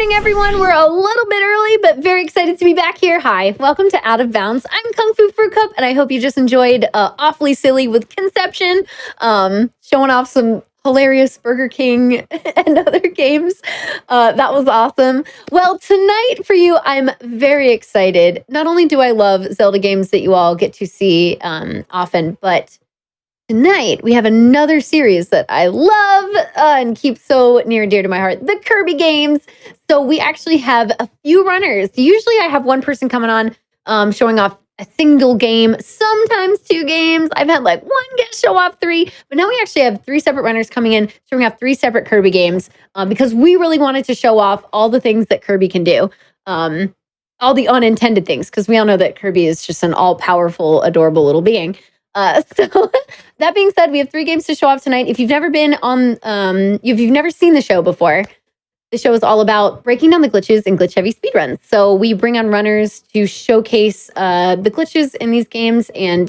evening, everyone. We're a little bit early, but very excited to be back here. Hi, welcome to Out of Bounds. I'm Kungfufruitcup, and I hope you just enjoyed Awfully Silly with Conception, showing off some hilarious Burger King and other games. That was awesome. Well, tonight for you, I'm very excited. Not only do I love Zelda games that you all get to see often, but tonight, we have another series that I love and keep so near and dear to my heart, the Kirby games. So we actually have a few runners. Usually I have one person coming on showing off a single game, sometimes two games. I've had like one guest show off three, but now we actually have three separate runners coming in showing off three separate Kirby games because we really wanted to show off all the things that Kirby can do. All the unintended things, because we all know that Kirby is just an all-powerful, adorable little being. So that being said, we have three games to show off tonight. If you've never been on, if you've never seen the show before, the show is all about breaking down the glitches in glitch-heavy speedruns. So we bring on runners to showcase the glitches in these games and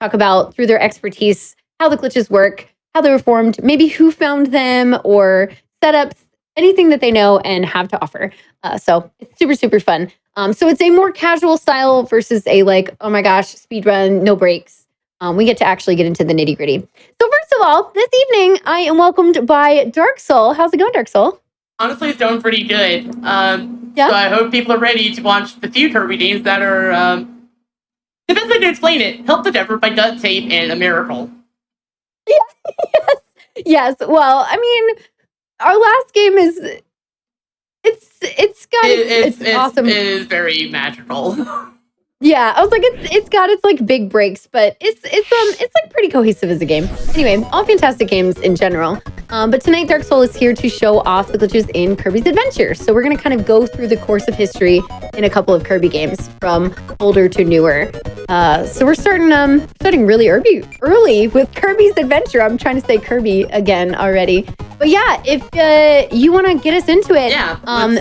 talk about, through their expertise, how the glitches work, how they were formed, maybe who found them, or setups, anything that they know and have to offer. So it's super, super fun. So it's a more casual style versus a like, oh my gosh, speedrun, no breaks. We get to actually get into the nitty gritty. So first of all, this evening, I am welcomed by Dark Soul. How's it going, Dark Soul? Honestly, it's going pretty good. Yeah? So I hope people are ready to watch the few Kirby games that are, the best way to explain it, Help the Devil by Duct Tape and A Miracle. Yeah, yes. Well, I mean, our last game is, it's awesome. It is very magical. Yeah, I was like, it's got its like big breaks, but it's like pretty cohesive as a game. Anyway, all fantastic games in general. But tonight, Dark Soul is here to show off the glitches in Kirby's Adventure. So we're gonna kind of go through the course of history in a couple of Kirby games, from older to newer. So we're starting really early with Kirby's Adventure. I'm trying to say Kirby again already. But yeah, if you want to get us into it,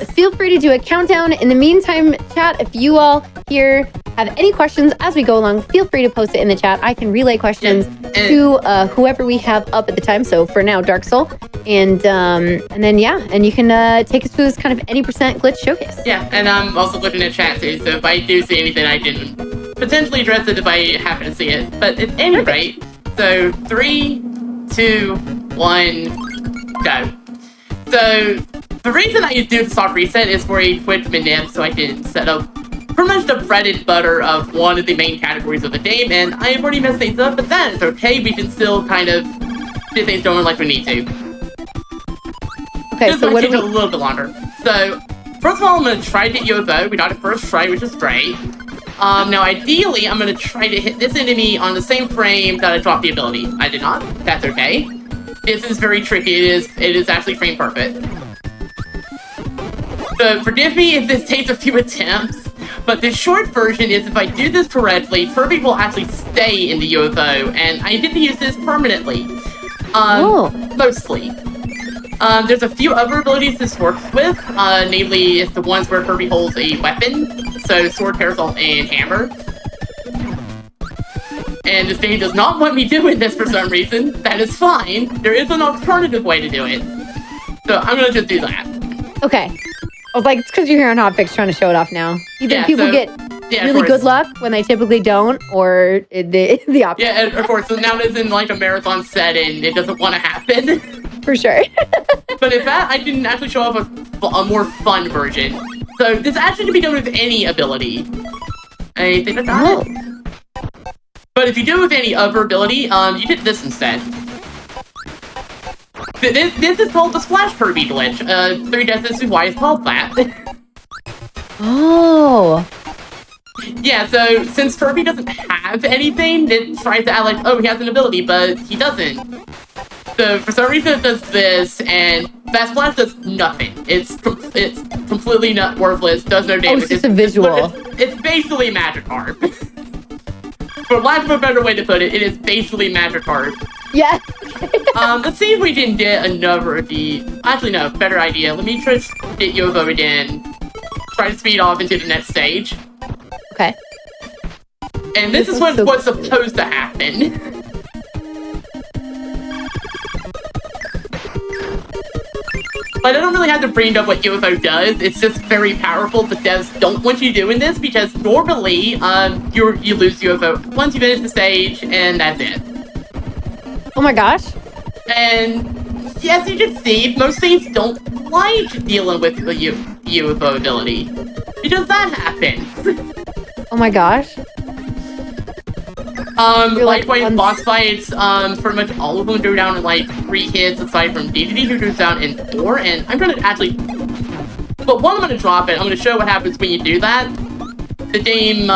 feel free to do a countdown. In the meantime, chat, if you all here have any questions as we go along, feel free to post it in the chat. I can relay questions to whoever we have up at the time. So for now, Dark Soul. And then, and you can take us through this kind of any percent glitch showcase. Yeah, and I'm also looking at chat too. So if I do see anything, I can potentially address it if I happen to see it. But at any rate, so 3, 2, 1, go. So the reason I do the soft reset is for a quick minute, so I can set up pretty much the bread and butter of one of the main categories of the game, and I have already messed things up, but that's okay. We can still kind of get things going like we need to. Okay, just so what take a little bit longer. So first of all, I'm going to try to hit UFO. We got it first try, which is great. Now, ideally, I'm going to try to hit this enemy on the same frame that I dropped the ability. I did not. That's okay. This is very tricky. It is actually frame perfect. So forgive me if this takes a few attempts, but the short version is if I do this correctly, Kirby will actually stay in the UFO, and I get to use this permanently. Mostly. There's a few other abilities this works with, namely it's the ones where Kirby holds a weapon, so sword, parasol, and hammer. And this game does not want me doing this for some reason. That is fine. There is an alternative way to do it. So I'm gonna just do that. Okay. I was like, it's because you're here on Hotfix trying to show it off now. You think people get really good luck when they typically don't, or the opposite? Yeah, and of course, so now it's in like a marathon setting, it doesn't want to happen. For sure. But in fact, I can actually show off a more fun version. So this actually can be done with any ability. I think I got it. But if you do it with any other ability, you did this instead. This is called the Splash Kirby glitch. 3 guesses why it's called that. Oh. Yeah, so since Kirby doesn't have anything, it tries to act like, oh, he has an ability, but he doesn't. So for some reason it does this, and that Splash does nothing. It's completely not worthless, does no damage. Oh, it's just a visual. It's basically Magikarp. For lack of a better way to put it, it is basically Magikarp. Yeah. Let's see if we can get another of the... Actually, no, better idea. Let me try to get Yovo again. Try to speed off into the next stage. Okay. And this is what's supposed to happen. But I don't really have to bring up what UFO does. It's just very powerful. The devs don't want you doing this because normally you lose UFO once you finish the stage, and that's it. Oh my gosh. And as you can see, most things don't like dealing with the UFO ability because that happens. Oh my gosh. Likewise, boss fights, pretty much all of them go down in like 3 hits, aside from DDD, who goes down in 4. And I'm gonna actually, but one, I'm gonna drop it. I'm gonna show what happens when you do that. The game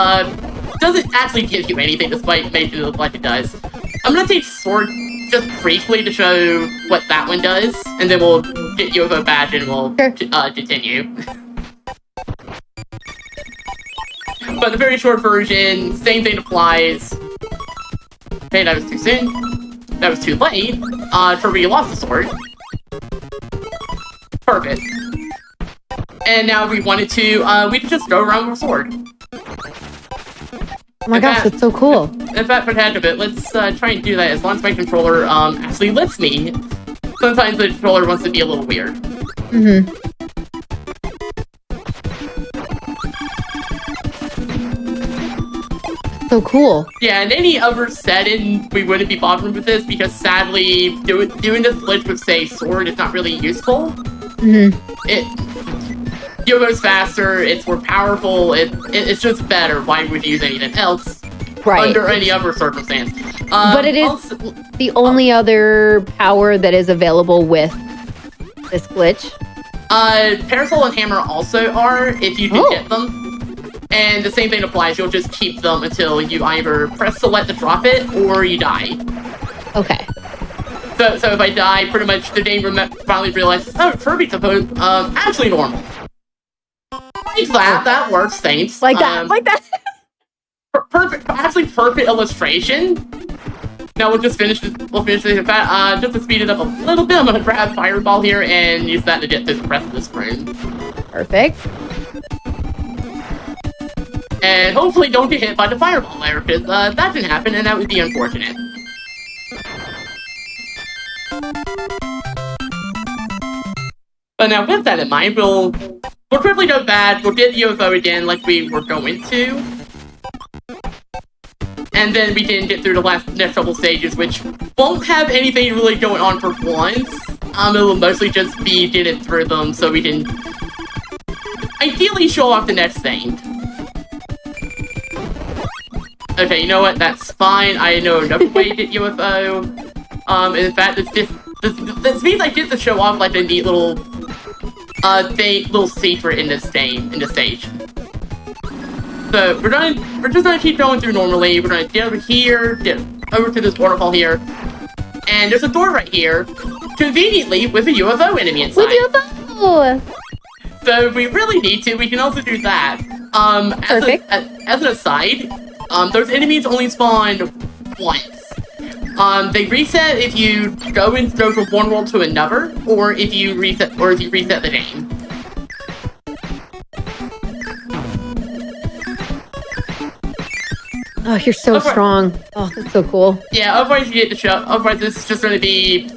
doesn't actually give you anything, despite making it look like it does. I'm gonna take Sword just briefly to show what that one does, and then we'll get UFO badge and we'll continue. But the very short version, same thing applies. Okay, that was too soon. That was too late. Kirby lost the sword. Perfect. And now if we wanted to, we could just go around with a sword. Oh my gosh, that's so cool. In fact, for the heck of it, let's try and do that as long as my controller actually lets me. Sometimes the controller wants to be a little weird. Mm-hmm. So cool. Yeah, in any other setting, we wouldn't be bothering with this because sadly, doing this glitch with, say, sword is not really useful. Mm-hmm. UFO's faster, it's more powerful, it's just better. Why would you use anything else? Right. Under any other circumstance. But it is also the only other power that is available with this glitch. Parasol and Hammer also are, if you can get them. And the same thing applies, you'll just keep them until you either press select to drop it, or you die. Okay. So if I die, pretty much the game finally realizes, oh, Kirby's actually normal. Like that works, thanks. Like that. Perfect illustration. Now we'll finish this. In fact, just to speed it up a little bit, I'm gonna grab Fireball here and use that to get through the rest of this room. Perfect. And hopefully don't get hit by the Fireball there, because that can happen, and that would be unfortunate. But now with that in mind, we'll quickly go back, we'll get UFO again like we were going to. And then we can get through the next couple stages, which won't have anything really going on for once. It will mostly just be getting through them so we can ideally show off the next thing. Okay, you know what? That's fine. I know another way to get UFO. In fact, this means I get to show off like a neat little little secret in this stage. So we're just gonna keep going through normally. We're gonna get over here, get over to this waterfall here, and there's a door right here, conveniently with a UFO enemy inside. With UFO. So if we really need to, we can also do that. Perfect. As an aside, those enemies only spawn once. They reset if you go from one world to another, or if you reset the game. Oh, you're so strong. Oh, that's so cool. Yeah, otherwise you get the show. Otherwise, this is just going to be.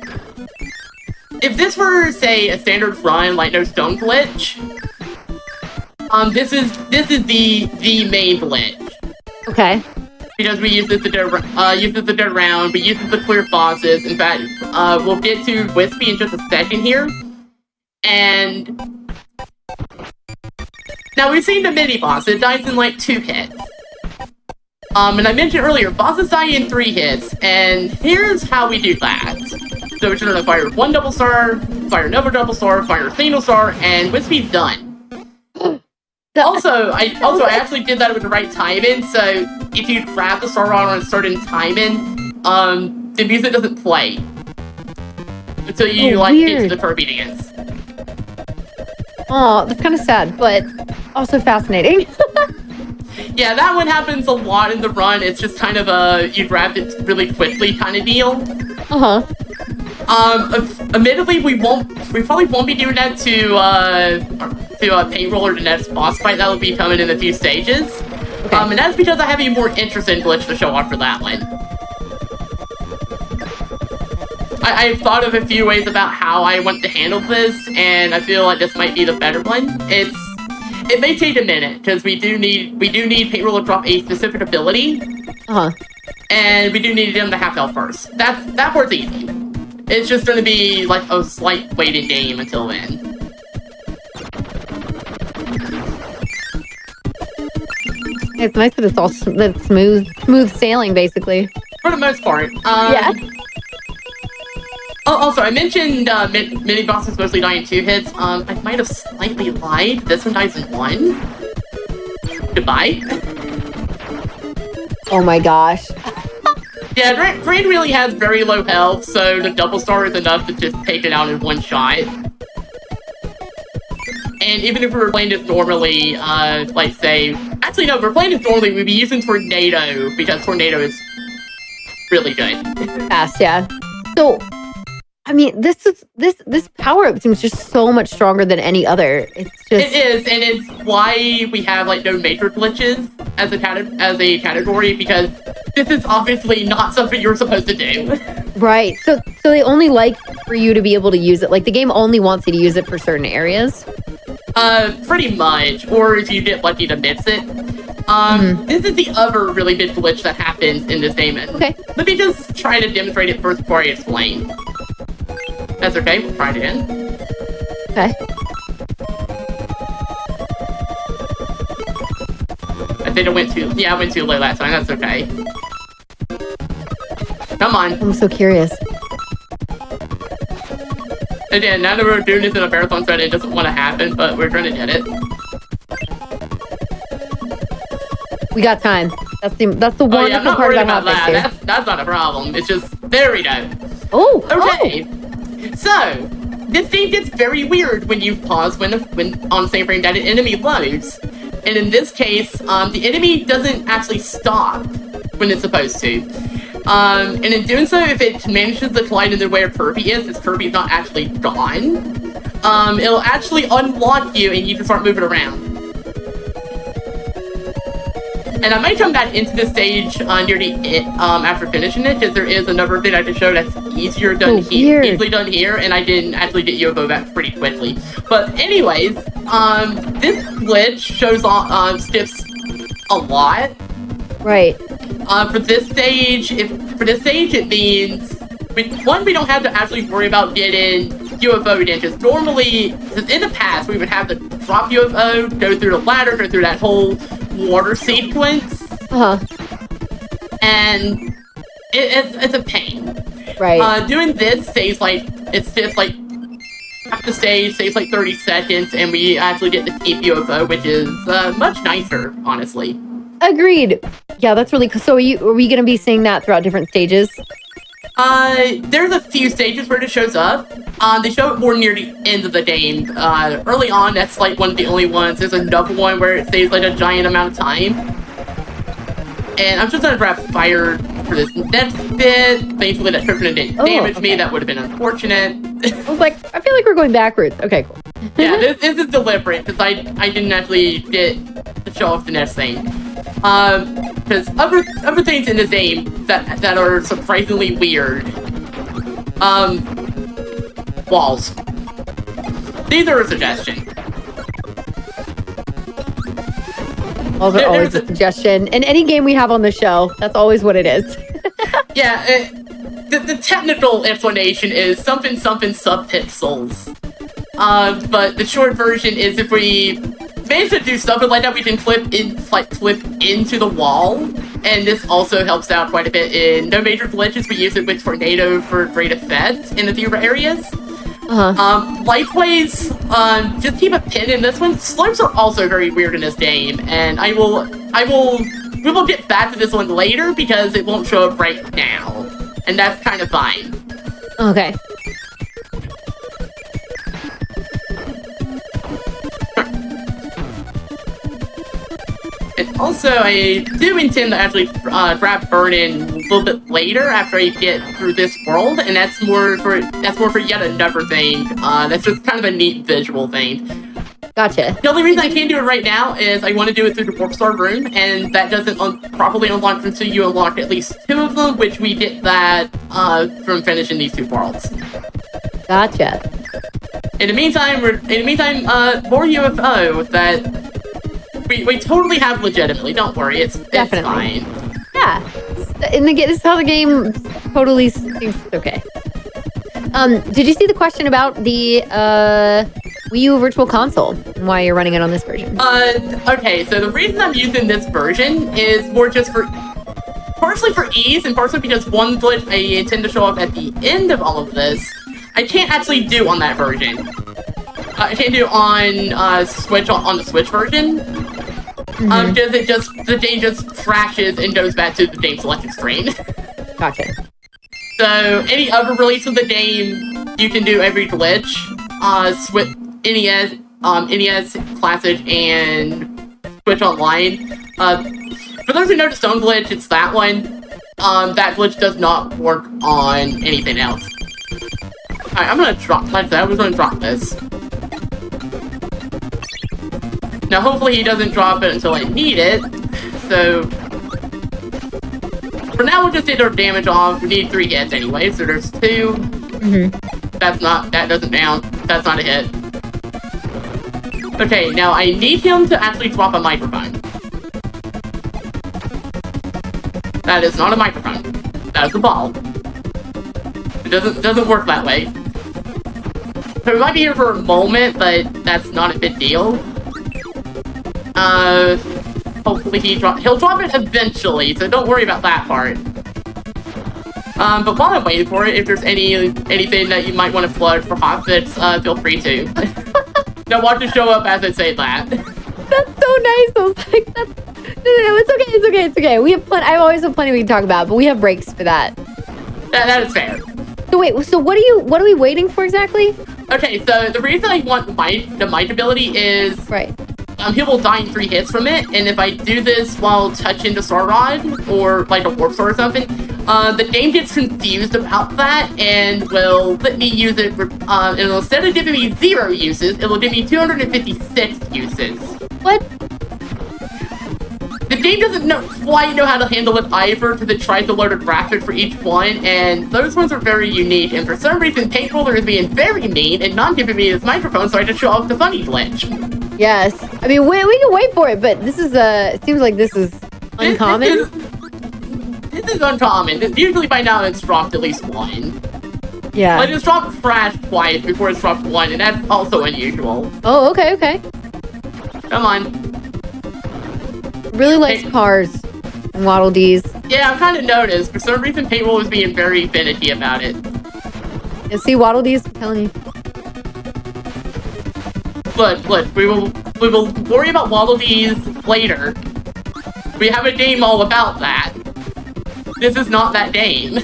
If this were, say, a standard run like No Stone glitch, this is the main glitch. Okay. Because we use this to go around, we use this to clear bosses. In fact, we'll get to Wispy in just a second here. And now we've seen the mini boss. It dies in like 2 hits. And I mentioned earlier, bosses die in 3 hits, and here's how we do that. So we're gonna fire 1 double star, fire another double star, fire a single star, and Wispy's done. Also, I actually did that with the right timing, so if you grab the star on a certain timing, the music doesn't play. Until you, get to the Kirby dance. Oh, that's kind of sad, but also fascinating. Yeah, that one happens a lot in the run. It's just kind of you grab it really quickly kind of deal. Admittedly, we probably won't be doing that to Payroll or the next boss fight that will be coming in a few stages. Okay. And that's because I have a more interesting glitch to show off for that one. I've thought of a few ways about how I want to handle this, and I feel like this might be the better one. It may take a minute because we do need payroll to drop a specific ability, and we do need them to have health first. That part's easy. It's just going to be like a slight waiting game until then. It's nice that it's all smooth sailing, basically. For the most part. Yeah. Oh, also, I mentioned mini bosses mostly die in 2 hits. I might have slightly lied. This one dies in 1. Goodbye. Oh my gosh. Yeah, Drain really has very low health, so the double star is enough to just take it out in 1 shot. And even if we were playing this normally, like say... Actually, no, if we're playing this normally, we'd be using Tornado, because Tornado is really good. Fast, yeah. So, I mean, this power-up seems just so much stronger than any other. It's just... It is, and it's why we have, like, no major glitches as a category, because this is obviously not something you're supposed to do. Right. So they only like for you to be able to use it. Like, the game only wants you to use it for certain areas? Pretty much. Or if you get lucky to miss it. This is the other really big glitch that happens in this game. Okay. Let me just try to demonstrate it first before I explain. That's okay, we'll try it again. Okay. I think I went too low last time, that's okay. Come on. I'm so curious. Again, now that we're doing this in a marathon setting, it doesn't want to happen, but we're trying to get it. We got time. That's the wonderful I'm not part worried about that. here. That's not a problem. It's just, there we go. Oh, okay. So, this thing gets very weird when you pause when on the same frame that an enemy loads. And in this case, the enemy doesn't actually stop when it's supposed to. And in doing so, if it manages to collide in the way where Kirby is, since Kirby's not actually gone, it'll actually unlock you and you can start moving around. And I might come back into the stage near the after finishing it, because there is another thing I can show that's easily done here, and I didn't actually get UFO back pretty quickly. But anyways, this glitch shows stiffs a lot. Right. For this stage, it means we don't have to actually worry about getting UFO dances. Normally, in the past, we would have to drop UFO, go through the ladder, go through that whole water sequence. And it's a pain. Right. Doing this saves it's just like half the stage, saves like 30 seconds, and we actually get to keep UFO, which is much nicer, honestly. Agreed. Yeah, that's really cool. So are we going to be seeing that throughout different stages? There's a few stages where it shows up. They show it more near the end of the game. Early on, that's like one of the only ones. There's another one where it saves like a giant amount of time. And I'm just gonna grab fire for this next bit. Thankfully, that trip didn't damage me. That would have been unfortunate. I was like, I feel like we're going backwards. Okay, cool. Yeah, this is deliberate, because I didn't actually get to show off the next thing. Because other things in this game that are surprisingly weird. Walls. These are a suggestion. Walls are always a suggestion. In any game we have on the show, that's always what it is. Yeah, the technical explanation is something subpixels. But the short version is if we manage to do something like that, we can clip into the wall, and this also helps out quite a bit in no major glitches. We use it with Tornado for great effect in the fewer areas. Likewise, just keep a pin in this one. Slopes are also very weird in this game, and we will get back to this one later because it won't show up right now, and that's kind of fine. Okay. And also, I do intend to actually grab Burn-In a little bit later after I get through this world, and that's more for yet another thing. That's just kind of a neat visual thing. Gotcha. The only reason I can't do it right now is I want to do it through the Warp Star room, and that doesn't properly unlock until you unlock at least 2 of them, which we get that from finishing these 2 worlds. Gotcha. In the meantime, more UFO that we totally have legitimately. Don't worry, it's fine. Yeah. This is how the game totally seems okay. Did you see the question about the Wii U Virtual Console and why you're running it on this version? Okay, so the reason I'm using this version is more just partially for ease, and partially because one glitch I intend to show up at the end of all of this, I can't actually do on that version. I can't do on Switch on the Switch version. Because the game just crashes and goes back to the game selection screen. Gotcha. So any other release of the game, you can do every glitch. Switch, NES Classic, and Switch Online. For those who know the Stone glitch, it's that one. That glitch does not work on anything else. Alright, I'm gonna drop, like that, I was gonna drop this. Now hopefully he doesn't drop it until I need it, so... For now we'll just get our damage off, we need 3 hits anyway, so there's 2. That doesn't count, that's not a hit. Okay, now I need him to actually drop a microphone. That is not a microphone, that is a ball. It doesn't work that way. So we might be here for a moment, but that's not a big deal. Hopefully he'll drop it eventually, so don't worry about that part. But while I'm waiting for it, if there's anything that you might want to plug for Hotfix, feel free to. Now watch it show up as I say that. That's so nice. I was like, no, it's okay. We have I always have plenty we can talk about, but we have breaks for that. That is fair. So wait, so what are we waiting for exactly? Okay, so the reason I want the might ability is... Right. He will die in 3 hits from it, and if I do this while touching the Star Rod, or like a Warp Star or something, the game gets confused about that, and will let me use it, and instead of giving me 0 uses, it will give me 256 uses. What? The game doesn't quite know how to handle it either, because it tries to load a graphic for each one, and those ones are very unique, and for some reason, Paintroller is being very mean, and not giving me his microphone, so I just show off the funny glitch. Yes. I mean, we can wait for it, but this is, it seems like this is uncommon. This is uncommon. Usually by now it's dropped at least 1. Yeah. Like it's dropped Crash twice before it's dropped 1, and that's also unusual. Oh, okay. Come on. Really likes cars and Waddle Dees. Yeah, I've kind of noticed. For some reason, Paintroll was being very finicky about it. Yeah, see, Waddle Dees, I'm telling you. Look, we will worry about Waddle Dees later. We have a game all about that. This is not that game.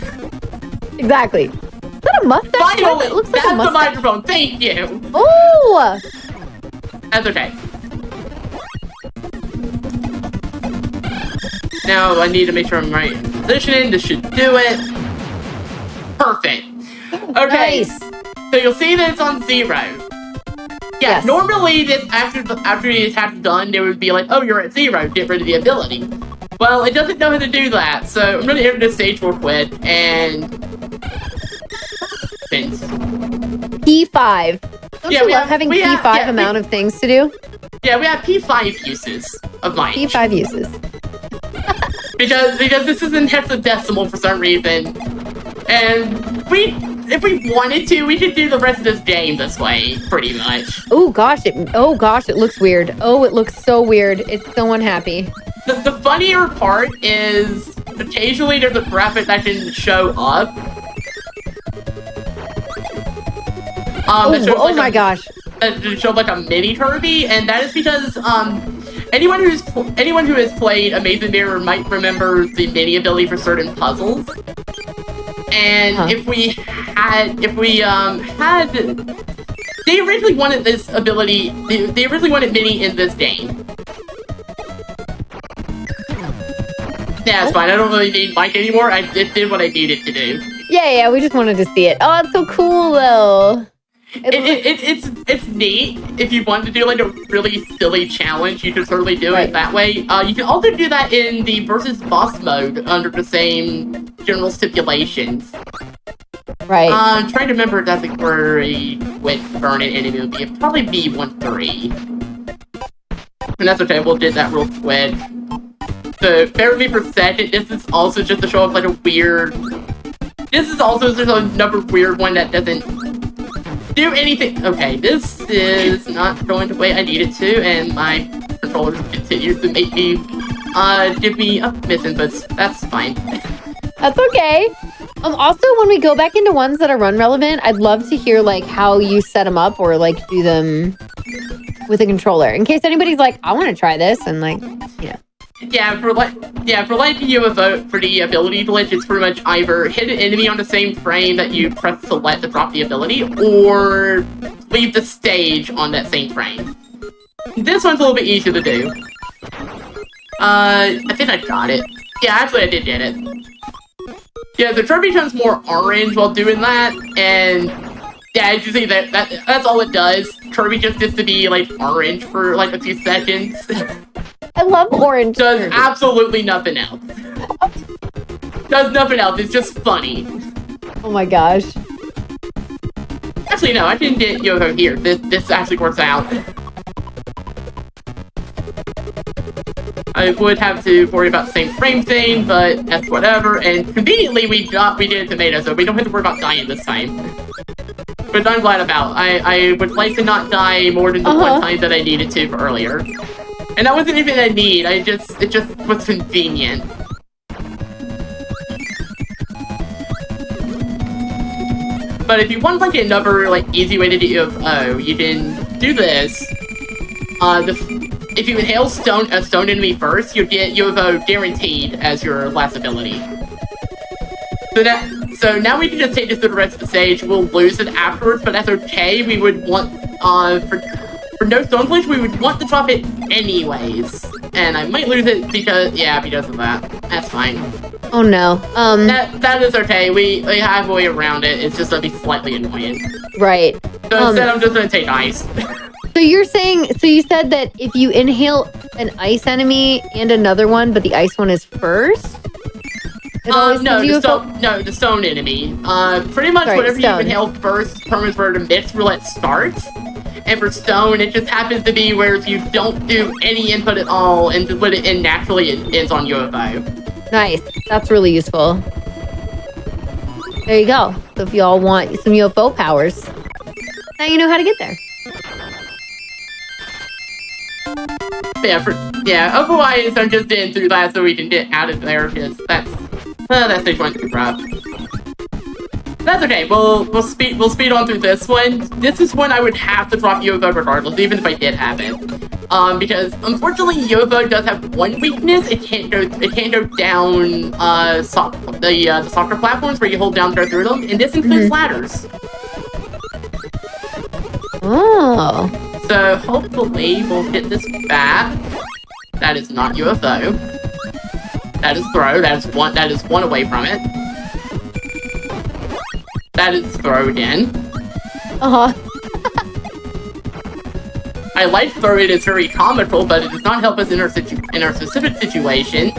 Exactly. Is that a mustache? Finally! It looks like that's a mustache. the microphone, thank you! Oh! That's okay. Now I need to make sure I'm right in position. This should do it. Perfect. Okay. Nice. So you'll see that it's on 0. Yeah, Yes. normally this after the attack's done, they would be like, oh, you're at 0, get rid of the ability. Well, it doesn't know how to do that, so I'm gonna enter this stage real quick, and... Things. P5. Don't Yeah, you love having P5 amount of things to do? Yeah, we have P5 uses of mine. P5 uses. because this is in hexadecimal for some reason. And if we wanted to, we could do the rest of this game this way, pretty much. Oh gosh, it looks weird. Oh, it looks so weird. It's so unhappy. The funnier part is occasionally there's a graphic that can show up. Oh my gosh. That show like a mini Kirby, and that is because anyone who has played Amazing Mirror might remember the mini ability for certain puzzles. And if we had, they originally wanted this ability. They originally wanted mini in this game. Yeah, it's fine. I don't really need Mike anymore. It did what I needed to do. Yeah, we just wanted to see it. Oh, it's so cool though. It's neat. If you want to do like a really silly challenge, you can certainly do it that way. You can also do that in the versus boss mode under the same general stipulations. Right. I'm trying to remember if that's like where a quick burning enemy would be. It'd probably be 1-3. And that's okay, we'll get that real quick. So, bear with me for a second. This is also just to show off like a weird... This is also just another weird one that doesn't do anything. Okay, this is not going the way I need it to, and my controller continues to make me, give me misinputs. That's fine. That's okay. Also, when we go back into ones that are run relevant, I'd love to hear like how you set them up or like do them with a controller, in case anybody's like, I want to try this, and like, you know. Yeah, for the UFO, for the ability glitch, it's pretty much either hit an enemy on the same frame that you press select to drop the ability, or leave the stage on that same frame. This one's a little bit easier to do. I think I got it. Yeah, actually I did get it. Yeah, the Kirby turns more orange while doing that, and yeah, as you see, that's all it does. Kirby just gets to be, like, orange for, like, a few seconds. I love orange. Does Kirby. absolutely nothing else. Does nothing else, it's just funny. Oh my gosh. Actually, no, I didn't get Yo-Ho here. This actually works out. I would have to worry about the same frame thing, but that's whatever. And conveniently, we did a tomato, so we don't have to worry about dying this time. Which I'm glad about. I would like to not die more than the one time that I needed to for earlier. And that wasn't even a need, it just was convenient. But if you want like another like easy way to do UFO, you can do this. If you inhale a stone enemy first, you get UFO guaranteed as your last ability. So now we can just take this to the rest of the stage. We'll lose it afterwards, but that's okay. We would want for no stone glitch, we would want to drop it anyways. And I might lose it because of that. That's fine. Oh no. That is okay. We have a way around it. It's just gonna be slightly annoying. Right. So instead, I'm just gonna take ice. So you said that if you inhale an ice enemy and another one, but the ice one is first? No, the stone enemy. Pretty much whatever you inhale first determines where the mix roulette starts. And for stone, it just happens to be where if you don't do any input at all and just let it in naturally, it ends on UFO. Nice. That's really useful. There you go. So if y'all want some UFO powers, now you know how to get there. Otherwise I'm just in through that so we can get out of there because that's stage one too rough. That's okay, we'll speed on through this one. This is one I would have to drop UFO regardless, even if I did have it. Because unfortunately UFO does have one weakness, it can't go down the soccer platforms where you hold down to go through them, and this includes ladders. Oh. So hopefully we'll get this back. That is not UFO. That is throw. That is one away from it. That is throw again. I like throw, it is very comical, but it does not help us in our specific situation.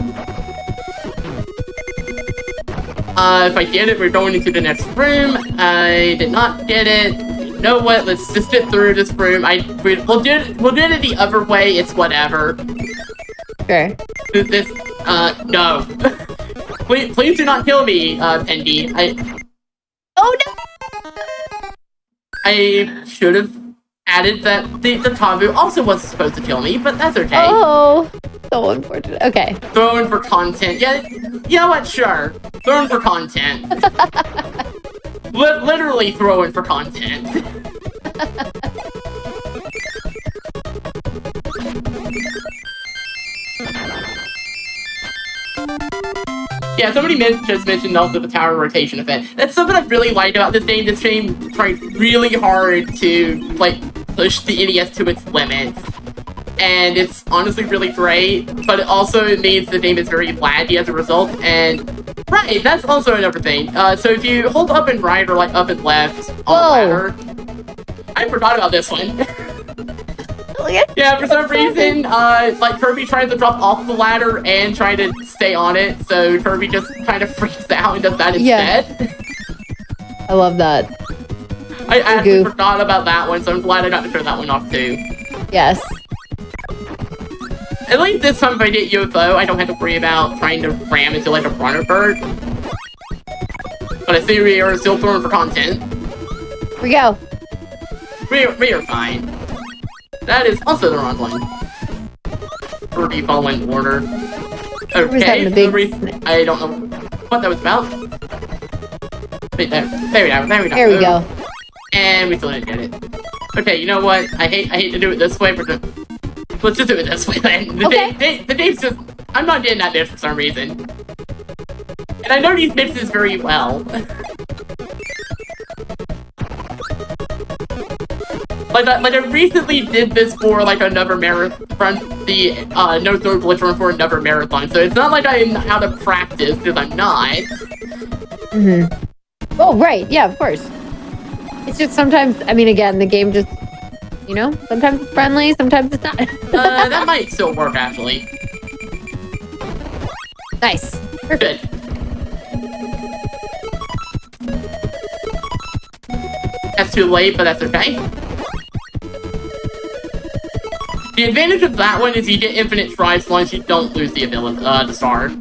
If I get it, we're going into the next room. I did not get it. You know what? Let's just get through this room. We'll do it the other way. It's whatever. Okay. No. please do not kill me, Pendy. Oh no! I should have added that the Tabu also wasn't supposed to kill me, but that's okay. Oh, so unfortunate. Okay. Throwing for content. Yeah, you know what? Sure. Throwing for content. Literally throwing for content. Yeah, somebody just mentioned also the tower rotation effect. That's something I really liked about this game. This game tried really hard to, like, push the NES to its limits. And it's honestly really great, but it also means the game is very laggy as a result, and... Right, that's also another thing. So if you hold up and right or, like, up and left on the ladder... I forgot about this one. Oh, yeah. Yeah, for some reason, like Kirby tries to drop off the ladder and try to stay on it, so Kirby just kind of freaks out and does that instead. I love that. I actually forgot about that one, so I'm glad I got to turn that one off too. Yes. At least this time if I get UFO, I don't have to worry about trying to ram into like a runner bird. But I see we are still throwing for content. Here we go. We are fine. That is also the wrong one. Kirby following order. Okay, I don't know what that was about. Wait, there we go. There we go. And we still didn't get it. Okay, you know what? I hate to do it this way, but let's just do it this way then. The name's just... I'm not getting that dish for some reason. And I know these mixes very well. Like I recently did this for like another marathon, the no throw glitch run for another marathon, so it's not like I'm out of practice, because I'm not. Oh, right, yeah, of course. It's just sometimes, I mean, again, the game just, you know, sometimes it's friendly, sometimes it's not. That might still work, actually. Nice. Perfect. Good. That's too late, but that's okay. The advantage of that one is you get infinite tries as long as you don't lose the ability, the star.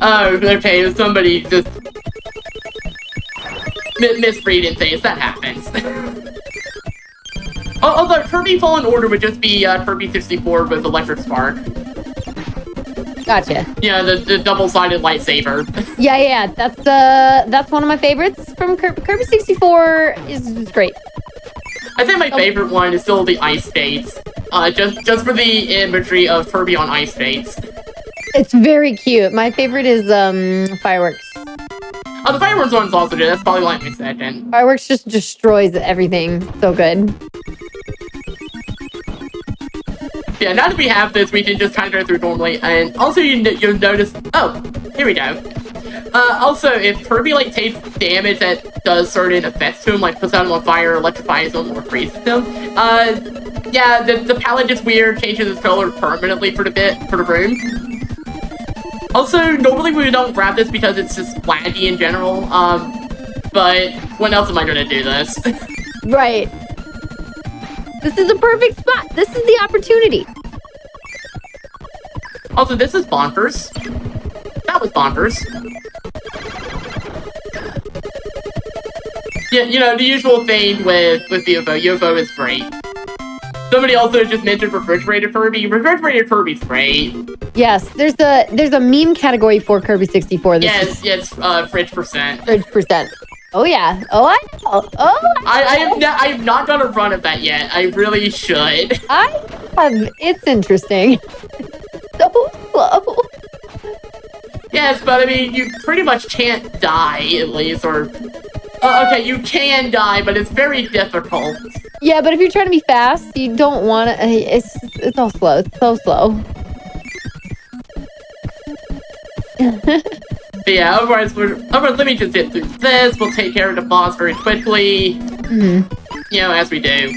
Oh, okay, somebody just misreading things. That happens. Although Kirby Fallen Order would just be Kirby 64 with Electric Spark. Gotcha. Yeah, the double-sided lightsaber. Yeah, that's one of my favorites from Kirby 64 is great. I think my favorite one is still the ice skates. Just for the imagery of Kirby on ice skates. It's very cute. My favorite is fireworks. Oh, the fireworks one's also good. That's probably like my second. Fireworks just destroys everything. So good. Yeah, now that we have this, we can just kind of go through normally. And also, you'll notice... Oh, here we go. Also, if Kirby, like, takes damage that does certain effects to him, like puts out him on fire, electrifies him, or freezes him, yeah, the palette gets weird, changes its color permanently for the room. Also, normally we don't grab this because it's just laggy in general, but when else am I gonna do this? Right. This is a perfect spot. This is the opportunity. Also, this is bonkers. That was bonkers. Yeah, you know, the usual thing with UFO. UFO is great. Somebody also just mentioned Refrigerator Kirby. Refrigerator Kirby's great. Yes, there's a meme category for Kirby 64. Yes, fridge percent. Fridge percent. Oh yeah. Oh, I know. Oh, I have not done a run of that yet. I really should. I have. It's interesting. So slow. Yes, but I mean, you pretty much can't die, at least, or... okay, you can die, but it's very difficult. Yeah, but if you're trying to be fast, you don't want to... It's all slow. It's so slow. But yeah, otherwise, let me just get through this. We'll take care of the boss very quickly. You know, as we do.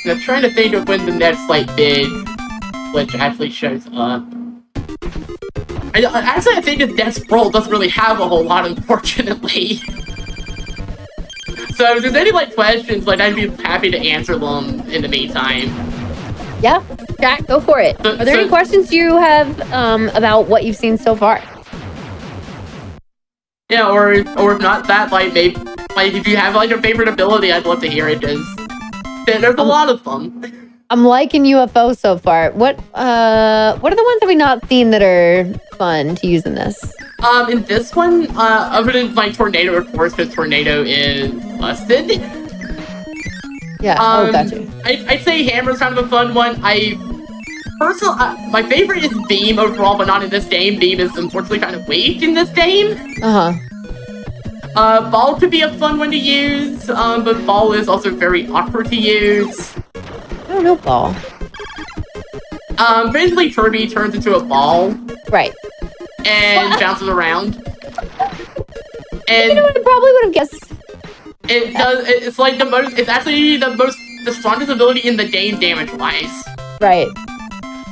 And I'm trying to think of when the next, like, big glitch actually shows up. Actually, I think this next scroll doesn't really have a whole lot, unfortunately. So if there's any, like, questions, like, I'd be happy to answer them in the meantime. Yeah, Jack, go for it. Are there any questions you have about what you've seen so far? Yeah, or if not that, like, maybe, like, if you have, like, a favorite ability, I'd love to hear it, because there's a lot of them. I'm liking UFO so far. What are the ones that we've not seen that are fun to use in this? In this one, other than, like, Tornado, of course, because Tornado is busted. Yeah, gotcha. I'd say Hammer's kind of a fun one. Personally, my favorite is Beam overall, but not in this game. Beam is unfortunately kind of weak in this game. Ball could be a fun one to use, but Ball is also very awkward to use. I don't know Ball. Basically Kirby turns into a ball. Right. and bounces around. And you know what? I probably would have guessed. It does. It's like the most. It's actually the strongest ability in the game damage-wise. Right.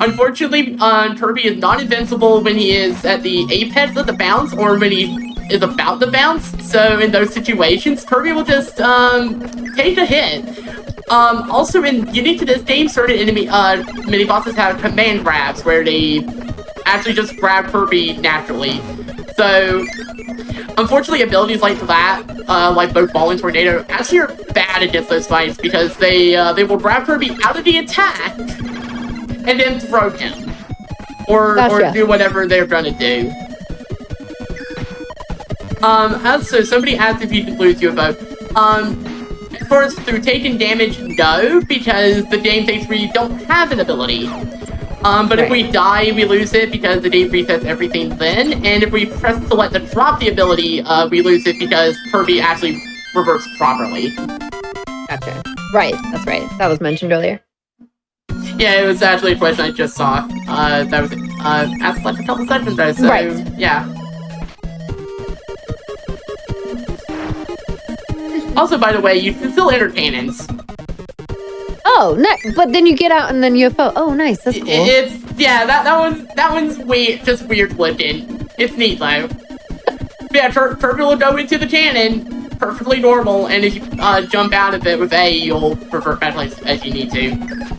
Unfortunately, Kirby is not invincible when he is at the apex of the bounce or when he is about to bounce. So in those situations, Kirby will just take a hit. Also, unique to this game, certain enemy mini bosses have command grabs where they actually just grab Kirby naturally. So unfortunately, abilities like that, like both Ball and Tornado, actually are bad against those fights because they will grab Kirby out of the attack and then throw him, or do whatever they're gonna do. Also, somebody asked if you could lose your vote. Of course, through taking damage, no, because the game thinks we don't have an ability. But if we die, we lose it because the game resets everything then, and if we press select to drop the ability, we lose it because Kirby actually reverts properly. Gotcha. Right, that's right. That was mentioned earlier. Yeah, it was actually a question I just saw. That was asked like a couple seconds ago, so yeah. Also, by the way, you can still enter cannons. Oh, but then you get out and then UFO. Oh, nice. That's cool. That one's weird, just weird looking. It's neat though. Yeah, Kirby will go into the cannon, perfectly normal, and if you jump out of it with A, you'll revert back as you need to.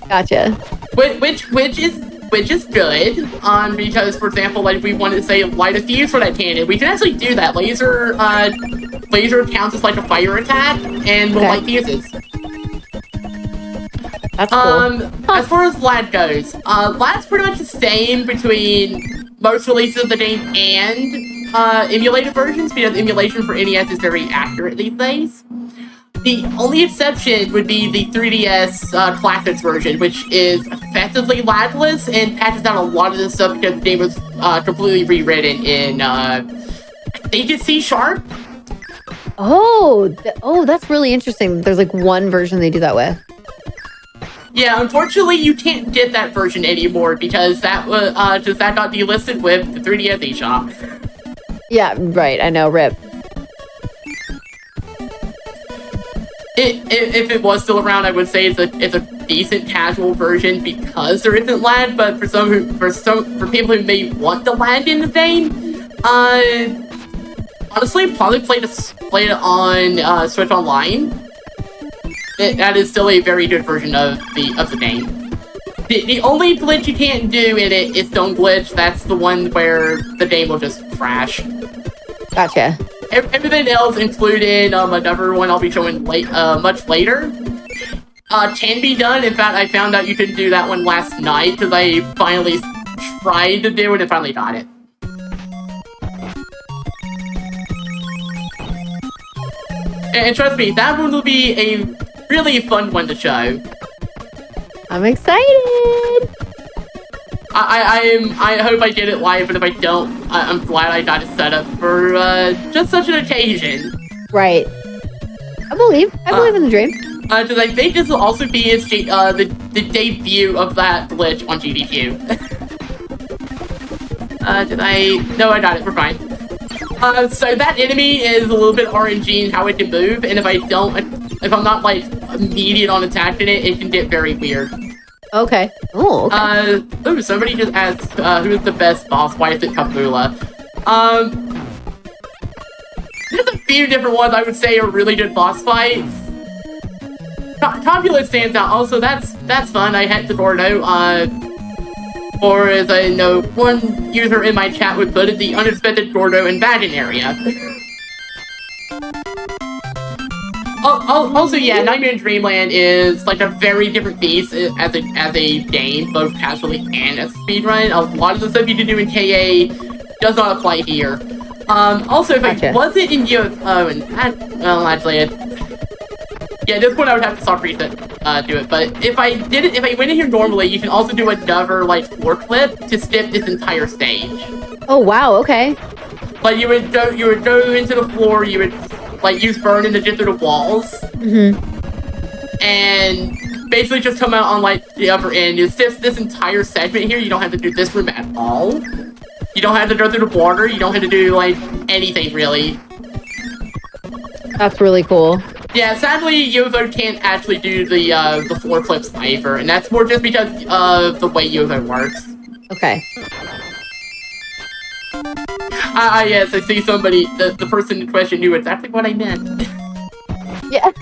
Gotcha. Which is good. Because for example, like if we wanted to say light a fuse for that cannon, we can actually do that. Laser counts as like a fire attack and will light fuses. That's cool. As far as LAD goes, LAD's pretty much the same between most releases of the game and emulated versions, because emulation for NES is very accurate these days. The only exception would be the 3DS Classics version, which is effectively LAD-less and patches out a lot of this stuff because the game was completely rewritten in, I think it's C#. Oh, that's really interesting. There's like one version they do that with. Yeah, unfortunately, you can't get that version anymore because that got delisted with the 3DS eShop. Yeah, right. I know. RIP. If it was still around, I would say it's a decent casual version because there isn't LAD. But for people who may want the LAD in the game, honestly, probably play it on Switch Online. That is still a very good version of the game. The only glitch you can't do in it is Stone Glitch. That's the one where the game will just crash. Gotcha. Everything else, including another one I'll be showing much later, can be done. In fact, I found out you could do that one last night because I finally tried to do it and finally got it. And trust me, that one will be a really fun one to show. I'm excited. I hope I get it live, but if I don't, I'm glad I got it set up for just such an occasion. Right. I believe in the dream. Because I think this will also be the debut of that glitch on GDQ. No, I got it. We're fine. So that enemy is a little bit RNG in how it can move, and if I'm not like immediate on attacking it, it can get very weird. Okay. Oh, okay. Somebody just asked who is the best boss? Why is it Kapula? There's a few different ones I would say are really good boss fights. Kapula stands out. Also, that's fun. I had to Gordo. Or as I know, one user in my chat would put it, the unexpected Gordo and Baggin area. Also, yeah, Nightmare in Dreamland is like a very different beast as a game, both casually and as a speedrun. A lot of the stuff you can do in KA does not apply here. Also, if I wasn't in UFO, yeah, this one I would have to stop reset do it. But if I went in here normally, you can also do another like floor clip to skip this entire stage. Oh wow, okay. Like you would go into the floor, you would like use burn to get through the walls, and basically just come out on like the upper end. You skip this entire segment here. You don't have to do this room at all. You don't have to go through the water. You don't have to do like anything really. That's really cool. Yeah, sadly, UFO can't actually do the floor flips either, and that's more just because of the way UFO works. Okay. Yes, I see somebody, the person in question knew exactly what I meant. Yeah.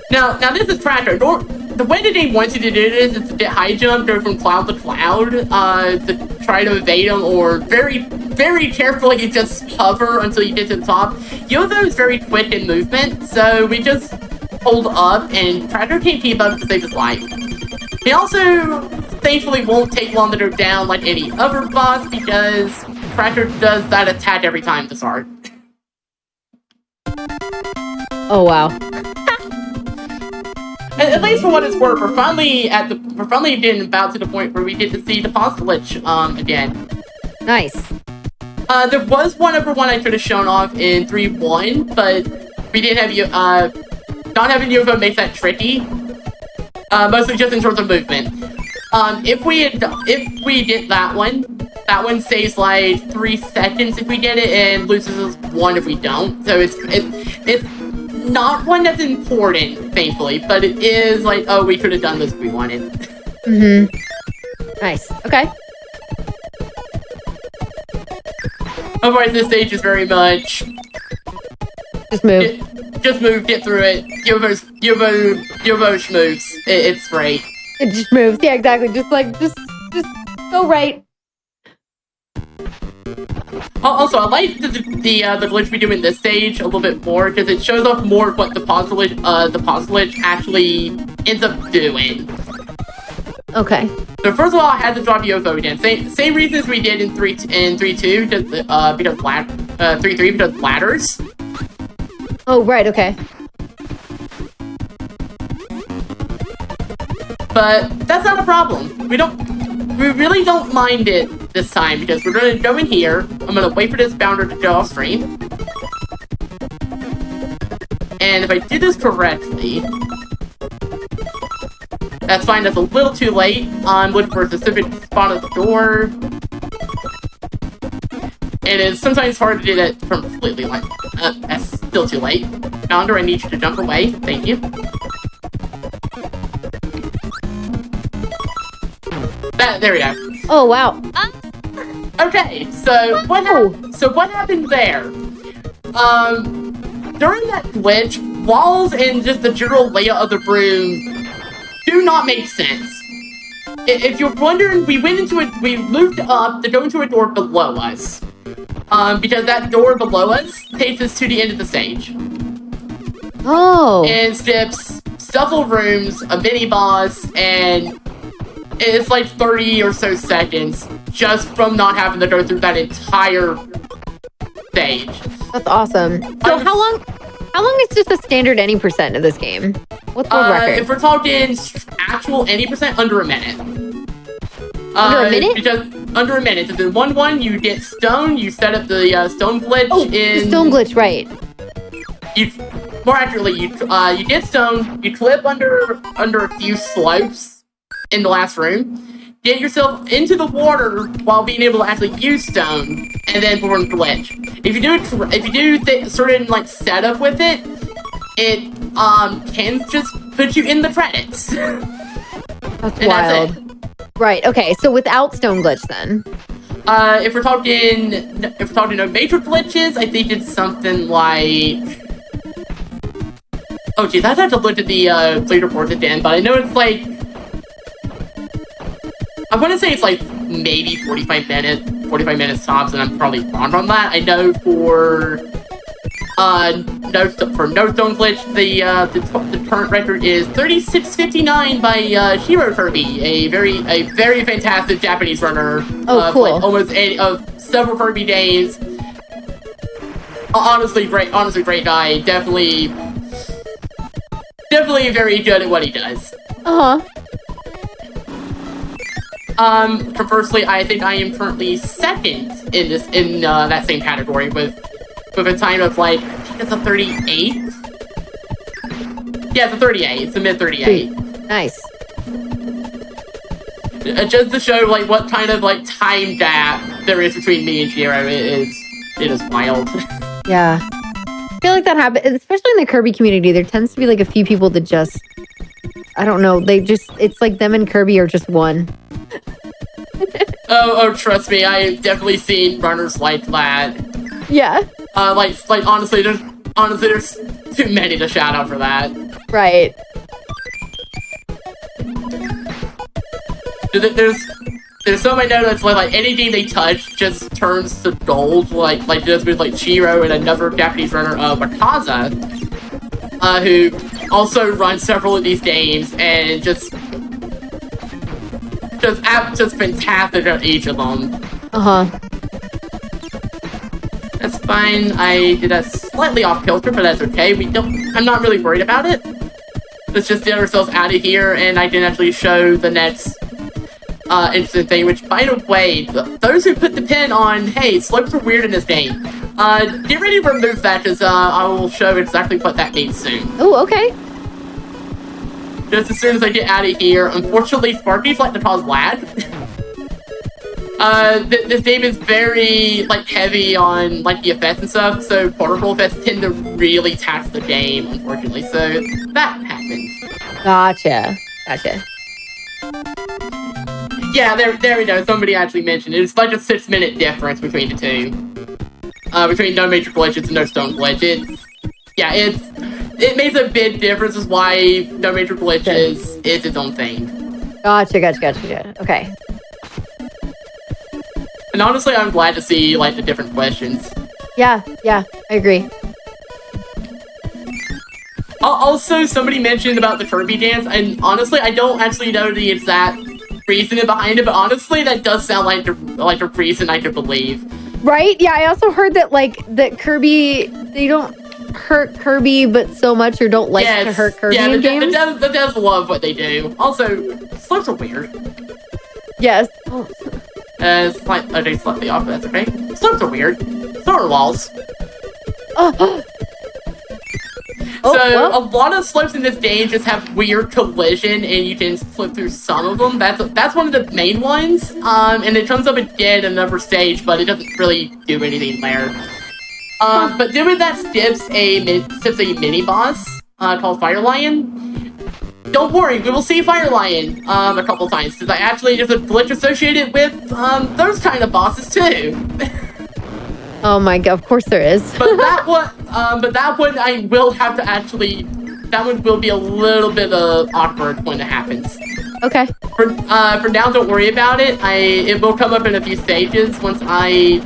Now this is Tractor. The way that they want you to do this is to get high jump, go from cloud to cloud, to try to evade them, or very, very carefully just hover until you get to the top. Yozo is very quick in movement, so we just hold up, and Tractor can't keep up to save his life. He also, thankfully, won't take long to go down like any other boss, because Tractor does that attack every time to start. Oh, wow. At least for what it's worth, we're finally getting about to the point where we get to see the boss glitch again. Nice. There was one other one I could have shown off in 3.1, but we didn't have not having UFO makes that tricky. Mostly just in terms of movement. If we did that one saves like 3 seconds if we get it, and loses 1 if we don't. So it's not one that's important, thankfully, but it is like, oh, we could have done this if we wanted. Mm-hmm. Nice. Okay. Otherwise, this stage is very much just move. Just move, get through it. Yovo schmooves. It's great. It just moves. Yeah, exactly. Just go right. Also, I like the glitch we do in this stage a little bit more because it shows off more of what the pause glitch actually ends up doing. Okay. So first of all, I had to drop UFO again. Same reasons we did in 3.2 because 3.3 because ladders. Oh right. Okay. But that's not a problem. We really don't mind it this time because we're going to go in here. I'm going to wait for this bounder to go off screen. And if I do this correctly, that's fine. That's a little too late. I'm looking for a specific spot at the door. It is sometimes hard to do that from completely like. That's still too late. Bounder, I need you to jump away. Thank you. There we go. Oh wow. Okay, so what happened there? During that glitch, walls and just the general layout of the room do not make sense. If you're wondering, we moved up to go into a door below us. Because that door below us takes us to the end of the stage. Oh. And skips several rooms, a mini boss, and it's like 30 or so seconds just from not having to go through that entire stage. That's awesome. So how long is just the standard any percent of this game? What's the record? If we're talking actual any percent, under a minute. Under a minute? Because under a minute. Because in 1.1 you get stone, you set up the stone glitch the stone glitch, right. More accurately, you get stone, you clip under a few slopes in the last room, get yourself into the water while being able to actually use stone, and then perform glitch. If you do certain like setup with it, it can just put you in the credits. That's wild. That's right. Okay. So without stone glitch, then. If we're talking no major glitches, I think it's something like. Oh geez, I'd have to look at the play report again, but I know it's like. I want to say it's like maybe 45 minutes tops, and I'm probably wrong on that. I know for no stone glitch, the current record is 36:59 by Hero Kirby, a very fantastic Japanese runner. Oh, cool. Like almost several Kirby games. Honestly, great guy. Definitely very good at what he does. Conversely, I think I am currently second in that same category with a time of like, I think it's a 38. Yeah, it's a 38. It's a mid 38. Nice. Just to show like what kind of like time gap there is between me and Shiro, it is wild. Yeah. I feel like that happens, especially in the Kirby community. There tends to be like a few people that just, I don't know, it's like them and Kirby are just one. Oh, trust me, I've definitely seen runners like that. Yeah. Like honestly, there's too many to shout out for that. Right. There's so many notes like anything they touch just turns to gold. Like just with like Shiro and another Japanese runner, Wakaza, who also runs several of these games and just fantastic at each of them. That's fine. I did that slightly off kilter, but that's okay. I'm not really worried about it. Let's just get ourselves out of here, and I can actually show the next interesting thing. Which, by the way, those who put the pin on, hey, slopes are weird in this game. Get ready to remove that, because I will show exactly what that means soon. Oh, okay. Just as soon as I get out of here. Unfortunately, Sparky's like to cause lag. This game is very like heavy on like the effects and stuff, so particle effects tend to really tax the game, unfortunately. So that happens. Gotcha. Yeah, there we go. Somebody actually mentioned it. It's like a 6-minute difference between the two. Between no major glitches and no stone glitch. It makes a big difference. Is why no major glitches is its own thing. Gotcha. Okay. And honestly, I'm glad to see like the different questions. Yeah, I agree. Also, somebody mentioned about the Kirby dance, and honestly, I don't actually know the exact reasoning behind it, but honestly, that does sound like a reason I could believe. Right? Yeah, I also heard that that Kirby, they don't hurt Kirby, but so much, or don't like to hurt Kirby in games. The devs love what they do. Also, slopes are weird. Yes. Oh. Slightly off, but that's okay. Slopes are weird. So are walls. A lot of slopes in this game just have weird collision, and you can slip through some of them. That's one of the main ones. And it comes up again in another stage, but it doesn't really do anything there. But doing that skips a mini boss called Fire Lion. Don't worry, we will see Fire Lion a couple times, because there's a glitch associated with those kind of bosses too. Oh my god, of course there is. But that one I will have to actually. That one will be a little bit awkward when it happens. Okay. For now, don't worry about it. It will come up in a few stages once I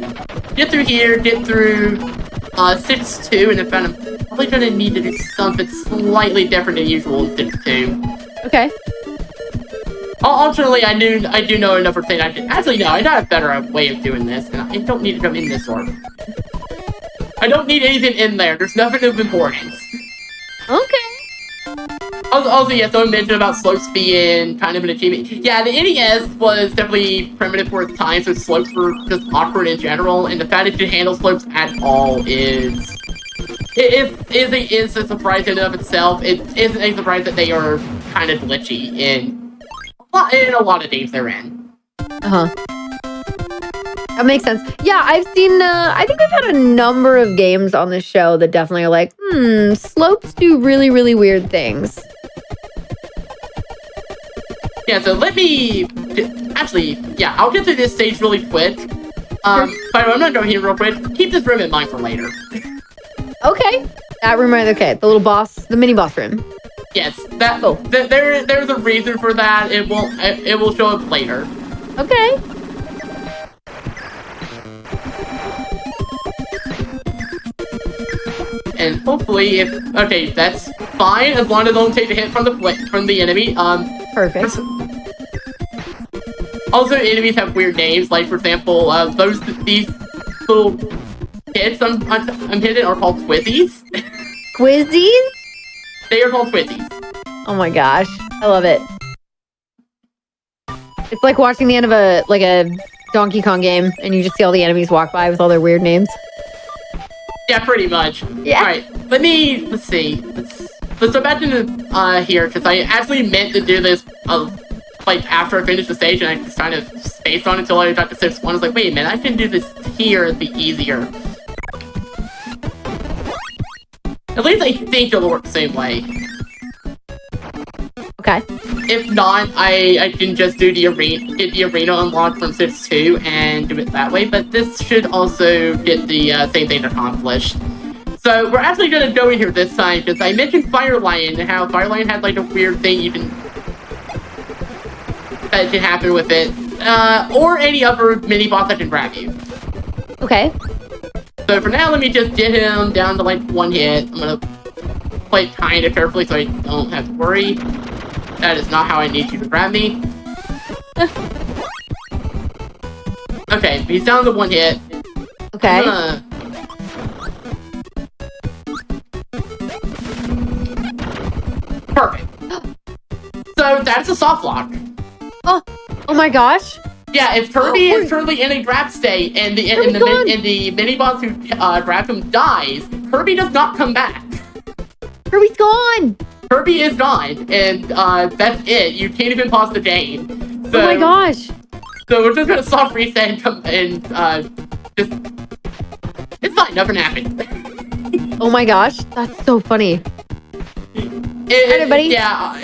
get through here, get through 6-2, and if I'm probably gonna need to do something slightly different than usual in 6-2. Okay. Alternately, I do know another thing I can. Actually, no, I got a better way of doing this, and I don't need to come in this order. I don't need anything in there. There's nothing of importance. Okay. Also, yeah, someone mentioned about slopes being kind of an achievement. Yeah, the NES was definitely primitive for its time, so slopes were just awkward in general, and the fact that you can handle slopes at all is a surprise in and of itself. It isn't a surprise that they are kind of glitchy in a lot of games they're in. That makes sense. Yeah, I've seen, I think we've had a number of games on this show that definitely are like, slopes do really, really weird things. Yeah, so let me... Actually, yeah, I'll get to this stage really quick. By the way, I'm gonna go here real quick. Keep this room in mind for later. Okay. That room right, okay. The little boss, the mini boss room. Yes, there's a reason for that. It will show up later. Okay. And hopefully, okay, that's fine as long as it don't take the hit from the enemy. Perfect. Also, enemies have weird names. Like for example, these little kids I'm hitting are called Twizzies. Quizzies? They are called Twizzies. Oh my gosh, I love it. It's like watching the end of a Donkey Kong game, and you just see all the enemies walk by with all their weird names. Yeah, pretty much. Yeah. All right, let's see. Let's go back into here, because I actually meant to do this like after I finished the stage and I just kind of spaced on it until I got to 6-1. I was like, wait a minute, I can do this here, it'd be easier. At least I think it'll work the same way. Okay. If not, I can just do the arena, get the arena unlocked from 6-2 and do it that way, but this should also get the same thing accomplished. So we're actually going to go in here this time, because I mentioned Fire Lion, and how Fire Lion had like a weird thing that can happen with it, or any other mini-boss that can grab you. Okay. So for now, let me just get him down to like 1 hit. I'm going to play it kind of carefully so I don't have to worry. That is not how I need you to grab me. Okay, he's down to 1 hit. Okay. Perfect. So that's a soft lock. Oh my gosh. Yeah, if Kirby is currently in a grab state and the mini boss who grabbed him dies, Kirby does not come back. Kirby's gone. Kirby is gone, and that's it. You can't even pause the game. So, oh my gosh. So we're just gonna soft reset and come and just. It's fine. Nothing happened. Oh my gosh, that's so funny. Everybody. Yeah.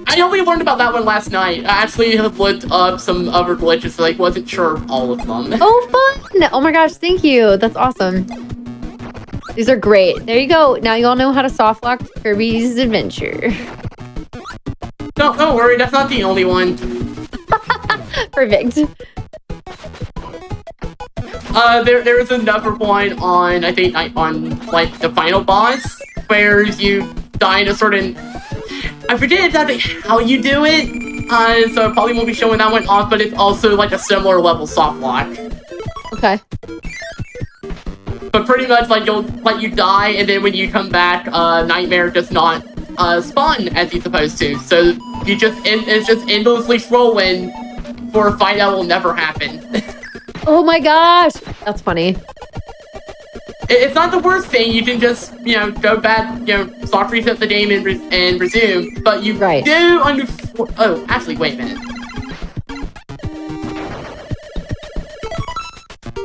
I only learned about that one last night. I actually have looked up some other glitches, so I wasn't sure of all of them. Oh, fun! Oh my gosh, thank you. That's awesome. These are great. There you go. Now you all know how to soft lock Kirby's Adventure. Don't worry, that's not the only one. Perfect. There is another one on, I think, on like the final boss, where you die in a certain. I forget exactly how you do it, so I probably won't be showing that one off, but it's also like a similar level soft lock. Okay. But pretty much like you die, and then when you come back, Nightmare does not spawn as he's supposed to. So it's just endlessly scrolling for a fight that will never happen. Oh my gosh, that's funny. It's not the worst thing. You can just, go back, soft reset the game and resume. But you do oh, actually, wait a minute.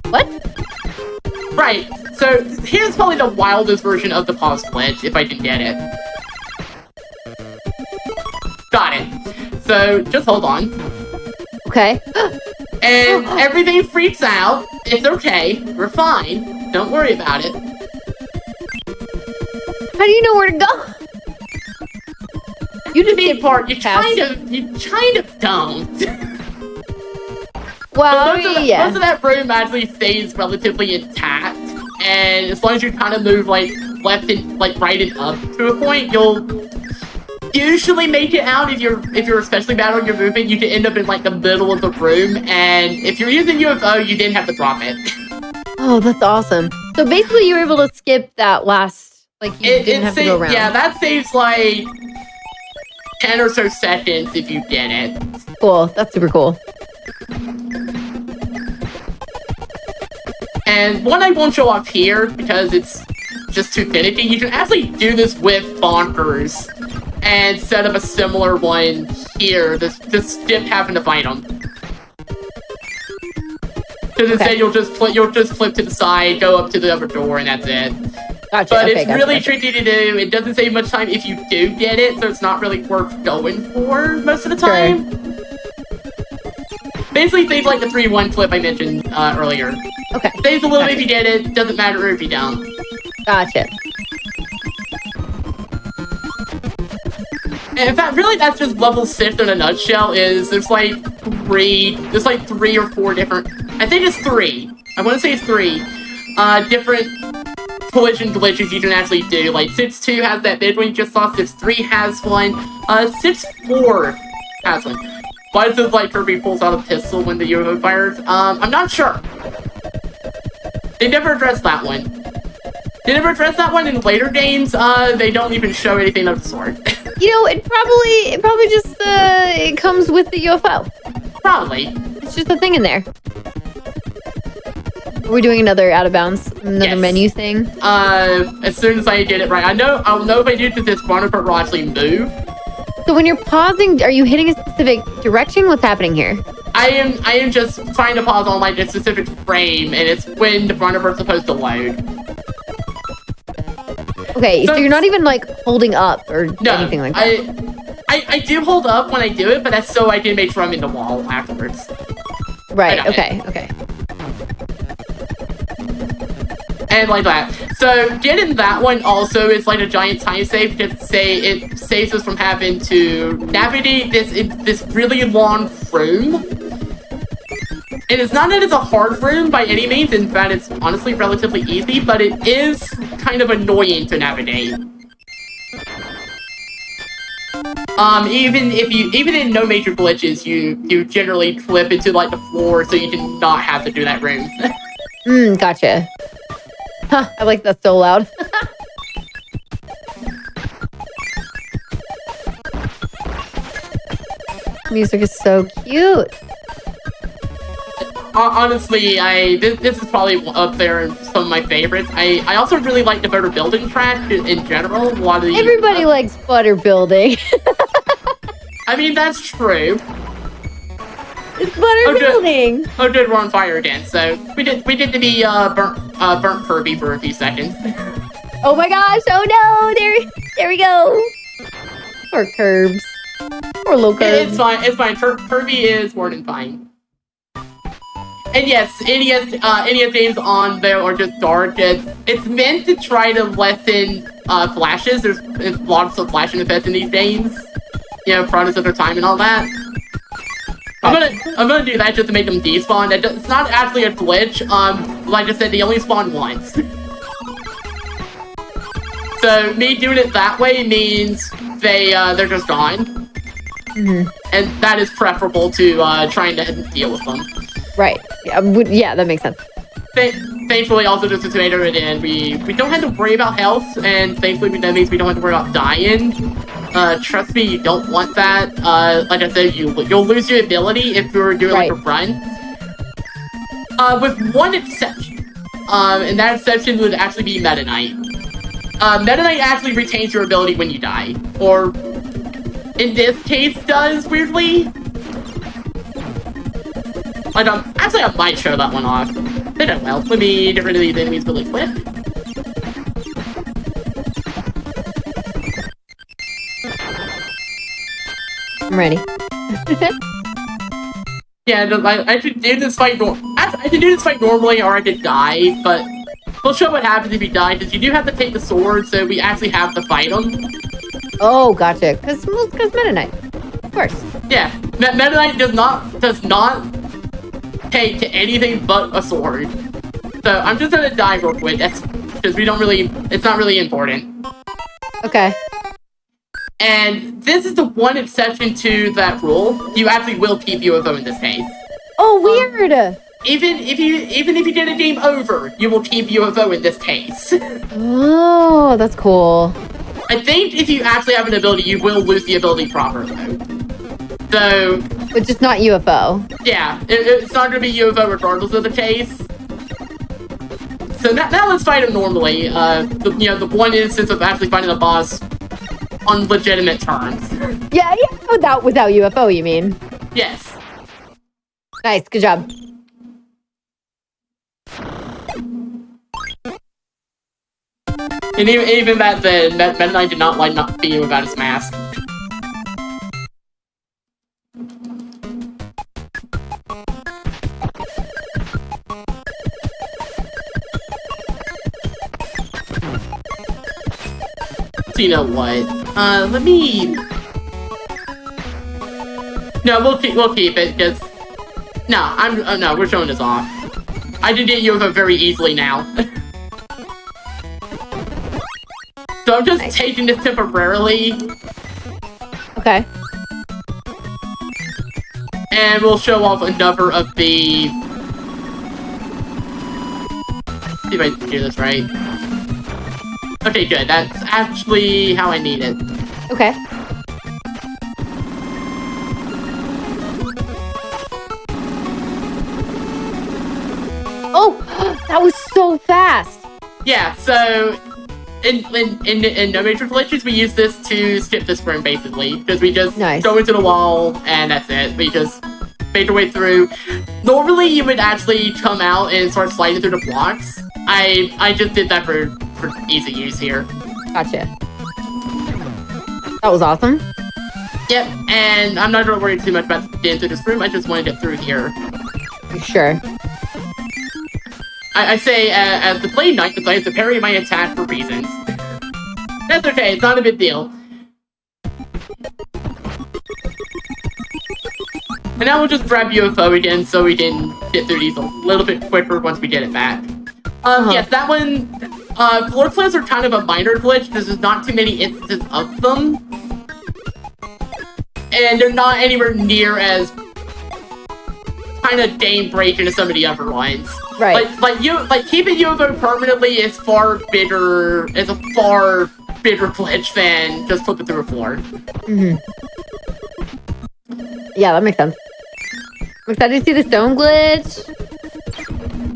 What? Right. So here's probably the wildest version of the pause glitch, if I can get it. Got it. So just hold on. Okay. And everything freaks out. It's okay. We're fine. Don't worry about it. How do you know where to go? You the main part, you kind of don't. Well, most of that room actually stays relatively intact, and as long as you kind of move like left and like right and up to a point, you'll usually make it out. If you're especially bad on your movement, you can end up in like the middle of the room, and if you're using UFO, you didn't have to drop it. Oh, that's awesome. So basically, you were able to skip that last, like you didn't have to go around. Yeah, that saves like 10 or so seconds if you get it. Cool. That's super cool. And one I won't show off here because it's just too finicky. You can actually do this with Bonkers and set up a similar one here. Just skip having to fight them. Because instead you'll just flip to the side, go up to the other door, and that's it. Gotcha. But it's really tricky to do. It doesn't save much time if you do get it, so it's not really worth going for most of the time. Sure. Basically, saves like the 3-1 flip I mentioned earlier. Okay. Saves a little bit if you get it. Doesn't matter if you don't. Gotcha. And in fact, really, that's just level 6 in a nutshell. There's like 3 or 4 different. I think it's 3. I want to say it's 3 different collision glitches you can actually do. Like 6-2 has that big one you just saw. 6-3 has one. 6-4 has one. Why does it like Kirby pulls out a pistol when the UFO fires? I'm not sure. They never addressed that one. They never addressed that one in later games. They don't even show anything of the sort. It probably just it comes with the UFO. Probably. It's just a thing in there. Are we doing another out of bounds, menu thing? As soon as I get it right, I'll know if I do that this Barnacle will actually move. So when you're pausing, are you hitting a specific direction? What's happening here? I am just trying to pause on like a specific frame, and it's when the Brunnerbird's supposed to load. Okay, so you're not even like holding up or anything like that. I do hold up when I do it, but that's so I can make sure I'm in the wall afterwards. Right, okay. And like that. So getting that one also is like a giant time save, because it saves us from having to navigate this really long room. And it's not that it's a hard room by any means. In fact, it's honestly relatively easy, but it is kind of annoying to navigate. Even in no major glitches, you generally flip into like the floor, so you can not have to do that room. Gotcha. Huh, I like that so loud. Music is so cute. Honestly, this is probably up there in some of my favorites. I also really like the butter building track in general. A lot of the, everybody likes butter building. I mean, that's true. It's butter building. Oh, good, we're on fire again. So we did to be burnt Kirby for a few seconds. Oh my gosh! Oh no! There we go. Poor Curbs. Poor little Curbs. It's fine. It's fine. Kirby is more than fine. And yes, NES games on there are just dark. It's meant to try to lessen flashes. There's lots of flashing effects in these games. You know, products of their time and all that. I'm gonna do that just to make them despawn. It's not actually a glitch. Like I said, they only spawn once. So me doing it that way means they're just gone. And that is preferable to trying to deal with them. Right. Yeah, that makes sense. Thankfully, also just to tomato it in, we don't have to worry about health, and thankfully that means we don't have to worry about dying. Trust me, you don't want that. Like I said, you'll lose your ability if you're doing like a run. With one exception, and that exception would actually be Meta Knight. Meta Knight actually retains your ability when you die, or in this case, does weirdly. Like, actually, I might show that one off. They don't well. Let me get rid of these enemies really quick. I'm ready. Yeah, I could do this fight. I could do this fight normally, or I could die. But we'll show what happens if you die, because you do have to take the sword, so we actually have to fight them. Oh, gotcha. Because Meta Knight, of course. Yeah, Meta Knight does not take to anything but a sword. So I'm just gonna die real quick. That's because it's not really important. Okay. And this is the one exception to that rule. You actually will keep UFO in this case. Oh, weird. Even if you get a game over, you will keep UFO in this case. Oh, that's cool. I think if you actually have an ability, you will lose the ability proper though. So, but just not UFO. Yeah, it's not going to be UFO regardless of the case. So now let's fight him normally. The one instance of actually fighting the boss on legitimate terms. Yeah, without UFO, you mean? Yes. Nice, good job. And even back then, Meta Knight did not like not being without his mask. So you know what? Let me. No, we'll keep it because. No, we're showing this off. I did get UFO very easily now. So I'm just taking this temporarily. Okay. And we'll show off another of the. See if I can do this right. Okay, good. That's actually how I need it. Okay. Oh, that was so fast. Yeah, so in no major glitches, we use this to skip this room, basically. Because we just Nice. go into the wall, and that's it. We just fade our way through. Normally, you would actually come out and start sliding through the blocks. I just did that for easy use here. Gotcha. That was awesome. Yep, and I'm not going to worry too much about getting through this room. I just want to get through here. Sure. I say, as the Blade Knight decides to parry my attack for reasons. That's okay, it's not a big deal. And now we'll just grab UFO again so we can get through these a little bit quicker once we get it back. Yes, that one, floor plans are kind of a minor glitch because there's not too many instances of them. And they're not anywhere near as kind of game breaking as some of the other ones. Right. Like keeping UFO permanently is a far bigger glitch than just flipping through a floor. Mm-hmm. Yeah, that makes sense. I'm excited to see the stone glitch.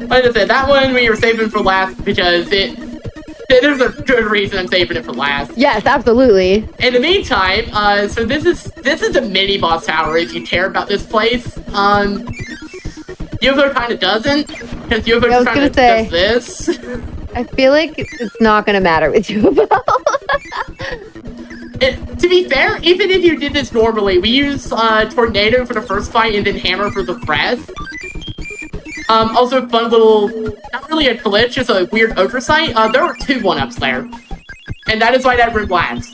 Like I said, that one we were saving for last because there's a good reason I'm saving it for last. Yes, absolutely. In the meantime, so this is the mini boss tower. If you care about this place, UFO kind of doesn't, because UFO just kind of does this. I feel like it's not gonna matter with UFO. To be fair, even if you did this normally, we use Tornado for the first fight and then Hammer for the breath. Also, fun little, not really a glitch, just a weird oversight. There were 2 1-ups there. And that is why that room lags.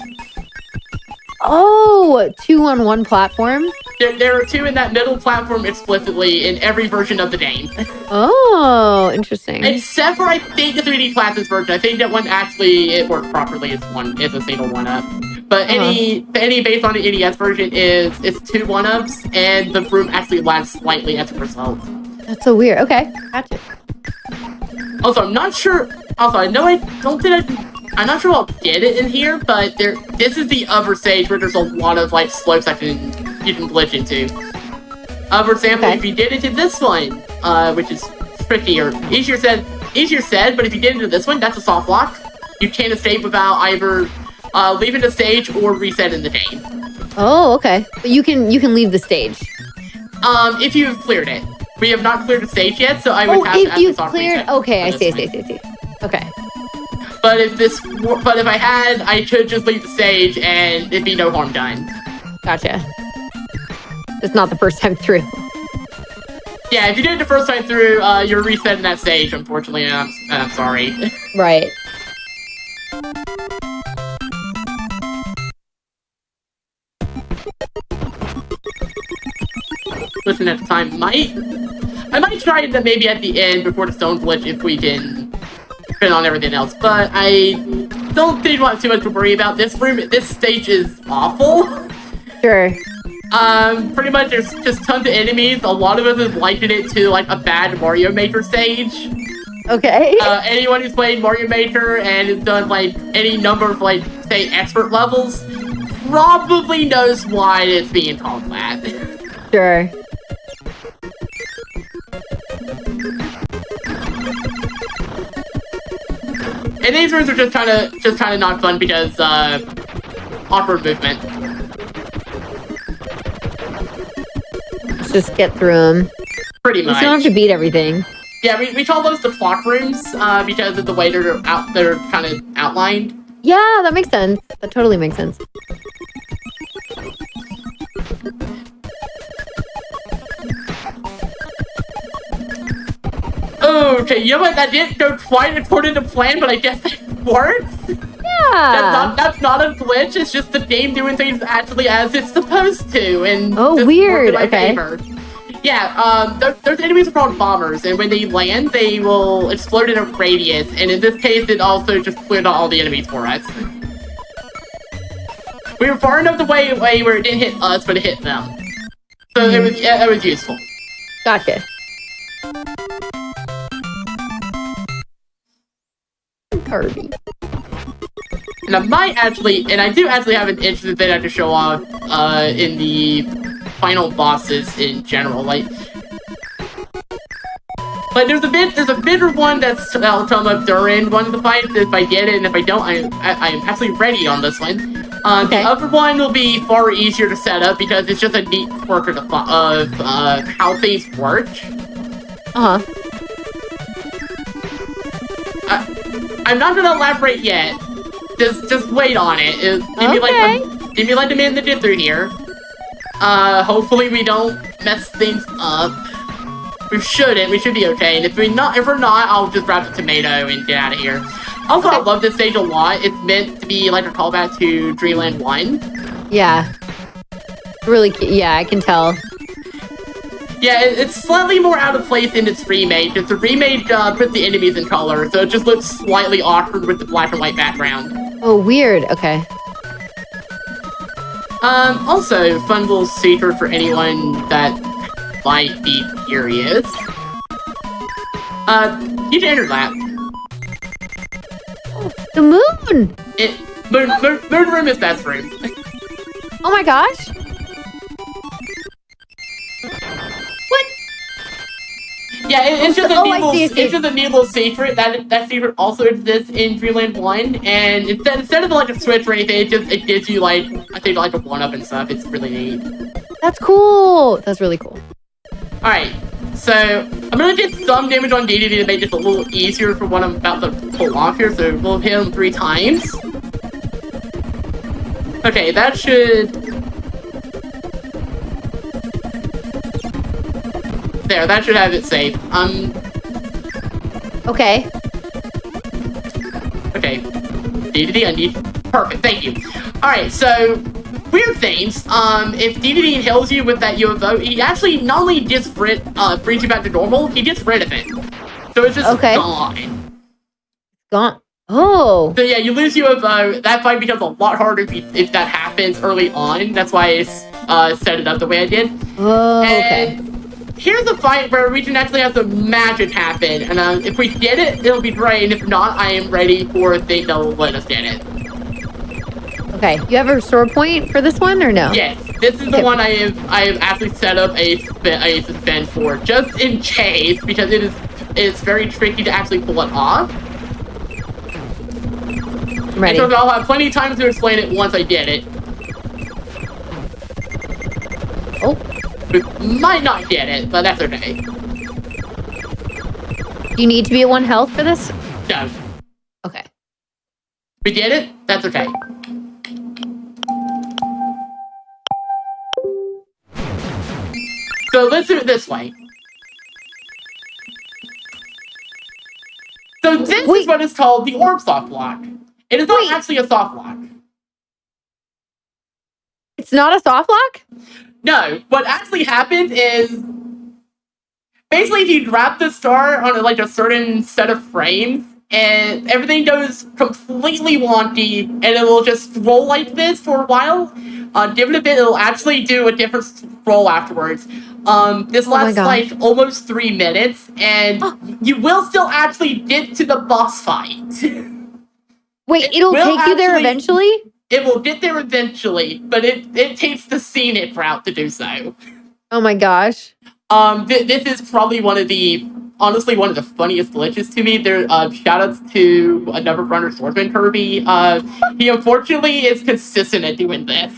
Oh, 2 on 1 platform? There are 2 in that middle platform explicitly in every version of the game. Oh, interesting. Except for, I think, the 3D Classes version. I think that one actually, it worked properly. It's a single 1-up. But any based on the NES version it's 2 1-ups, and the room actually lags slightly as a result. That's so weird. Okay, gotcha. Also, I'm not sure. Also, I know I'm not sure I'll get it in here, but this is the other stage where there's a lot of like slopes you can glitch into. For example, if you get into this one, which is trickier, easier said. But if you get into this one, that's a soft lock. You can't escape without either leaving the stage or resetting the game. Oh, okay. But you can leave the stage. If you've cleared it. We have not cleared the stage yet, so I would have to if you soft cleared. reset. Okay, I see. Okay. But if I had, I could just leave the stage and it'd be no harm done. Gotcha. It's not the first time through. Yeah, if you did it the first time through, you're resetting that stage, unfortunately, and I'm sorry. Right. Listen, at the time, I might try it maybe at the end before the stone glitch if we can fit on everything else, but I don't think we'll have too much to worry about. This stage is awful. Sure. Pretty much there's just tons of enemies. A lot of us have likened it to like a bad Mario Maker stage. Okay. Anyone who's played Mario Maker and has done like any number of like, say, expert levels probably knows why it's being called that. Sure. And these rooms are just kind of not fun because awkward movement. Let's just get through them. Pretty much. You don't have to beat everything. Yeah, we call those the clock rooms because of the way they're kind of outlined. Yeah, that makes sense. That totally makes sense. Okay, you know what? That didn't go quite according to plan, but I guess that works. Yeah. That's not a glitch. It's just the game doing things actually as it's supposed to, and weird. Okay. Favor. Yeah. Those enemies are called bombers, and when they land, they will explode in a radius. And in this case, it also just cleared out all the enemies for us. We were far enough away where it didn't hit us, but it hit them. So it was useful. Gotcha. Kirby. And I do actually have an interesting thing I have to show off in the final bosses in general. Like, But there's a bigger one that's I'll come up during one of the fights if I get it, and if I don't, I'm actually ready on this one. Okay. The other one will be far easier to set up because it's just a neat quirk of how things work. I'm not gonna elaborate yet. Just wait on it. Give me like a minute to get through here. Hopefully we don't mess things up. We shouldn't. We should be okay. And if we're not, I'll just grab the tomato and get out of here. Also, I love this stage a lot. It's meant to be like a callback to Dreamland 1. Yeah. Really, yeah, I can tell. Yeah, it's slightly more out of place in its remake, because the remake puts the enemies in color, so it just looks slightly awkward with the black and white background. Oh, weird. Okay. Also, fun little secret for anyone that might be curious. You can enter that. The moon! Moon room is best room. Oh my gosh. What? Yeah, it's just a neat little secret. That secret also exists in Dreamland 1, and instead of like a switch or anything, it gives you like, I think, like a 1-up and stuff. It's really neat. That's cool. That's really cool. Alright, so I'm gonna get some damage on DDD to make this a little easier for what I'm about to pull off here, so we'll hit him 3 times. Okay, that should... There, that should have it safe. Okay. Okay. DDD, I need... Perfect, thank you. Alright, so... Weird things. If DDD heals you with that UFO, he actually not only gets brings you back to normal, he gets rid of it. So it's just gone. Gone. Oh. So yeah, you lose UFO. That fight becomes a lot harder if that happens early on. That's why I set it up the way I did. Oh, okay. Here's a fight where we can actually have some magic happen. And if we get it, it'll be great. And if not, I am ready for a thing that will let us get it. Okay, you have a restore point for this one or no? Yes, this is the one I have actually set up a suspend for, just in case, because it's very tricky to actually pull it off. I'm ready. And so I'll have plenty of time to explain it once I get it. Oh. We might not get it, but that's okay. Do you need to be at 1 health for this? No. Okay. We get it? That's okay. So let's do it this way. So this is what is called the orb soft lock. It is not actually a soft lock. It's not a soft lock? No. What actually happens is basically if you drop the star on like a certain set of frames and everything goes completely wonky and it will just scroll like this for a while. Give it a bit, it'll actually do a different scroll afterwards. This lasts like almost 3 minutes, and you will still actually get to the boss fight. Wait, it'll take you there eventually? It will get there eventually, but it takes the scenic route to do so. Oh my gosh. This is probably honestly one of the funniest glitches to me. There, shoutouts to another runner, Swordsman Kirby. He unfortunately is consistent at doing this.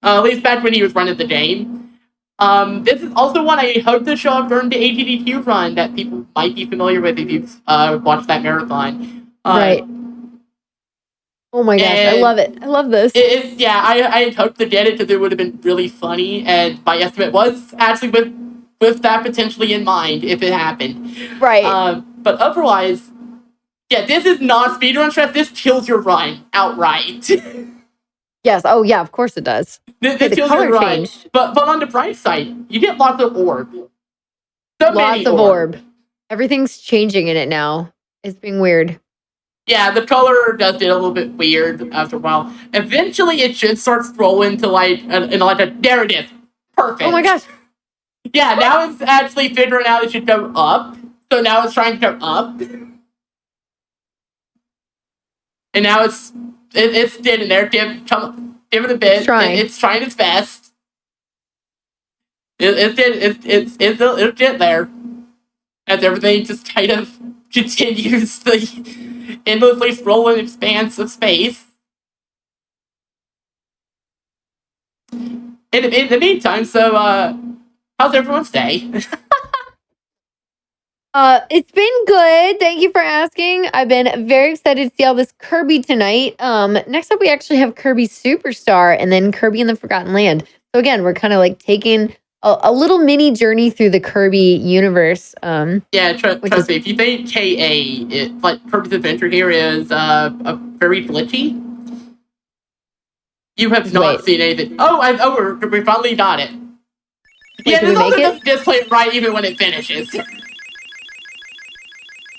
At least back when he was running the game. This is also one I hope to show up during the AGDQ run that people might be familiar with if you've watched that marathon. Right. Oh my gosh, I love it. I love this. I had hoped to get it because it would have been really funny, and my estimate was actually with that potentially in mind if it happened. Right. But otherwise, yeah, this is not speedrun stress. This kills your run outright. Yes. Oh, yeah. Of course it does. This kills your run. Changed. But on the bright side, you get lots of orb. Lots of orb. Everything's changing in it now. It's being weird. Yeah, the color does get a little bit weird after a while. Eventually, it should start scrolling to like a there it is. Perfect. Oh my gosh. Yeah, now it's actually figuring out it should go up. So now it's trying to go up. And now it's standing there. Give it a bit. It's trying its best. It'll get there as everything just kind of continues the endlessly scrolling expanse of space. In the meantime, so how's everyone's day? It's been good. Thank you for asking. I've been very excited to see all this Kirby tonight. Next up we actually have Kirby Super Star and then Kirby in the Forgotten Land. So again, we're kind of like taking a little mini journey through the Kirby universe. Yeah, trust me. If you think KA, like Kirby's Adventure here is a very glitchy, you have not seen anything. Oh, we finally got it. Wait, yeah, did this we also make doesn't display right even when it finishes.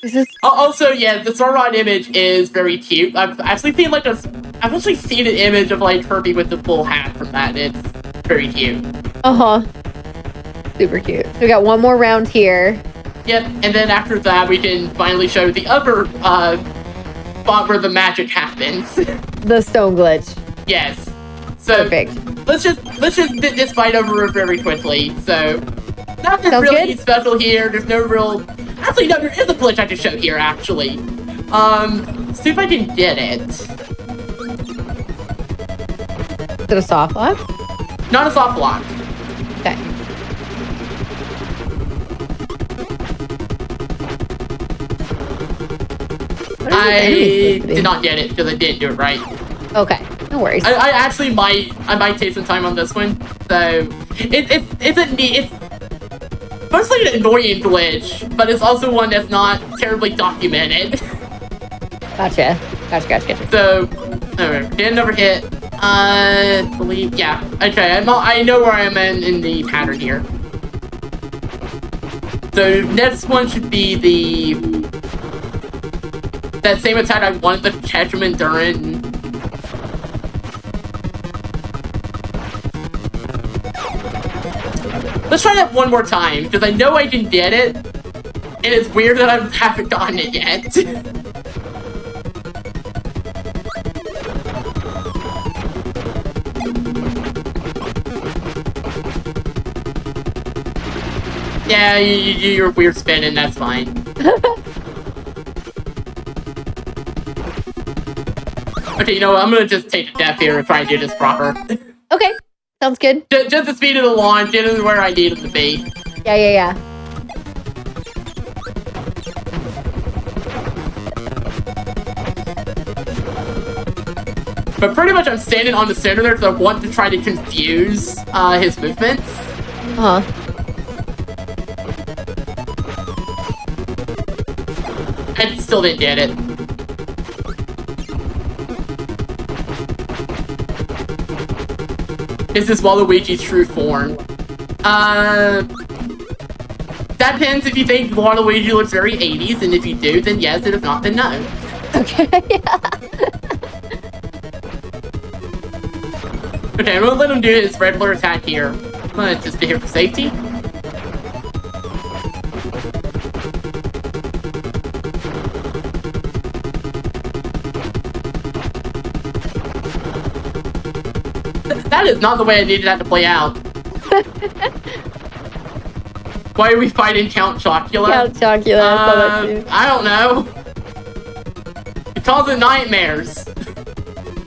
Is this... Also, yeah, the Sauron image is very cute. I've actually seen an image of like Kirby with the full hat from that. And it's very cute. Super cute. So we got one more round here. Yep, and then after that we can finally show the other spot where the magic happens. The stone glitch. Yes. So perfect. Let's just get this fight over very quickly. So nothing Sounds really good. special here. There's no real. Actually, no, there is a glitch I can show here. Actually, see if I can get it. Is it a soft lock? Not a soft lock. Okay. I did not get it because I didn't do it right. Okay, no worries. I actually might take some time on this one. So it's mostly an annoying glitch, but it's also one that's not terribly documented. Gotcha. So, alright, did another hit. Believe, yeah. Okay, I know where I am in the pattern here. So next one should be that same attack I wanted to catch him in during. Let's try that one more time, because I know I can get it, and it's weird that I haven't gotten it yet. Yeah, you're weird spinning, that's fine. Okay, you know what, I'm gonna just take a death here and try and do this proper. Okay, sounds good. Just the speed of the launch, get it where I need it to be. Yeah. But pretty much I'm standing on the center there because I want to try to confuse his movements. I still didn't get it. This is Waluigi's true form. That depends if you think Waluigi looks very 80s, and if you do, then yes, and if not, then no. Okay. Okay, I'm gonna let him do his regular attack here. Just be here for safety. That is not the way I needed that to play out. Why are we fighting Count Chocula? Count Chocula, I don't know. It calls it nightmares.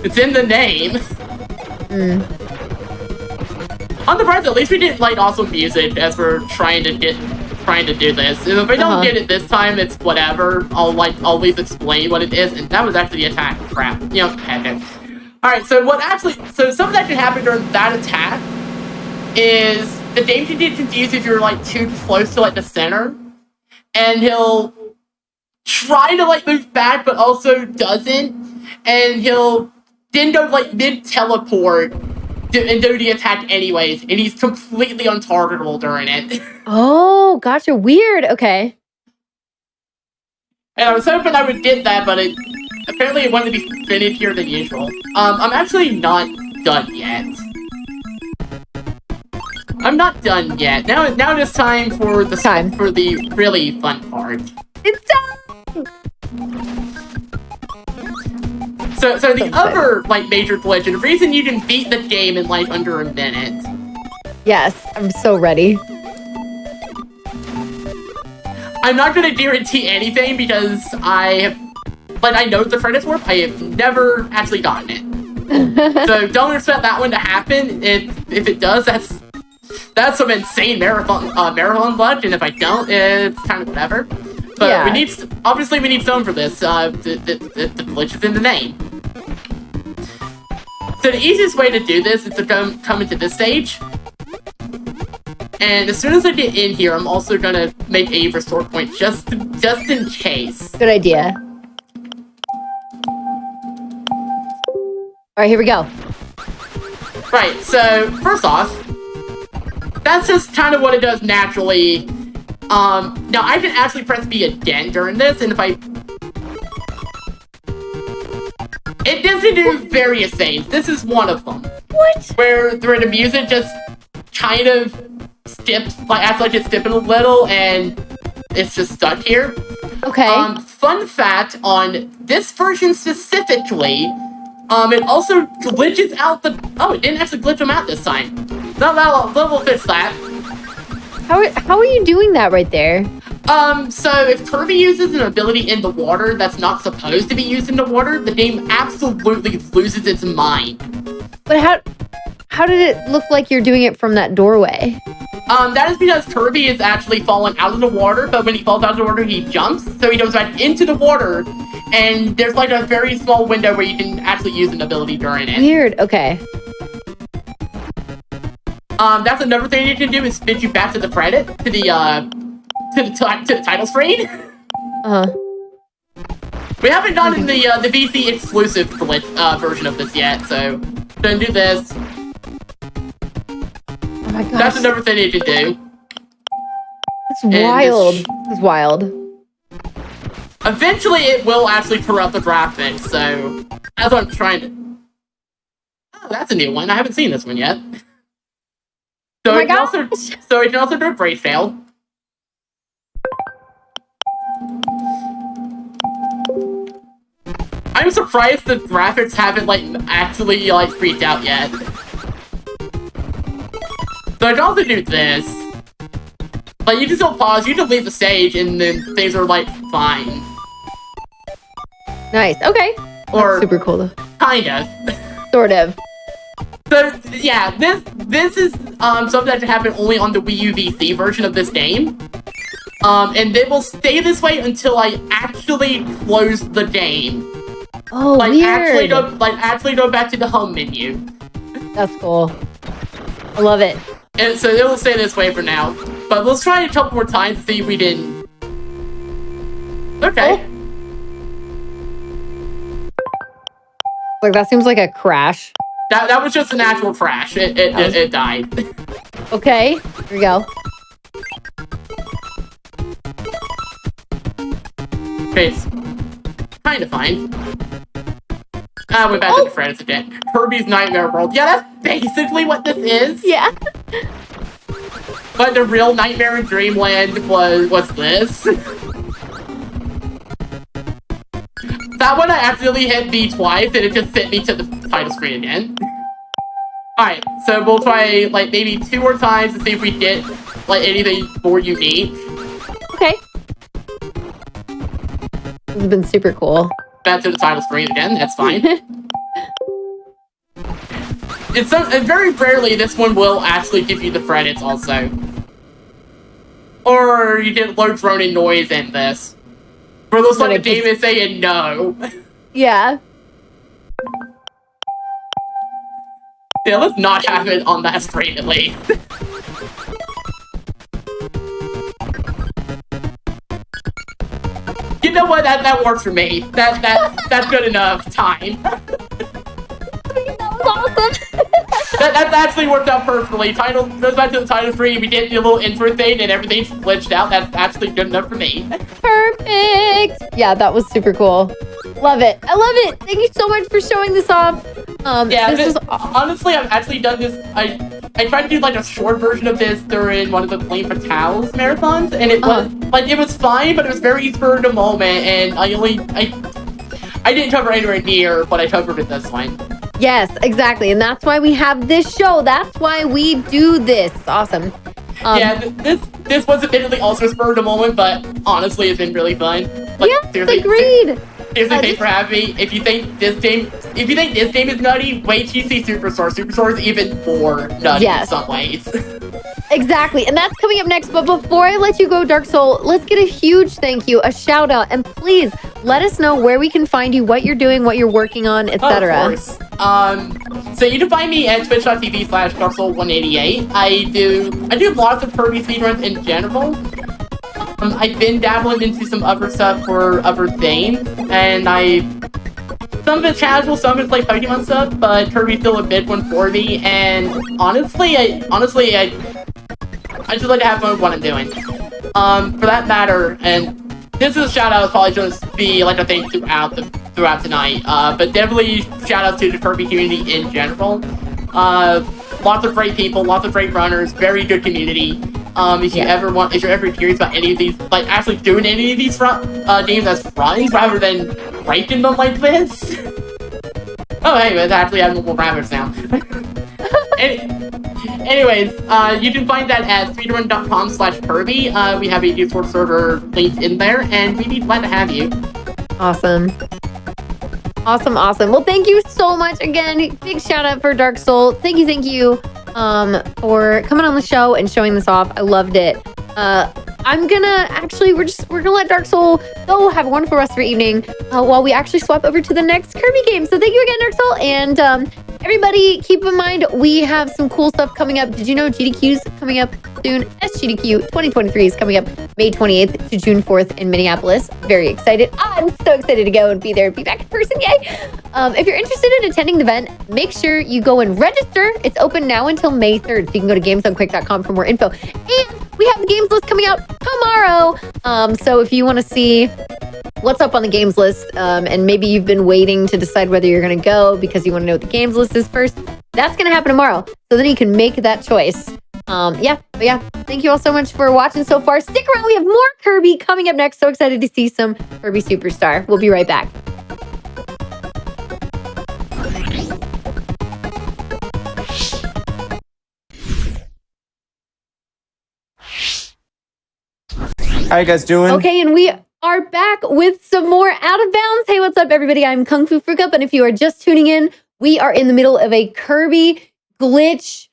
It's in the name. On the bright side, at least we didn't like awesome music as we're trying to do this. And if I don't get it this time, it's whatever. I'll always explain what it is. And that was actually the attack. Crap. You know, heck it. Alright, so something that can happen during that attack is the game can get confused if you're like too close to like the center. And he'll try to like move back but also doesn't. And he'll then go like mid-teleport and do the attack anyways. And he's completely untargetable during it. Oh, gotcha. Weird. Okay. And I was hoping I would get that, but apparently it wanted to be finishier than usual. I'm actually not done yet. I'm not done yet. Now it's time for the really fun part. It's time! So the other like major glitch, and the reason you can beat the game in like under a minute, Yes, I'm so ready. I'm not going to guarantee anything because I know the credits work. I have never actually gotten it. So don't expect that one to happen. If it does, that's some insane marathon luck, and if I don't, it's kind of whatever. But Yeah. we need stone for this. The glitch is in the name. So the easiest way to do this is to come into this stage. And as soon as I get in here, I'm also gonna make a restore point just in case. Good idea. All right, here we go. Right, so first off, that's just kind of what it does naturally. Now I can actually press B again during this, and if it gives me to do various things. This is one of them. What? Where the music just kind of acts like it's dipping a little, and it's just stuck here. Okay. Fun fact on this version specifically, it also glitches out it didn't actually glitch them out this time. We'll fix that. How are you doing that right there? So if Kirby uses an ability in the water that's not supposed to be used in the water, the game absolutely loses its mind. But how did it look like you're doing it from that doorway? That is because Kirby is actually falling out of the water, but when he falls out of the water, he jumps, so he goes back into the water, and there's like a very small window where you can actually use an ability during it. Weird. Okay. That's another thing you can do is spin you back to the credit, to the title screen. We haven't done the VC exclusive version of this yet, so gonna do this. Oh my gosh. That's another thing you can do. It's wild. It's wild. Eventually, it will actually corrupt the graphics, so that's what I'm trying to. Oh, that's a new one. I haven't seen this one yet. So oh my it can also do a brace fail. I'm surprised the graphics haven't actually freaked out yet. So I can also do this. You can still pause, you can leave the stage, and then things are fine. Nice. Okay. Or that's super cool though. Kind of. Sort of. So yeah, this is something that can happen only on the Wii U VC version of this game. And they will stay this way until I actually close the game. Oh, weird. Actually go back to the home menu. That's cool. I love it. And so it will stay this way for now. But let's try it a couple more times to see if we didn't. Okay. Oh. That seems like a crash. That was just an actual crash. It died. Okay, here we go. Okay, it's kind of fine. We're back to the credits again. Kirby's Nightmare World. Yeah, that's basically what this is. Yeah. But the real Nightmare in Dreamland was this. That one I accidentally hit B twice, and it just sent me to the title screen again. Alright, so we'll try, maybe 2 more times to see if we get, anything more unique. Okay. This has been super cool. Back to the title screen again, that's fine. And very rarely this one will actually give you the credits also. Or you get low droning noise in this. Where it looks like the game is saying no. Yeah. Yeah, let's not have it on that screen at least. You know what? That works for me. That's good enough time. That was awesome. That actually worked out perfectly. Title goes back to the title screen. We did the little intro thing, and everything's glitched out. That's actually good enough for me. Perfect. Yeah, that was super cool. Love it. I love it. Thank you so much for showing this off. Honestly, I've actually done this. I tried to do a short version of this during one of the Flame Fatales marathons, and it was it was fine, but it was very spur of the moment, and I didn't cover anywhere near what I covered in this one. Yes, exactly. And that's why we have this show. That's why we do this. It's awesome. Yeah, this was admittedly also spur of the moment, but honestly, it's been really fun. Like, yes, agreed. Seriously, thanks for having me. If you think this game is nutty, wait till you see Superstar. Superstar is even more nutty in some ways. Exactly, and that's coming up next. But before I let you go, Dark Soul, let's get a huge thank you, a shout out, and please let us know where we can find you, what you're doing, what you're working on, etc. Of course. So you can find me at twitch.tv/DarkSoul188. I do lots of Kirby speedruns in general. I've been dabbling into some other stuff for other things, and some of it's casual, some of it's like Pokemon stuff, but Kirby's still a big one for me, and honestly, I just like to have fun with what I'm doing. For that matter, and this is a shout out, probably just be like a thing throughout tonight, but definitely shout out to the Kirby community in general. Lots of great people, lots of great runners, very good community. If you're ever curious about any of these, like actually doing any of these games as runs rather than breaking them like this. Oh, hey, it's actually abnormal rabbits now. Anyways, you can find that at speedrun.com/Kirby. We have a Discord server linked in there, and we'd be glad to have you. Awesome. Well, thank you so much again. Big shout out for Dark Soul. Thank you for coming on the show and showing this off. I loved it. We're gonna let Dark Soul go. Have a wonderful rest of your evening while we actually swap over to the next Kirby game. So thank you again, Dark Soul, and everybody keep in mind we have some cool stuff coming up. Did you know GDQ's coming up soon? SGDQ 2023 is coming up May 28th to June 4th in Minneapolis. Very excited. I'm so excited to go and be there and be back in person. Yay! If you're interested in attending the event, make sure you go and register. It's open now until May 3rd. So you can go to gamesdonequick.com for more info. And we have the games list coming out tomorrow. So if you want to see what's up on the games list, and maybe you've been waiting to decide whether you're going to go because you want to know what the games list is first, that's going to happen tomorrow. So then you can make that choice. Thank you all so much for watching so far. Stick around. We have more Kirby coming up next. So excited to see some Kirby Super Star. We'll be right back. How you guys doing? Okay, and we are back with some more Out of Bounds. Hey, what's up, everybody? I'm Kungfufruitcup, and if you are just tuning in, we are in the middle of a Kirby glitch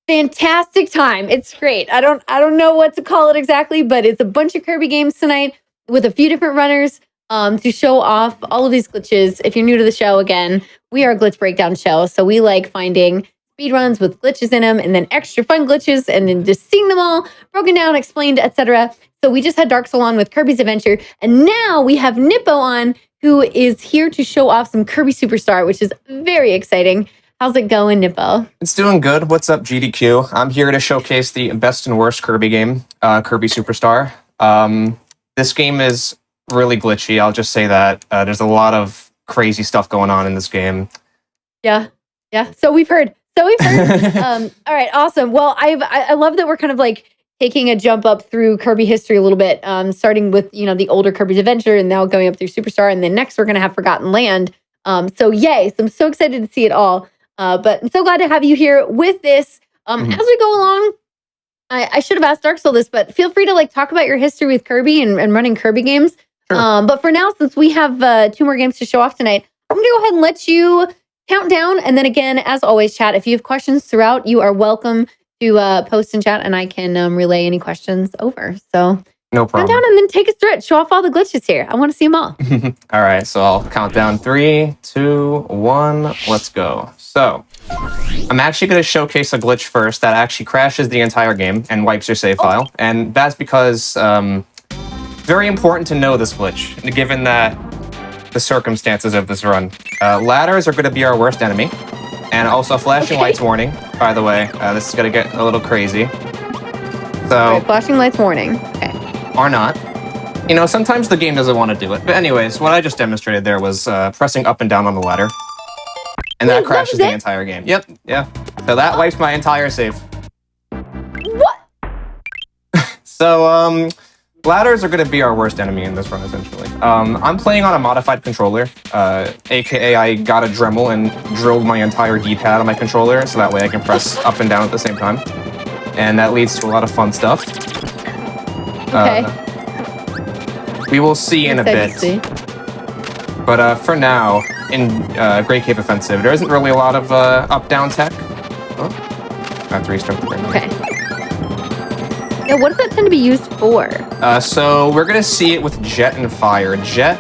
fantastic time. It's great. I don't know what to call it exactly, but it's a bunch of Kirby games tonight with a few different runners to show off all of these glitches. If you're new to the show, again, we are a glitch breakdown show, so we like finding speedruns with glitches in them and then extra fun glitches and then just seeing them all broken down, explained, etc. So we just had Dark Soul on with Kirby's Adventure, and now we have Nippo on, who is here to show off some Kirby Super Star, which is very exciting. How's it going, Nippo? It's doing good. What's up, GDQ? I'm here to showcase the best and worst Kirby game, Kirby Super Star. This game is really glitchy. I'll just say that. There's a lot of crazy stuff going on in this game. Yeah. So we've heard. All right, awesome. Well, I love that we're kind of like taking a jump up through Kirby history a little bit, starting with the older Kirby's Adventure and now going up through Superstar, and then next we're gonna have Forgotten Land. So yay! So I'm so excited to see it all. But I'm so glad to have you here with this. As we go along, I should have asked Dark Soul this, but feel free to like talk about your history with Kirby and running Kirby games. Sure. But for now, since we have 2 more games to show off tonight, I'm gonna go ahead and let you count down. And then again, as always, chat, if you have questions throughout, you are welcome to post in chat and I can relay any questions over. So no problem. Count down and then take us through it. Show off all the glitches here. I want to see them all. All right, so I'll count down 3, 2, 1, let's go. So I'm actually going to showcase a glitch first that actually crashes the entire game and wipes your save file. And that's because very important to know this glitch, given that the circumstances of this run. Ladders are going to be our worst enemy. And also flashing lights warning, by the way. This is going to get a little crazy. So, flashing lights warning. Okay. Or not. Sometimes the game doesn't want to do it. But anyways, what I just demonstrated there was pressing up and down on the ladder. And that crashes the entire game. Yep, yeah. So that wipes my entire save. What? So, Ladders are going to be our worst enemy in this run, essentially. I'm playing on a modified controller, aka I got a Dremel and drilled my entire D-pad on my controller, so that way I can press up and down at the same time. And that leads to a lot of fun stuff. Okay. We will see in a bit. But for now, in Great Cave Offensive, there isn't really a lot of up-down tech. Oh, I have to restart the game. Okay. Yeah, what does that tend to be used for? So we're gonna see it with Jet and Fire. Jet,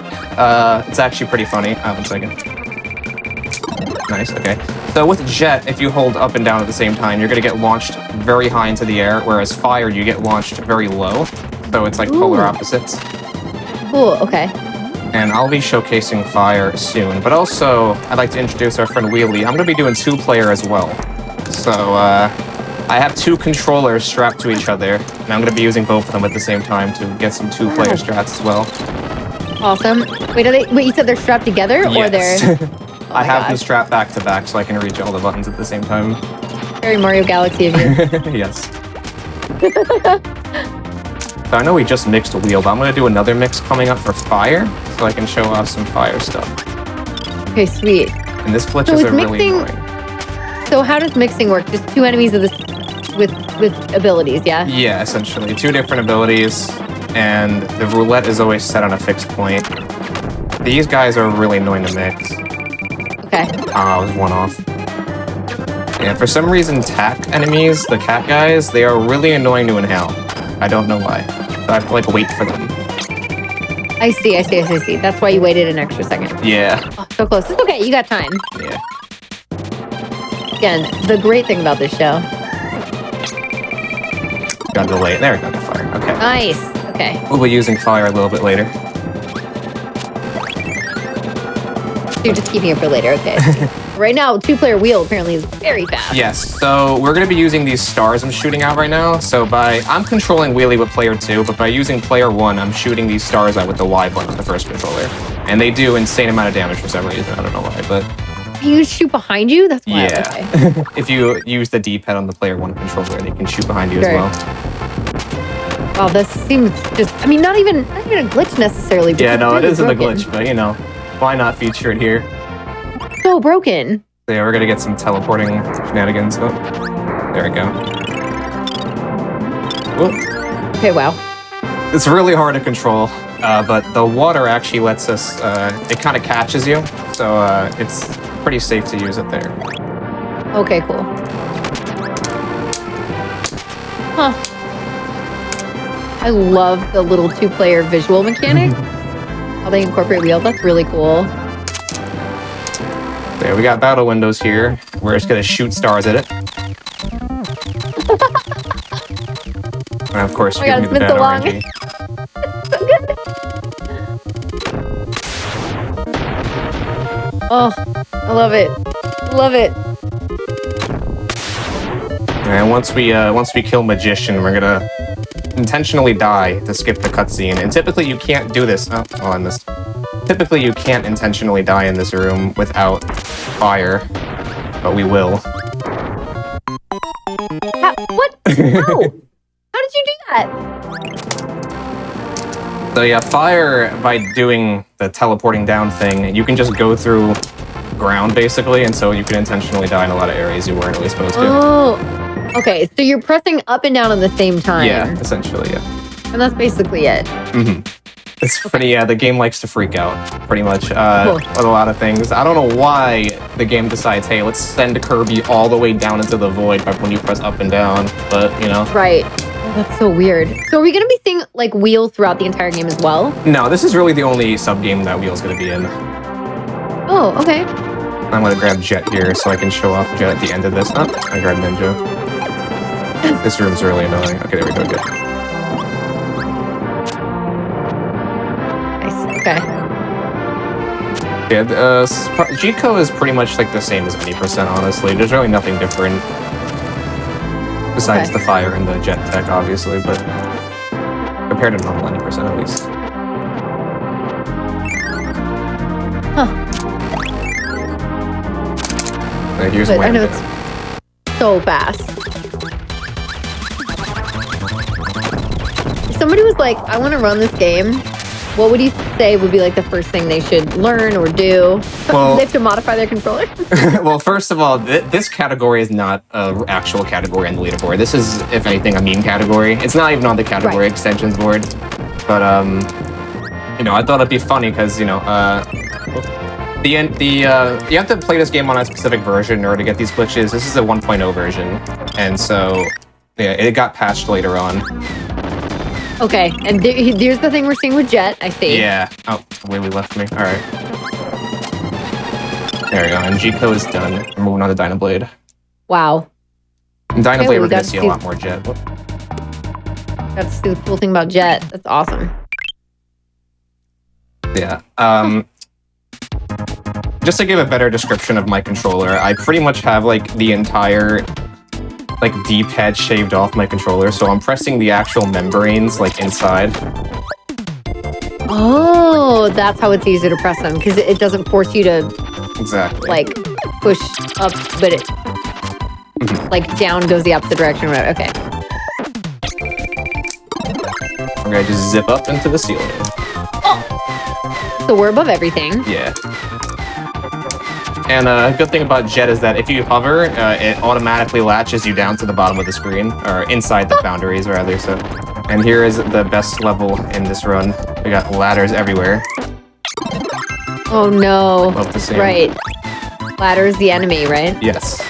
it's actually pretty funny. 1 second. Nice, okay. So with Jet, if you hold up and down at the same time, you're gonna get launched very high into the air, whereas Fire, you get launched very low. So it's like polar opposites. Cool, okay. And I'll be showcasing Fire soon, but also I'd like to introduce our friend Wheelie. I'm gonna be doing 2-player as well. So, I have 2 controllers strapped to each other, and I'm going to be using both of them at the same time to get some 2-player strats as well. Awesome. Wait, you said they're strapped together? Yes. Or they're... Oh I have them strapped back to back so I can reach all the buttons at the same time. Very Mario Galaxy of you. Yes. So I know we just mixed a wheel, but I'm going to do another mix coming up for Fire, so I can show off some Fire stuff. Okay, sweet. And this glitches are really annoying. So how does mixing work? Just 2 enemies of this with abilities, yeah? Yeah, essentially. 2 different abilities, and the roulette is always set on a fixed point. These guys are really annoying to mix. Okay. I was 1 off. And for some reason, tack enemies, the cat guys, they are really annoying to inhale. I don't know why. So I have to, like, wait for them. I see. That's why you waited an extra second. Yeah. Oh, so close. It's okay. You got time. Yeah. Again, the great thing about this show. Got delay. There we go. Got Fire. Okay. Nice. Okay. We'll be using Fire a little bit later. You're just keeping it for later. Okay. Right now, 2-player wheel apparently is very fast. Yes. So we're going to be using these stars I'm shooting out right now. So I'm controlling Wheelie with player 2, but by using player 1, I'm shooting these stars out with the Y button on the first controller. And they do insane amount of damage for some reason. I don't know why, but... You shoot behind you? That's wild. Yeah. Okay. If you use the D-pad on the player 1 controller, they can shoot behind you as well. Wow, this seems just... I mean, not even a glitch necessarily. But Yeah, no, it isn't a broken. glitch, but you know, why not feature it here? So broken. So yeah, we're gonna get some teleporting shenanigans. Oh, there we go. Whoop. Okay, wow. It's really hard to control, but the water actually lets us, it kind of catches you, so it's pretty safe to use it there. Okay, cool. Huh. I love the little 2-player visual mechanic. How they incorporate wheels. That's really cool. There, we got battle windows here. We're just gonna shoot stars at it. And of course, you give me the bad RNG. So good. Oh, I love it. Love it. And once we kill Magician, we're gonna intentionally die to skip the cutscene. And typically you can't do this. Oh, I missed. Typically you can't intentionally die in this room without Fire, but we will. What? How? How did you do that? So yeah, Fire, by doing the teleporting down thing, you can just go through ground basically, and so you can intentionally die in a lot of areas you weren't really supposed to. Oh, okay. So you're pressing up and down at the same time. Yeah, essentially, yeah. And that's basically it. Mm-hmm. It's funny, yeah, the game likes to freak out, pretty much, with a lot of things. I don't know why the game decides, hey, let's send Kirby all the way down into the void when you press up and down, but, you know. Right. Oh, that's so weird. So are we going to be seeing, like, wheels throughout the entire game as well? No, this is really the only sub-game that Wheel's going to be in. Oh, okay. I'm going to grab Jet here so I can show off Jet at the end of this. Oh, I grabbed Ninja. This room's really annoying. Okay, there we go, good. Okay. Yeah, G-Co is pretty much like the same as any percent, honestly. There's really nothing different besides the Fire and the Jet tech, obviously, but compared to normal any percent at least. Huh. Right, here's But where I know it's so fast. somebody was like, I want to run this game, what would you say would be like the first thing they should learn or do? Well, they have to modify their controller? well, first of all, this category is not an actual category on the leaderboard. This is, if anything, a meme category. It's not even on the category extensions board. But, you know, I thought it'd be funny because, you know, you have to play this game on a specific version in order to get these glitches. This is a 1.0 version. And so, yeah, it got patched later on. Okay, and here's the thing we're seeing with Jet, I see. Yeah. Oh, the way we left me. All right. There we go. And G-Co is done. We're moving on to Dynablade. Wow. In Dynablade, Okay, we're going to see a lot more Jet. Whoop. That's the cool thing about Jet. That's awesome. Yeah. Just to give a better description of my controller, I pretty much have like the entire like D-pad shaved off my controller, so I'm pressing the actual membranes like inside. Oh, that's how it's easier to press them, because it doesn't force you to Exactly. like push up, but it like down goes the opposite direction. Right? Okay. I'm gonna just zip up into the ceiling. So we're above everything. Yeah. And a good thing about Jet is that if you hover, it automatically latches you down to the bottom of the screen, or inside the boundaries, rather. So, and here is the best level in this run. We got ladders everywhere. Oh no. Love to see 'em. Right. Ladder's the enemy, right? Yes.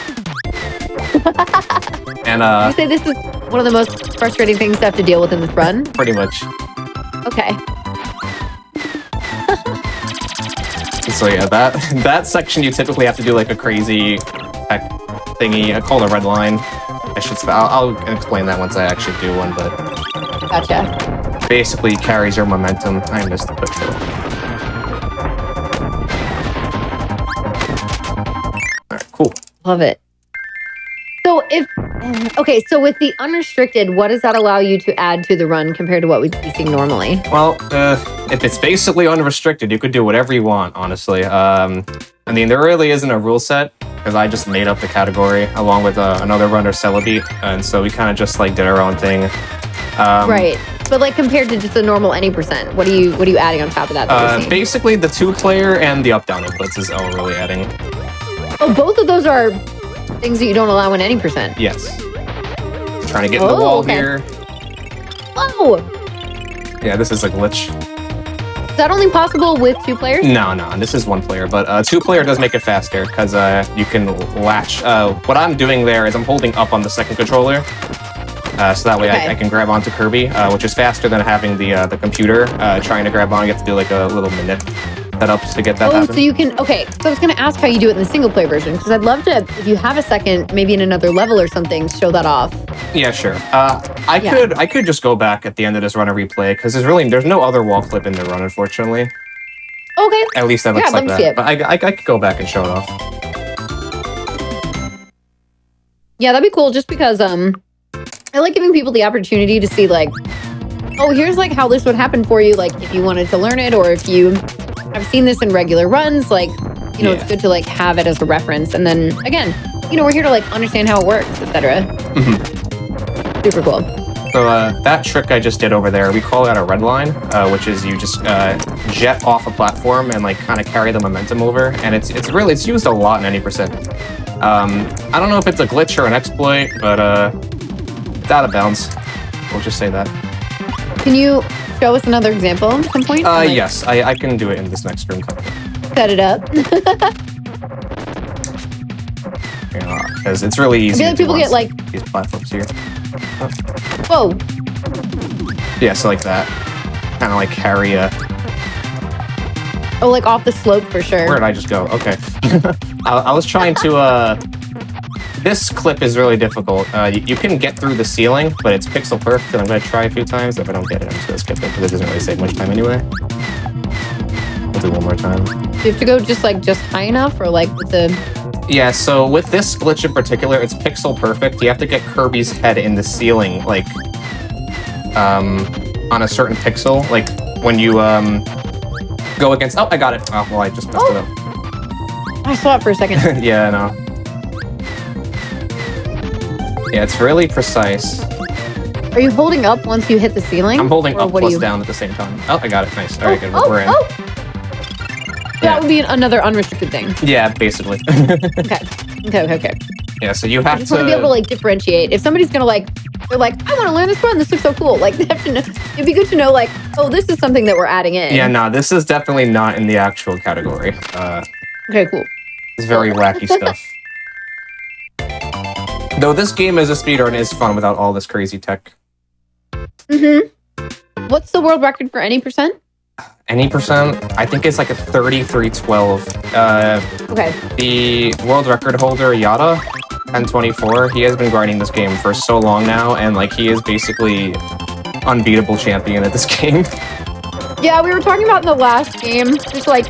And You say this is one of the most frustrating things to have to deal with in this run? pretty much. Okay. So yeah, that section you typically have to do like a crazy tech thingy. I call it a red line. I'll explain that once I actually do one, but Gotcha. basically carries your momentum. I missed the quick fill. Alright, cool. Love it. So so with the unrestricted, what does that allow you to add to the run compared to what we'd be seeing normally? Well, if it's basically unrestricted, you could do whatever you want, honestly. I mean, there really isn't a rule set, because I just made up the category along with another runner, Celebi, and so we kind of just like did our own thing. Right. But like compared to just a normal any percent, what are you adding on top of that? That you're seeing? Basically, the 2-player and the up-down inputs is all we're really adding. Oh, both of those are things that you don't allow in any percent. Yes. Trying to get in the wall here. Oh! Yeah, this is a glitch. Is that only possible with 2 players? No, this is 1-player, but 2-player does make it faster because you can latch. What I'm doing there is I'm holding up on the second controller, so that way I can grab onto Kirby, which is faster than having the computer trying to grab on. You have to do like a little minute setups to get that happen. So you can, okay. So I was going to ask how you do it in the single player version, because I'd love to, if you have a second, maybe in another level or something, show that off. Yeah, sure. I could just go back at the end of this run and replay, because there's no other wall clip in the run, unfortunately. Okay. At least that looks like that. See it. But I could go back and show it off. Yeah, that'd be cool, just because I like giving people the opportunity to see like, oh, here's like how this would happen for you, like if you wanted to learn it, or if you have seen this in regular runs, like, you know, it's good to like have it as a reference. And then again, you know, we're here to like understand how it works, etc. Super cool. So that trick I just did over there, we call that a red line, which is you just jet off a platform and like kind of carry the momentum over, and it's used a lot in any percent. I don't know if it's a glitch or an exploit, but it's out of bounds. We'll just say that. Can you show us another example at some point? Yes, I can do it in this next room. Set it up. Because it's really easy. I feel like people get like these platforms here. Whoa. Yeah, so like that. Kind of like carry a... Oh, like off the slope for sure. Where did I just go? Okay. I was trying to... This clip is really difficult. You can get through the ceiling, but it's pixel perfect, and I'm going to try a few times. If I don't get it, I'm just going to skip it, because it doesn't really save much time anyway. We'll do one more time. Do you have to go just high enough, or like with the... Yeah, so with this glitch in particular, it's pixel perfect. You have to get Kirby's head in the ceiling, like, on a certain pixel. Like, when you, go against... Oh, I got it. Oh, well, I just messed it up. I saw it for a second. Yeah, I know. Yeah, it's really precise. Are you holding up once you hit the ceiling? I'm holding Or up what do plus you- down at the same time. Oh, I got it. Nice. All right, good. Oh, We're in. oh. Yeah. That would be another unrestricted thing. Yeah, basically. Okay. Yeah, so you I have just want to be able to like differentiate. If somebody's gonna like, they're like, I want to learn this one. This looks so cool. Like, they have to know. It'd be good to know, like, oh, this is something that we're adding in. Yeah, no, this is definitely not in the actual category. Okay, cool. It's very wacky stuff. Though this game as a speedrun is fun without all this crazy tech. What's the world record for any percent? Any percent? I think it's like a 3312. Okay. The world record holder, Yada, 1024, he has been grinding this game for so long now, and like he is basically unbeatable champion at this game. Yeah, we were talking about in the last game. Just like,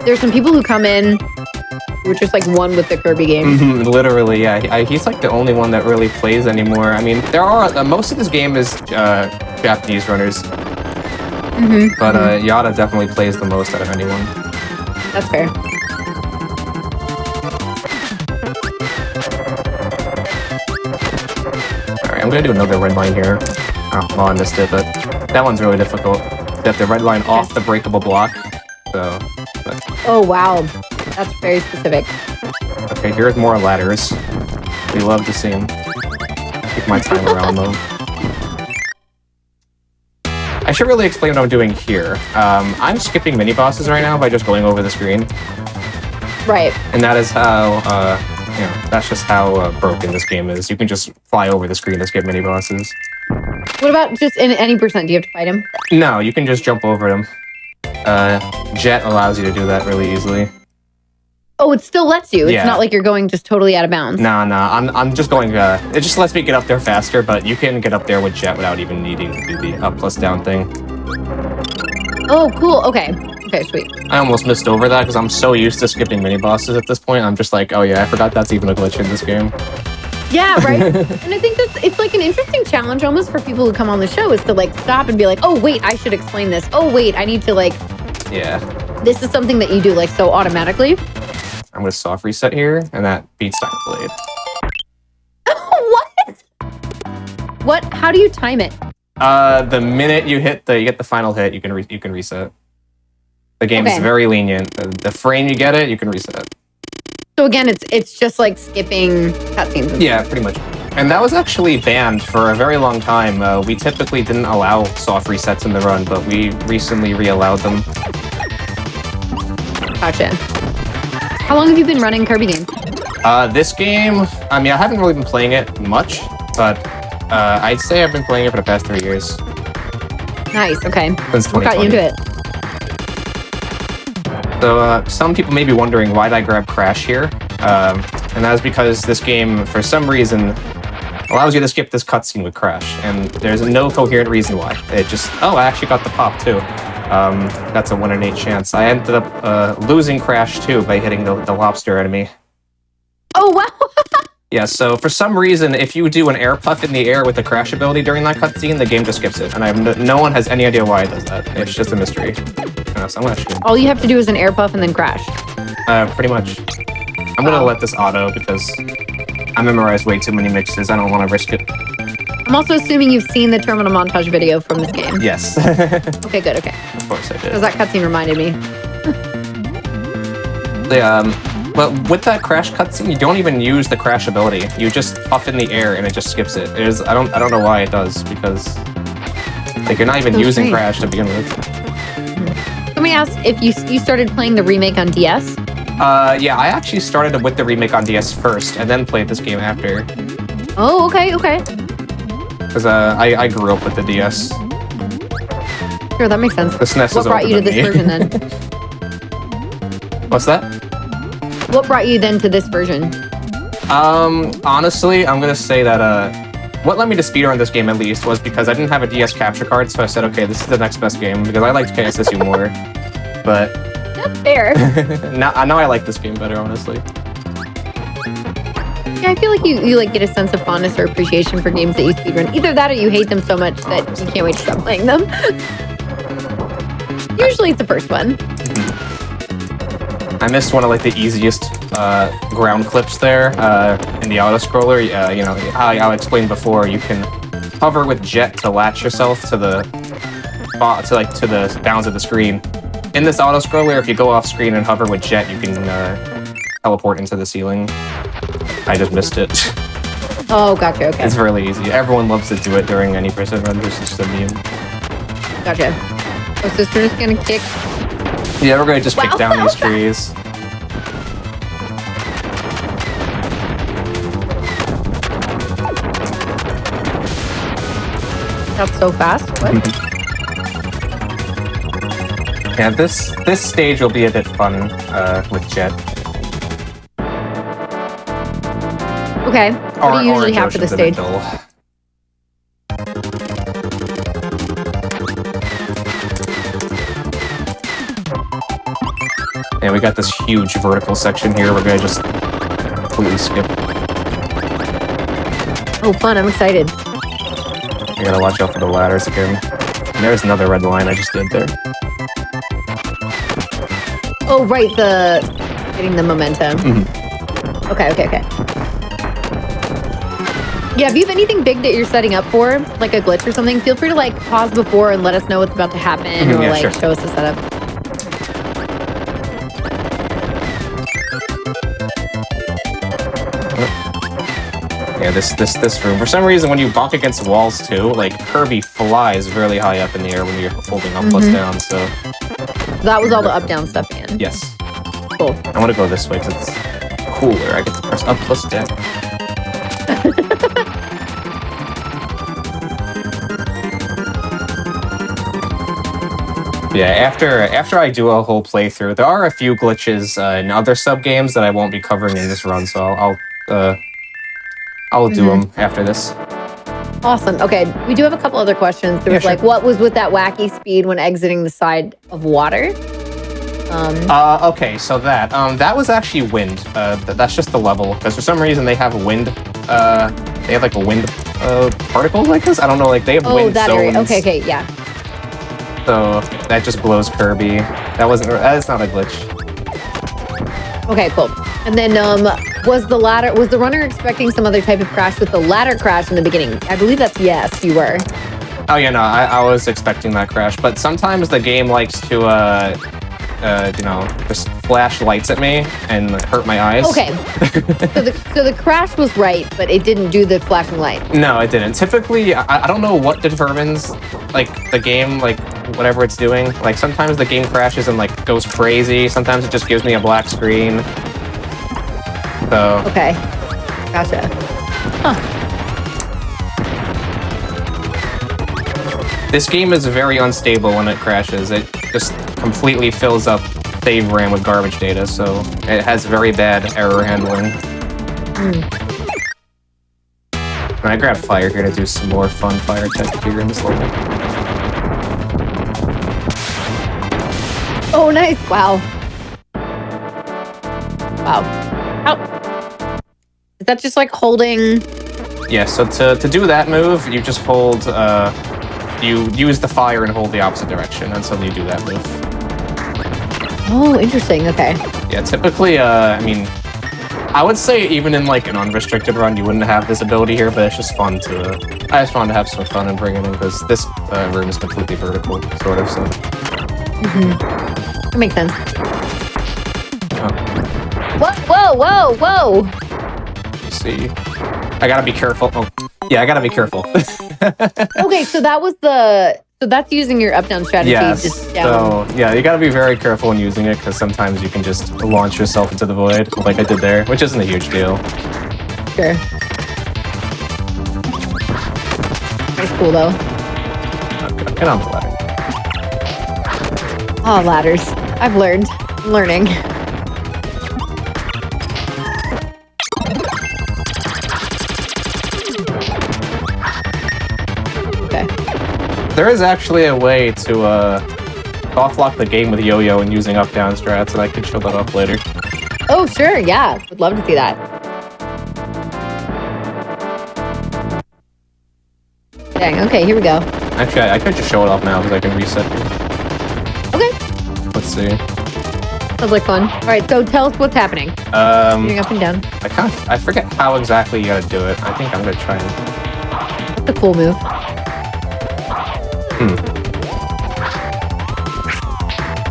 there's some people who come in who are just like one with the Kirby game. Literally, yeah. He's like the only one that really plays anymore. I mean, there are most of this game is Japanese runners. But Yada definitely plays the most out of anyone. That's fair. Alright, I'm gonna do another red line here. Oh, well, I missed it, but that one's really difficult. You have the red line off the breakable block. So, but, Oh, wow. That's very specific. okay, here's more ladders. We love to see them. Keep my time around them. I should really explain what I'm doing here. I'm skipping mini bosses right now by just going over the screen, Right. and that is how, that's just how broken this game is. You can just fly over the screen to skip mini bosses. What about just in any percent? Do you have to fight him? No, you can just jump over them. Jet allows you to do that really easily. Oh, it still lets you. It's Yeah. not like you're going just totally out of bounds. Nah, I'm just going, it just lets me get up there faster, but you can get up there with Jet without even needing to do the up plus down thing. Oh, cool. Okay. Okay, sweet. I almost missed over that because I'm so used to skipping mini bosses at this point. I'm just like, oh yeah, I forgot that's even a glitch in this game. Yeah, right. And I think it's like an interesting challenge almost for people who come on the show is to like stop and be like, oh, wait, I should explain this. Oh, wait, I need to like, Yeah. this is something that you do like so automatically. I'm gonna soft reset here, and that beats Dino Blade. What? What? How do you time it? The minute you get the final hit, you can reset. The game is Okay. very lenient. The frame you get it, you can reset. So again, it's just like skipping cutscenes. and Yeah, pretty much. And that was actually banned for a very long time. We typically didn't allow soft resets in the run, but we recently re-allowed them. stuff. Gotcha. How long have you been running Kirby games? This game, I mean, I haven't really been playing it much, but I'd say I've been playing it for the past 3 years. Nice. Okay. Since What got you 2020. into it? So some people may be wondering why did I grab Crash here, and that is because this game, for some reason, allows you to skip this cutscene with Crash, and there's no coherent reason why. It just, oh, I actually got the pop too. That's a 1 in 8 chance. I ended up losing Crash too by hitting the lobster enemy. Oh wow. Yeah, so for some reason, if you do an air puff in the air with the Crash ability during that cutscene, the game just skips it, and I have no one has any idea why it does that. It's just a mystery. So I'm actually All you have to do is an air puff and then crash. pretty much. I'm gonna let this auto because I memorized way too many mixes. I don't want to risk it. I'm also assuming you've seen the terminal montage video from this game. Yes. Okay, good. Okay. Of course I Because did. that cutscene reminded me. But with that Crash cutscene, you don't even use the Crash ability. You just puff in the air and it just skips it. I don't know why it does, because like you're not even So using strange. Crash to begin with. Let me ask if you started playing the remake on DS. Yeah, I actually started with the remake on DS first, and then played this game after. Oh, okay, okay. Because I grew up with the DS. Sure, that makes sense. The SNES What is brought older you to than this me. version then? What's that? What brought you then to this version? Honestly, I'm gonna say that what led me to speedrun this game at least was because I didn't have a DS capture card, so I said, okay, this is the next best game because I liked KSSU more. But That's fair. now I like this game better, honestly. Yeah, I feel like you like get a sense of fondness or appreciation for games that you speedrun. Either that or you hate them so much that you can't wait to stop playing them. Usually it's the first one. I missed one of like the easiest ground clips there in the auto scroller. You know, how I explained before, you can hover with jet to latch yourself to the bounds of the screen. In this auto scroller, if you go off screen and hover with jet, you can teleport into the ceiling. I just missed it. Oh, gotcha. Okay. It's really easy. Everyone loves to do it during any person run. There's just a meme. Gotcha. Oh, so we're just gonna kick. Yeah, we're gonna just kick down these trees. That's so fast. What? Yeah, this stage will be a bit fun with jet. Okay. What do you usually have for this stage? And we got this huge vertical section here. We're gonna just completely skip. Oh, fun! I'm excited. You gotta watch out for the ladders again. And there's another red line I just did there. Oh, right, getting the momentum. Mm-hmm. Okay. Yeah, if you have anything big that you're setting up for, like a glitch or something, feel free to like pause before and let us know what's about to happen, or yeah, like sure. show us the setup. Yeah, this room. For some reason, when you bonk against walls too, like Kirby flies really high up in the air when you're holding up plus down. So that was all the up down stuff, man. Yes. Cool. I want to go this way because it's cooler. I get to press up plus down. Yeah, after I do a whole playthrough, there are a few glitches in other sub games that I won't be covering in this run, so I'll do them after this. Awesome. Okay, we do have a couple other questions. There was sure. like, what was with that wacky speed when exiting the side of water? Okay, so that was actually wind. That's just the level, because for some reason they have wind. They have like a wind particles like this. I don't know, like they have wind that zones. area. Okay, yeah. So that just glows Kirby. That is not a glitch. Okay, cool. And then was the runner expecting some other type of crash with the ladder crash in the beginning? I believe that's yes, you were. Oh yeah, no, I was expecting that crash, but sometimes the game likes to just flash lights at me and hurt my eyes. Okay. so the crash was right, but it didn't do the flashing light. No, it didn't. Typically, I don't know what determines like the game, like whatever it's doing. Like sometimes the game crashes and like goes crazy. Sometimes it just gives me a black screen. So. Okay. Gotcha. Huh. This game is very unstable when it crashes. It just completely fills up save RAM with garbage data, so it has very bad error handling. And I grabbed fire here to do some more fun fire tech here in this level. Oh, nice. Wow. Wow. How? Is that just like holding? Yeah, so to do that move, you just hold, you use the fire and hold the opposite direction until you do that move. Oh, interesting. Okay. Yeah, typically, I mean, I would say even in like an unrestricted run, you wouldn't have this ability here, but it's just fun to, I just wanted to have some fun and bring it in because this room is completely vertical, sort of, so. That makes sense. Oh. Whoa. You see. I gotta be careful. Oh, yeah, I gotta be careful. Okay, so that's using your up-down strategy. Yes. Just down. So, yeah, you gotta be very careful when using it because sometimes you can just launch yourself into the void like I did there, which isn't a huge deal. Sure. That's cool, though. Okay, get on the ladder. Oh, ladders. I've learned. I'm learning. Okay. There is actually a way to off-lock the game with yo-yo and using up-down strats, and I could show that up later. Oh, sure. Yeah. Would love to see that. Dang. Okay, here we go. Actually, I could just show it off now because I can reset. Okay. Let's see. Sounds like fun. All right, so tell us what's happening. Moving up and down. I forget how exactly you gotta do it. I think I'm gonna try and. What That's a cool move.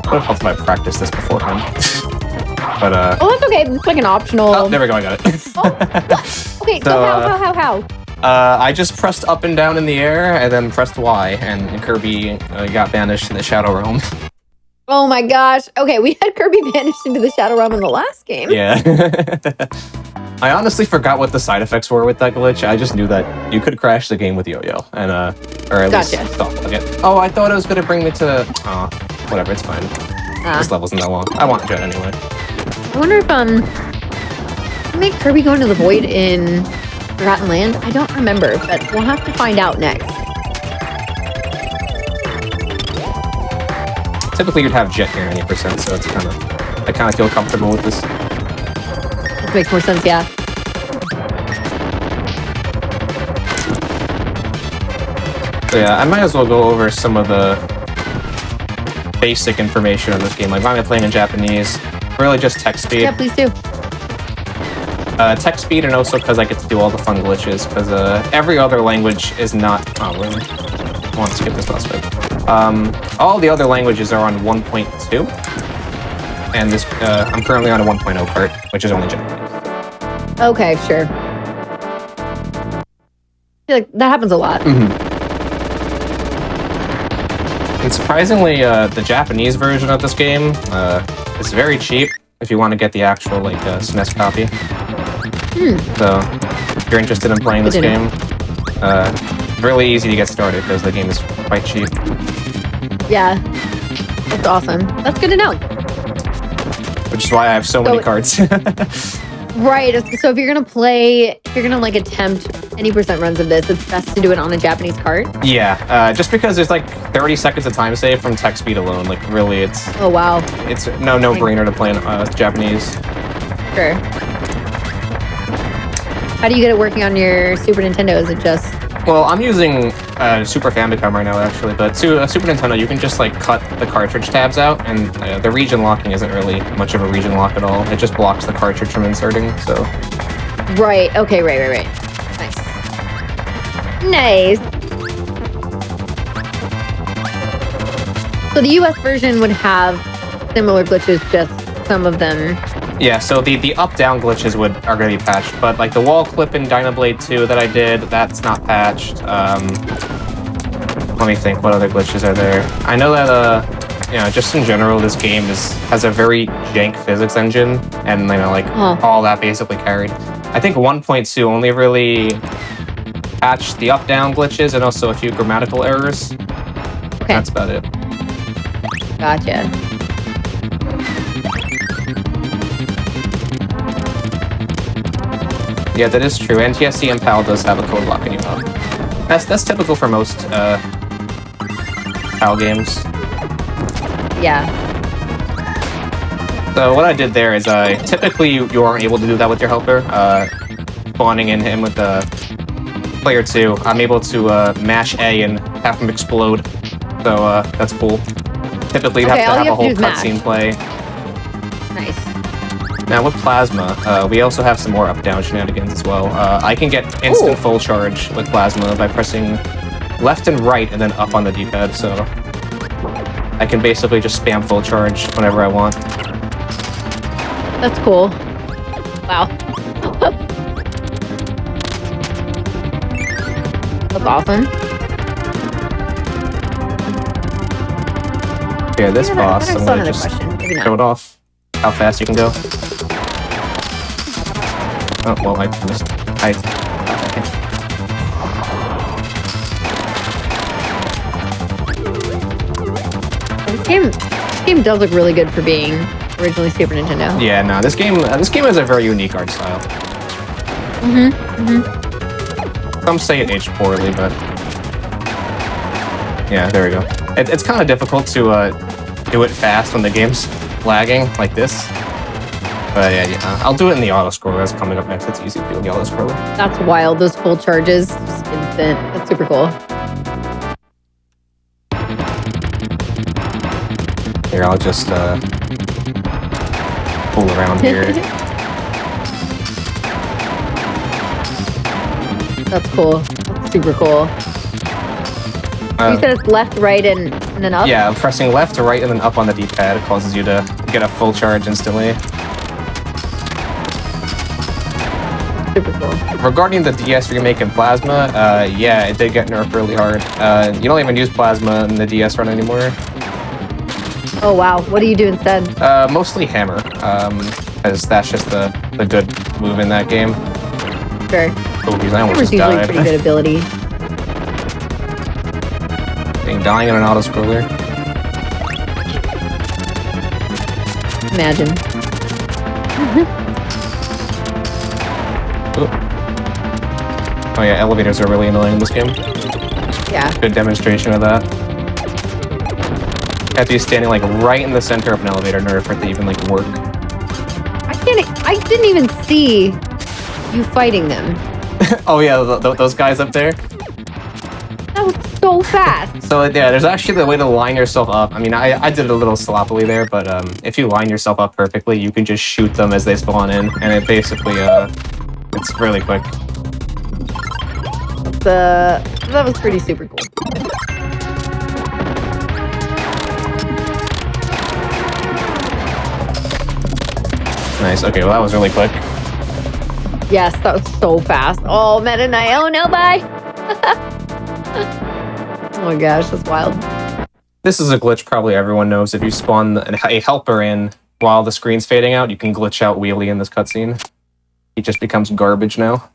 Would have helped if I practiced this beforehand. But Oh, that's okay. It's like an optional. oh, there we go. I got it. Oh, what? Okay, so how? I just pressed up and down in the air, and then pressed Y, and Kirby got banished in the Shadow Realm. Oh my gosh. Okay, we had Kirby vanished into the Shadow Realm in the last game. Yeah. I honestly forgot what the side effects were with that glitch. I just knew that you could crash the game with Yo-Yo, and or at least stop again. Oh, I thought it was gonna bring me to. Oh, whatever. It's fine. This level's not that long. I want Jet anyway. I wonder if make Kirby go into the void in Forgotten Land. I don't remember, but we'll have to find out next. Typically, you'd have Jet here 90%, so it's I kind of feel comfortable with this. This makes more sense, yeah. So yeah, I might as well go over some of the basic information on this game. Like, I'm playing in Japanese, really just text speed. Yeah, please do. Text speed, and also because I get to do all the fun glitches, because every other language is not... Oh, really? I want to skip this last bit. All the other languages are on 1.2, and this I'm currently on a 1.0 cart, which is only Japanese. Okay, sure. I feel like that happens a lot. And surprisingly, the Japanese version of this game is very cheap if you want to get the actual SNES copy. So, if you're interested in playing this game, it's really easy to get started because the game is quite cheap. Yeah, that's awesome. That's good to know. Which is why I have so many cards. Right. So if you're gonna attempt any percent runs of this, it's best to do it on a Japanese cart. Yeah, just because there's 30 seconds of time save from text speed alone. Really, it's oh wow, it's no-brainer to play in Japanese. Sure. How do you get it working on your Super Nintendo? Is it just? Well, I'm using Super Famicom right now, actually, but to a Super Nintendo, you can just cut the cartridge tabs out, and the region locking isn't really much of a region lock at all. It just blocks the cartridge from inserting, so... Right, okay, right. Nice. So the US version would have similar glitches, just some of them... Yeah, so the up-down glitches are going to be patched, but the wall clip in Dynablade 2 that I did, that's not patched. Let me think, what other glitches are there? I know that, just in general, this game has a very jank physics engine, and all that basically carried. I think 1.2 only really patched the up-down glitches and also a few grammatical errors. Okay. That's about it. Gotcha. Yeah, that is true. NTSC and PAL does have a code locking you up. That's typical for most PAL games. Yeah. So what I did there is typically you aren't able to do that with your helper. Spawning in him with the player 2, I'm able to mash A and have him explode. So that's cool. Typically you'd have to have a whole cutscene play. Nice. Now with Plasma, we also have some more up-down shenanigans as well. I can get instant full charge with Plasma by pressing left and right and then up on the D-pad, so I can basically just spam full charge whenever I want. That's cool. Wow. That's awesome. Yeah, this boss, I'm gonna just show it off. How fast you can go. Oh, well, I missed. This game does look really good for being originally Super Nintendo. Yeah, no, this game has a very unique art style. Some say it aged poorly, but yeah, there we go. It's kind of difficult to do it fast when the game's lagging like this. But yeah, I'll do it in the auto scroller that's coming up next. It's easy to do in the auto scroller. That's wild. Those full charges, just instant. That's super cool. Here, I'll just pull around here. That's cool. That's Super cool. You said it's left, right, and then up? Yeah, pressing left to right and then up on the D-pad causes you to get a full charge instantly. Super cool. Regarding the DS remake in Plasma, yeah, it did get nerfed really hard. You don't even use Plasma in the DS run anymore. Oh wow, what do you do instead? Mostly Hammer, because that's just the good move in that game. Sure. Oh, geez, I almost Hammer's just usually died. pretty good ability. Dying in an auto-scroller. Imagine. Oh yeah, elevators are really annoying in this game. Yeah. Good demonstration of that. Have to be standing like right in the center of an elevator in order for it to even like work. I didn't even see you fighting them. Oh yeah, those guys up there. That was so fast. So yeah, there's actually the way to line yourself up. I mean, I did it a little sloppily there, but if you line yourself up perfectly, you can just shoot them as they spawn in, and it basically it's really quick. That was pretty super cool. Nice. Okay, well that was really quick. Yes, that was so fast. Oh, Meta Knight. Oh no, bye. Oh my gosh, that's wild. This is a glitch probably everyone knows. If you spawn a helper in while the screen's fading out, you can glitch out Wheelie in this cutscene. He just becomes garbage now.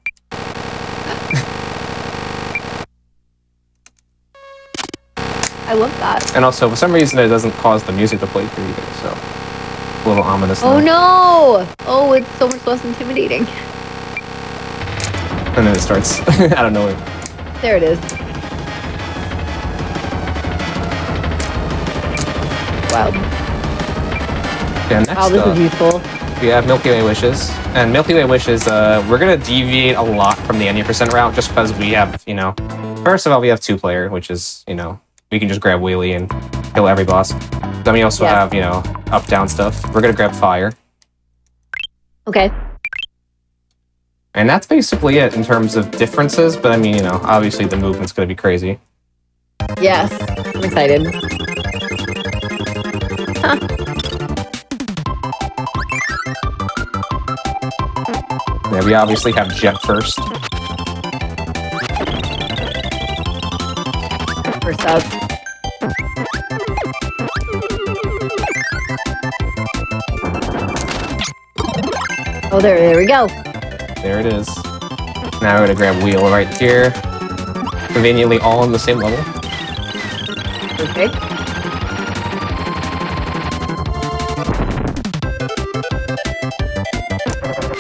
I love that. And also, for some reason, it doesn't cause the music to play through either, so a little ominous. Oh now. no! Oh, it's so much less intimidating. And then it starts out of nowhere. There it is. Wow. Yeah, next Wow, this up, is useful. we have Milky Way Wishes. And Milky Way Wishes, we're going to deviate a lot from the any % route just because we have, first of all, we have 2-player, which is, we can just grab Wheelie and kill every boss. Then we also have, up-down stuff. We're going to grab Fire. Okay. And that's basically it in terms of differences, but I mean, obviously the movement's going to be crazy. Yes. I'm excited. Huh. Yeah, we obviously have Jet first. First up. Oh, there we go. There it is. Now we're going to grab Wheel right here. Conveniently all on the same level. Okay.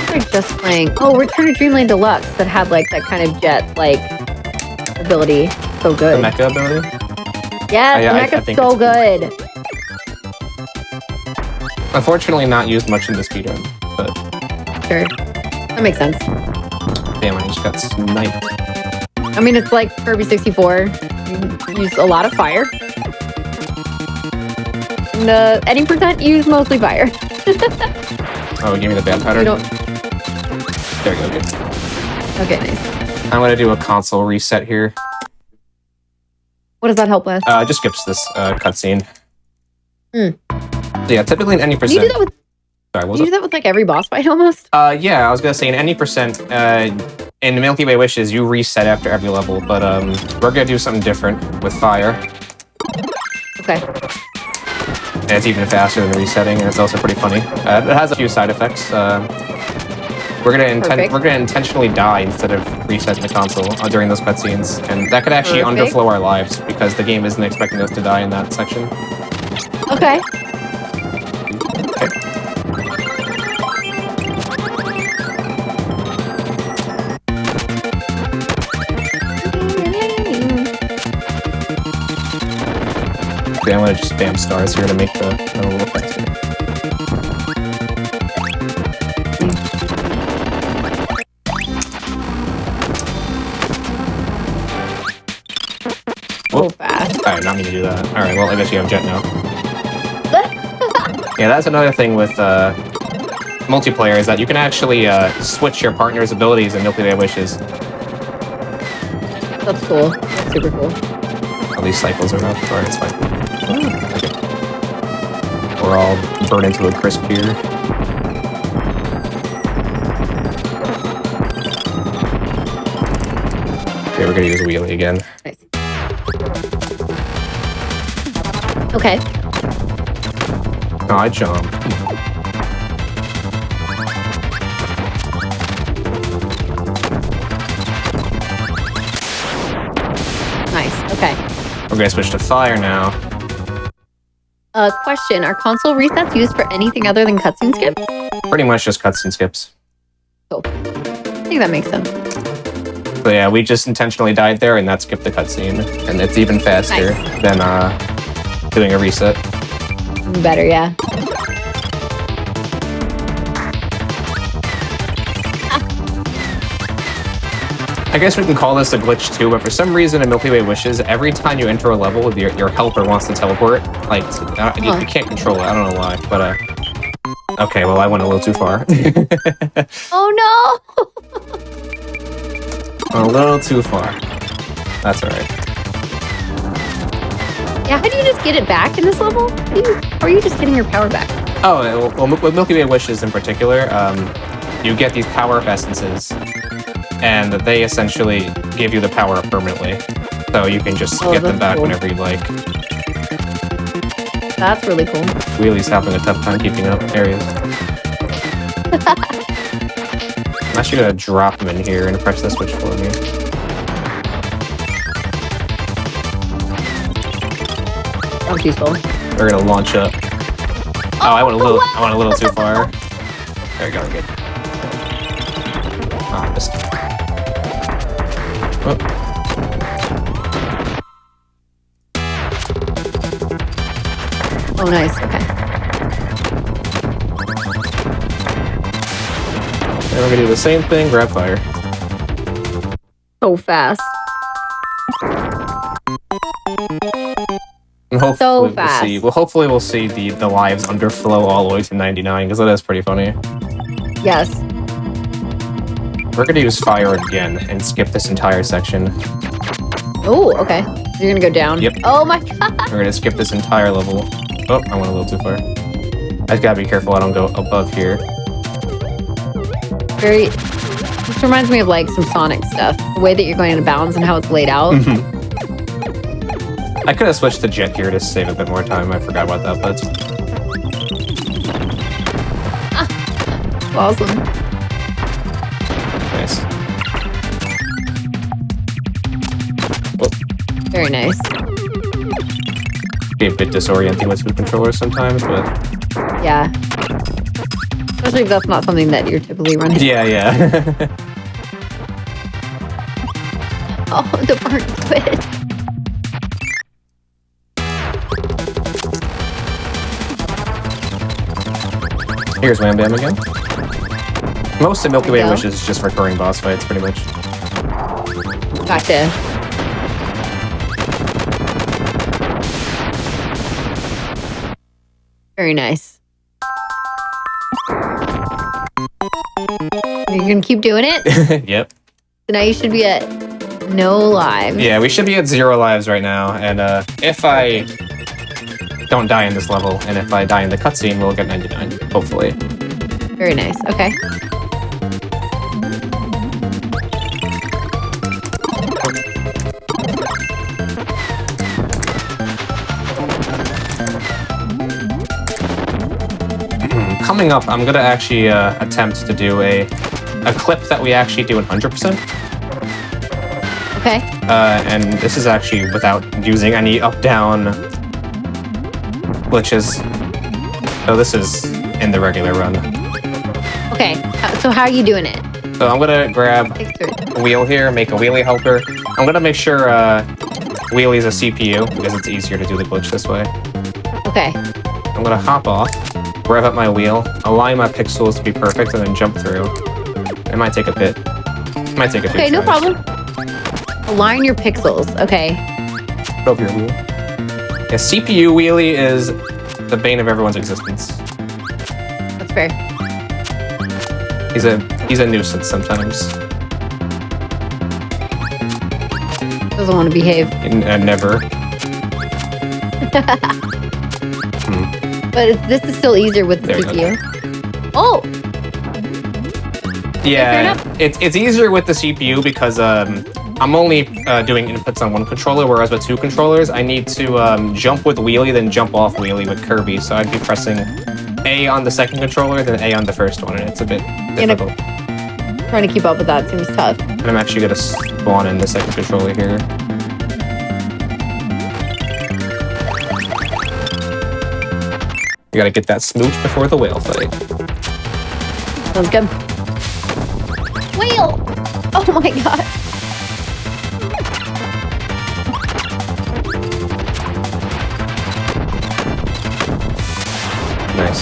We're just playing. Oh, Return to Dreamland Deluxe that had like that kind of jet like ability. So good. The mecha ability? Yes, Yeah, the I mecha's think so it's good. Unfortunately not used much in the speedrun, but Sure. That makes sense. damn, I just got sniped. I mean, it's like Kirby 64. You use a lot of fire. And any percent use mostly fire. Oh, give me the bad You pattern. don't. There we go, good. Okay, nice. I'm going to do a console reset here. What does that help with? Just skips this cutscene. Hmm. So yeah, typically in any Can you do percent. that with? Sorry, what was Can you do that with like every boss fight almost? Yeah, I was gonna say in any percent, in Milky Way Wishes, you reset after every level, but we're gonna do something different with Fire. Okay. And it's even faster than resetting, and it's also pretty funny. It has a few side effects. We're gonna intentionally die instead of resetting the console during those cutscenes, and that could actually Perfect. underflow our lives because the game isn't expecting us to die in that section. Okay. Okay, I'm gonna just spam stars here to make the a little faster. So fast. Alright, not me to do that. Alright, well, I guess you have Jet now. Yeah, that's another thing with multiplayer is that you can actually switch your partner's abilities in Milky Way Wishes. That's cool. That's super cool. All these cycles are up. Alright, it's fine. Okay. We're all burned into a crisp here. Okay, we're gonna use wheelie again. Nice. Okay. Oh, I jump. Nice. Okay. We're gonna switch to fire now. Question. Are console resets used for anything other than cutscene skips? Pretty much just cutscene skips. Cool. I think that makes sense. So yeah, we just intentionally died there and that skipped the cutscene. And it's even faster than doing a reset. Better, yeah. I guess we can call this a glitch too, but for some reason in Milky Way Wishes, every time you enter a level, your helper wants to teleport. Like, you can't control it. I don't know why, but okay, well, I went a little too far. Oh no! A little too far. That's alright. Yeah, how do you just get it back in this level? Or are you just getting your power back? Oh, well, with Milky Way Wishes in particular, you get these power-up essences, and they essentially give you the power up permanently. So you can just get them back whenever you like. That's really cool. Wheelie's having a tough time keeping up. There he is. I'm actually gonna drop him in here and press the switch for me. That was useful. We're gonna launch up. Oh, I went a little too far. There we go, we're good. Oh, I missed. Oh. Oh, nice. Okay. And we're gonna do the same thing, grab fire. So fast. And hopefully So fast. hopefully we'll see the lives underflow all the way to 99, because that is pretty funny. Yes. We're gonna use fire again and skip this entire section. Oh, okay. You're gonna go down. Yep. Oh my god. We're gonna skip this entire level. Oh, I went a little too far. I just gotta be careful I don't go above here. This reminds me of like some Sonic stuff. The way that you're going into bounds and how it's laid out. I could have switched to jet here to save a bit more time. I forgot about that, but Awesome. nice. Very nice. Be a bit disorienting with two controllers sometimes, but Yeah. Especially if that's not something that you're typically running. yeah. Oh, the burnt squid. Here's Wham Bam again. Most of Milky Way There you go. Wishes is just recurring boss fights, pretty much. Gotcha. Very nice. You're gonna keep doing it? Yep. So now you should be at no lives. Yeah, we should be at 0 lives right now, and if I don't die in this level, and if I die in the cutscene, we'll get 99, hopefully. Very nice. Okay. Coming up, I'm gonna actually attempt to do a clip that we actually do 100%. Okay. And this is actually without using any up-down glitches. So this is in the regular run. Okay. So how are you doing it? So I'm gonna grab Take through it. a wheel here, make a wheelie helper. I'm gonna make sure wheelie's a CPU because it's easier to do the glitch this way. Okay. I'm gonna hop off, rev up my wheel, align my pixels to be perfect, and then jump through. It might take a bit. It might take a few Okay, no tries. problem. Align your pixels. Okay. Put up your wheel. Yeah, CPU wheelie is the bane of everyone's existence. That's fair. He's a nuisance sometimes. Doesn't want to behave. Never. But this is still easier with the There you CPU. Oh! Yeah, it's easier with the CPU because I'm only doing inputs on one controller, whereas with two controllers, I need to jump with wheelie, then jump off wheelie with Kirby. So I'd be pressing A on the second controller, then A on the first one, and it's a bit difficult. Trying to keep up with that seems tough. And I'm actually gonna spawn in the second controller here. You gotta get that smooch before the whale fight. Sounds good. Whale! Oh my god. Nice.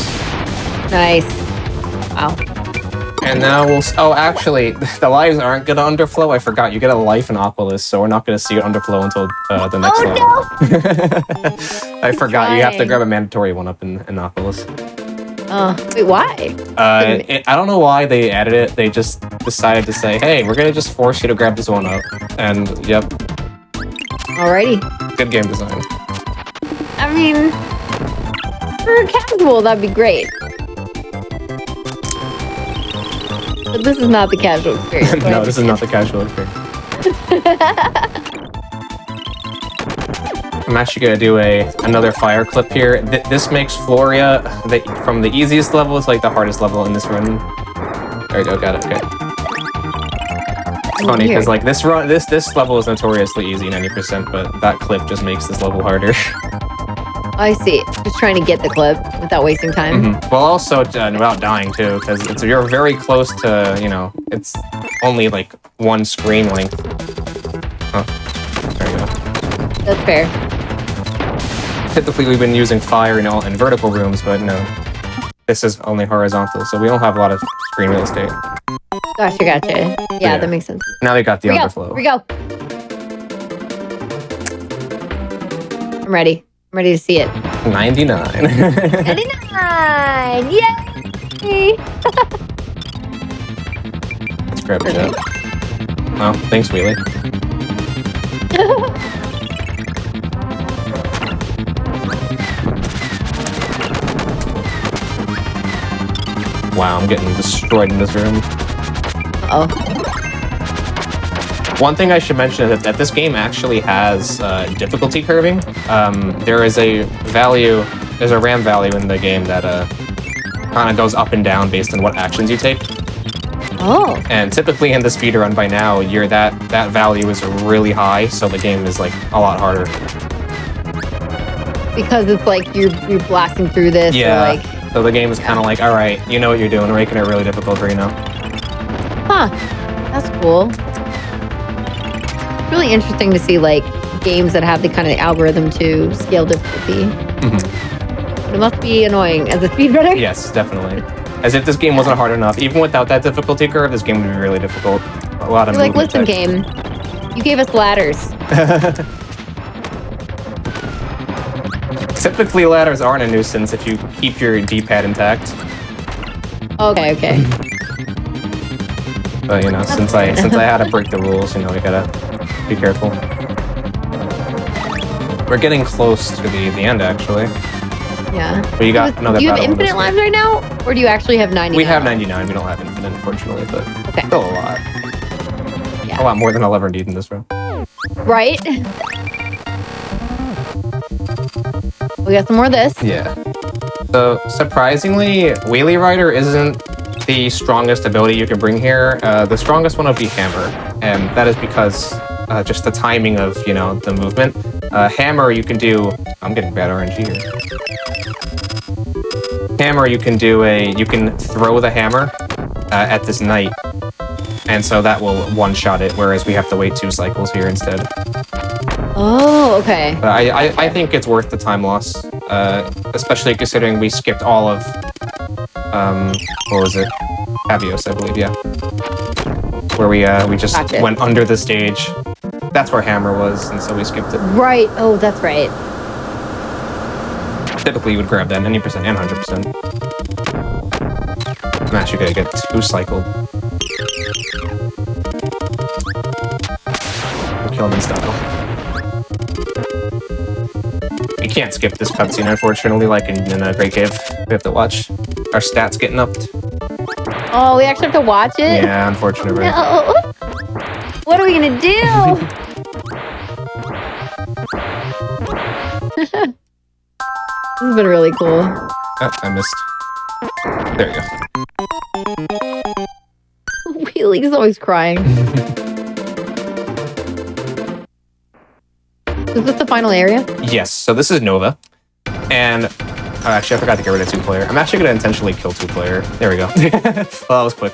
Nice. Wow. And now we'll... Oh, actually, the lives aren't gonna underflow. I forgot. You get a life in Aqualus, so we're not gonna see it underflow until the next level. No! I forgot. You have to grab a mandatory one up in Aqualus. Wait, why? I don't know why they added it. They just decided to say, hey, we're gonna just force you to grab this one up. And, yep. Alrighty. Good game design. I mean, for casual, that'd be great. But this is not the casual experience. No, this is not the casual experience. I'm actually gonna do another fire clip here. This makes Floria from the easiest level to like the hardest level in this run. There we go, got it. Okay. It's funny because like this level is notoriously easy 90%, but that clip just makes this level harder. I see. Just trying to get the clip without wasting time. Well, also without dying too, because you're very close to, you know, it's only like one screen length. Oh, there you go. That's fair. Typically, we've been using fire in vertical rooms, but no, this is only horizontal, so we don't have a lot of screen real estate. Gotcha. Yeah, that makes sense. Now we got the underflow. Here we go. I'm ready. I'm ready to see it. 99. 99! Yay! Let's grab it. Oh, thanks, Wheelie. Wow, I'm getting destroyed in this room. Uh-oh. One thing I should mention is that this game actually has difficulty curving. There is a value, there's a RAM value in the game that kind of goes up and down based on what actions you take. Oh. And typically in the speedrun by now, that value is really high, so the game is like a lot harder. Because it's like you're blasting through this. Yeah. Or like... So the game is kind of like, all right, you know what you're doing. We're making it really difficult for you now. Huh. That's cool. Really interesting to see like games that have the kind of algorithm to scale difficulty. But it must be annoying as a speedrunner. Yes, definitely. As if this game wasn't hard enough. Even without that difficulty curve, this game would be really difficult. A lot of like, listen, game, you gave us ladders. Typically, ladders aren't a nuisance if you keep your D-pad intact. Okay. But you know, since I had to break the rules, you know, we gotta be careful. We're getting close to the end, actually. Yeah. But you got another. Do you have infinite lives right now, or do you actually have 99? We have 99. We don't have infinite, unfortunately, but still a lot. Yeah. A lot more than I'll ever need in this room. Right. We got some more of this. Yeah. So surprisingly, Wheelie Rider isn't the strongest ability you can bring here. The strongest one would be Hammer, and that is because just the timing of, you know, the movement. Hammer, you can do... I'm getting bad RNG here. Hammer, you can throw the hammer at this knight, and so that will one-shot it, whereas we have to wait 2 cycles here instead. Oh, okay. But I think it's worth the time loss, especially considering we skipped all of... what was it? Avios, I believe, yeah. Where we just went under the stage. That's where Hammer was, and so we skipped it. Right. Oh, that's right. Typically, you would grab that 90% and 100%. I'm actually gonna get 2 cycled. Hillman style. We can't skip this cutscene, unfortunately, like in a Great Cave. We have to watch our stats getting upped. Oh, we actually have to watch it? Yeah, unfortunate, right? No. What are we gonna do? This has been really cool. Oh, I missed. There you go. Wheelie's always crying. Is this the final area? Yes, so this is Nova. And actually, I forgot to get rid of 2-player. I'm actually going to intentionally kill 2-player. There we go. Well, that was quick.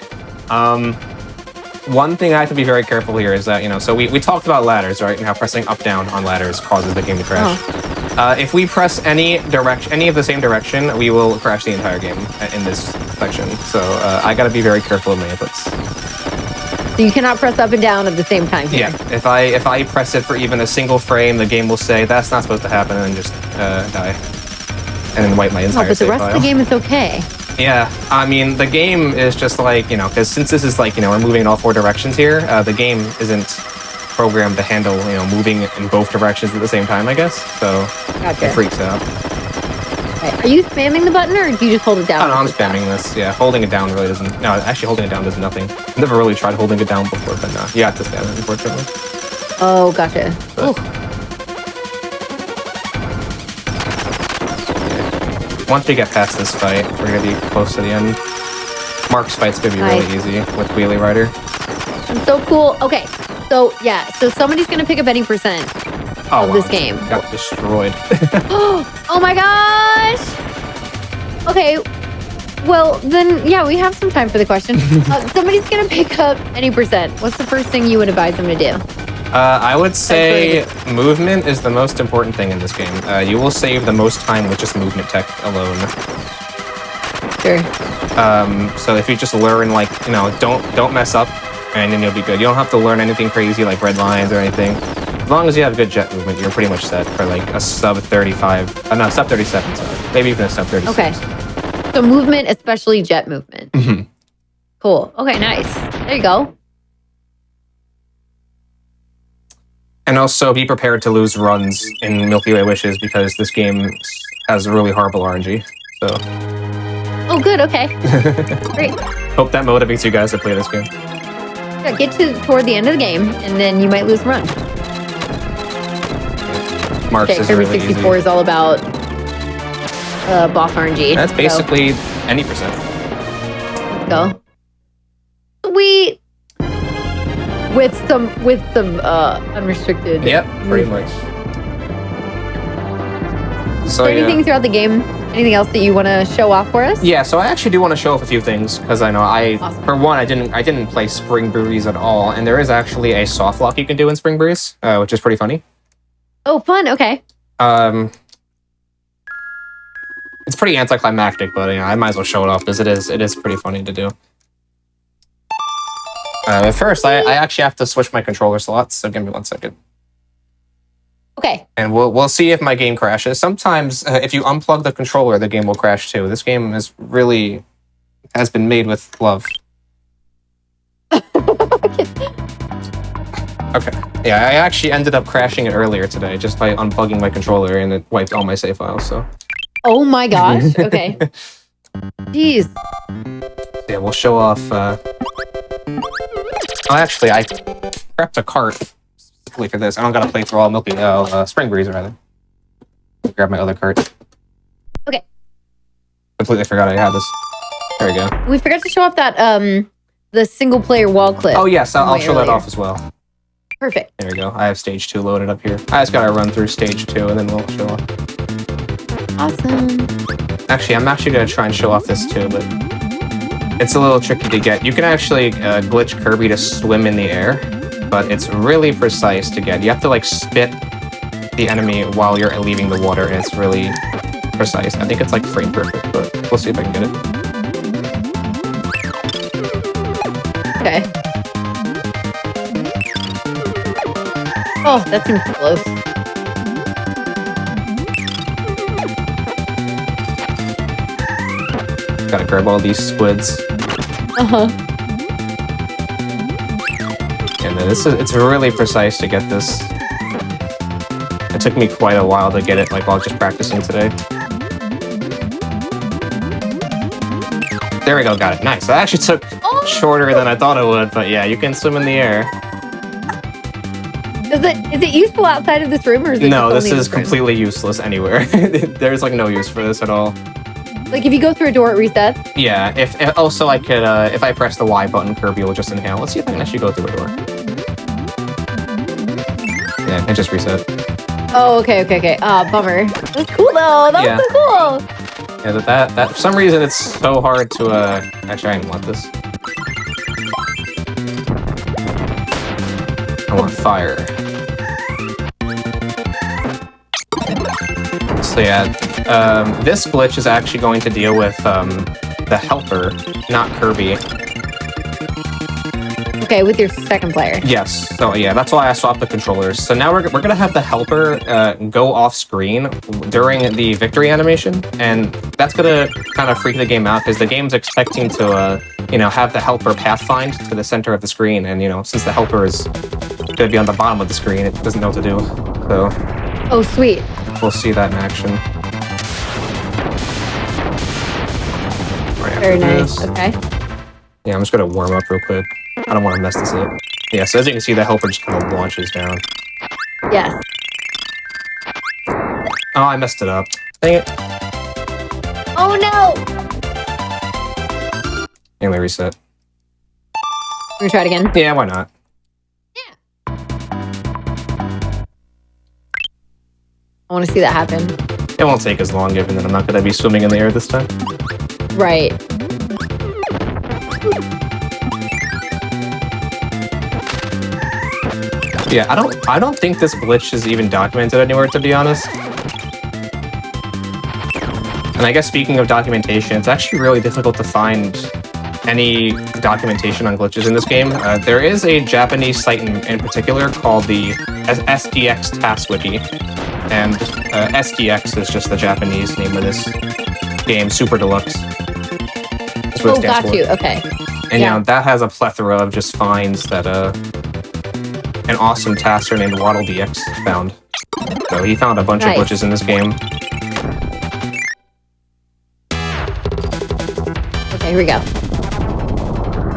One thing I have to be very careful here is that, so we talked about ladders, right? And how pressing up, down on ladders causes the game to crash. Oh. If we press any of the same direction, we will crash the entire game in this section. So I got to be very careful of my inputs. So you cannot press up and down at the same time here. Yeah, if I press it for even a single frame, the game will say that's not supposed to happen and just die. And then wipe my entire but the save rest file. of the game is okay. Yeah, I mean, the game is just like, because since this is like, we're moving in all 4 directions here, the game isn't programmed to handle, moving in both directions at the same time, I guess. So Gotcha. it freaks out. Okay. Are you spamming the button or do you just hold it down? Oh, no, I'm spamming this. Yeah, holding it down really doesn't... No, actually holding it down does nothing. I've never really tried holding it down before, but no. You have to spam it, unfortunately. Oh, gotcha. But, once we get past this fight, we're going to be close to the end. Mark's fight's going to be really easy with Wheelie Rider. I'm so cool. Okay, so yeah, so somebody's going to pick up any percent of this game. Got destroyed. Oh my gosh! Okay, well then, yeah, we have some time for the question. Somebody's going to pick up any percent. What's the first thing you would advise them to do? I would say movement is the most important thing in this game. You will save the most time with just movement tech alone. Sure. So if you just learn, like, don't mess up, and then you'll be good. You don't have to learn anything crazy like red lines or anything. As long as you have good jet movement, you're pretty much set for like a sub 35. No, sub 37. Sorry. Maybe even a sub 36. Okay. So movement, especially jet movement. Mm-hmm. Cool. Okay, nice. There you go. And also be prepared to lose runs in Milky Way Wishes because this game has really horrible RNG. So. Oh, good. Okay. Great. Hope that motivates you guys to play this game. Yeah, get toward the end of the game, and then you might lose run. Mark's is Kirby really 64 easy. is all about boss RNG. That's basically any percent. Let's go. Sweet. With some unrestricted. Yep, pretty much. So anything throughout the game? Anything else that you want to show off for us? Yeah, so I actually do want to show off a few things because I know Awesome. for one, I didn't play Spring Breeze at all, and there is actually a soft lock you can do in Spring Breeze, which is pretty funny. Oh, fun. Okay. It's pretty anticlimactic, but I might as well show it off because it is pretty funny to do. At first, I actually have to switch my controller slots, so give me 1 second. Okay. And we'll see if my game crashes. Sometimes, if you unplug the controller, the game will crash too. This game has been made with love. Okay. Yeah, I actually ended up crashing it earlier today just by unplugging my controller, and it wiped all my save files. So. Oh my gosh. Okay. Jeez. Yeah, we'll show off. Oh, actually, I prepped a cart specifically for this. I don't gotta play through all Spring Breeze rather. Grab my other cart. Okay. Completely forgot I had this. There we go. We forgot to show off that the single player wall clip. Oh yes, I'll way show that earlier. off as well. Perfect. There we go. I have stage 2 loaded up here. I just gotta run through stage 2 and then we'll show off. Awesome. Actually, I'm actually gonna try and show off this too, but it's a little tricky to get. You can actually glitch Kirby to swim in the air, but it's really precise to get. You have to like spit the enemy while you're leaving the water, and it's really precise. I think it's like frame perfect, but we'll see if I can get it. Okay. Oh, that seems close. Gotta grab all these squids. Uh-huh. And it's really precise to get this. It took me quite a while to get it, like while just practicing today. There we go, got it. Nice. That actually took shorter than I thought it would, but yeah, you can swim in the air. Is it useful outside of this room, or is it No, just this only is in this room? completely useless anywhere. There's like no use for this at all. Like if you go through a door, it resets. Yeah, if also I could, if I press the Y button, Kirby will just inhale. Let's see if I can actually go through a door. Yeah, it just reset. Oh, okay. Bummer. That's cool though. That was so cool. Yeah, that for some reason it's so hard to actually I didn't want this. I want fire. So yeah, this glitch is actually going to deal with the helper, not Kirby. Okay, with your second player. Yes. So yeah, that's why I swapped the controllers. So now we're gonna have the helper go off screen during the victory animation, and that's gonna kind of freak the game out because the game's expecting to have the helper pathfind to the center of the screen, and since the helper is gonna be on the bottom of the screen, it doesn't know what to do. So. Oh, sweet. We'll see that in action. Right, very nice. Okay. Yeah, I'm just gonna warm up real quick. I don't want to mess this up. Yeah, so as you can see, the helper just kind of launches down. Yes. Oh, I messed it up. Dang it. Oh no! Anyway, reset. We're gonna try it again. Yeah, why not? Yeah. I want to see that happen. It won't take as long, given that I'm not gonna be swimming in the air this time. Right. Yeah, I don't think this glitch is even documented anywhere, to be honest. And I guess speaking of documentation, it's actually really difficult to find any documentation on glitches in this game. There is a Japanese site in particular called the SDX Task Wiki, and SDX is just the Japanese name of this game, Super Deluxe. That's what it stands for. Got you. Okay. And that has a plethora of just finds that an awesome tasker named WaddleDX found. So he found a bunch of glitches in this game. Okay, here we go.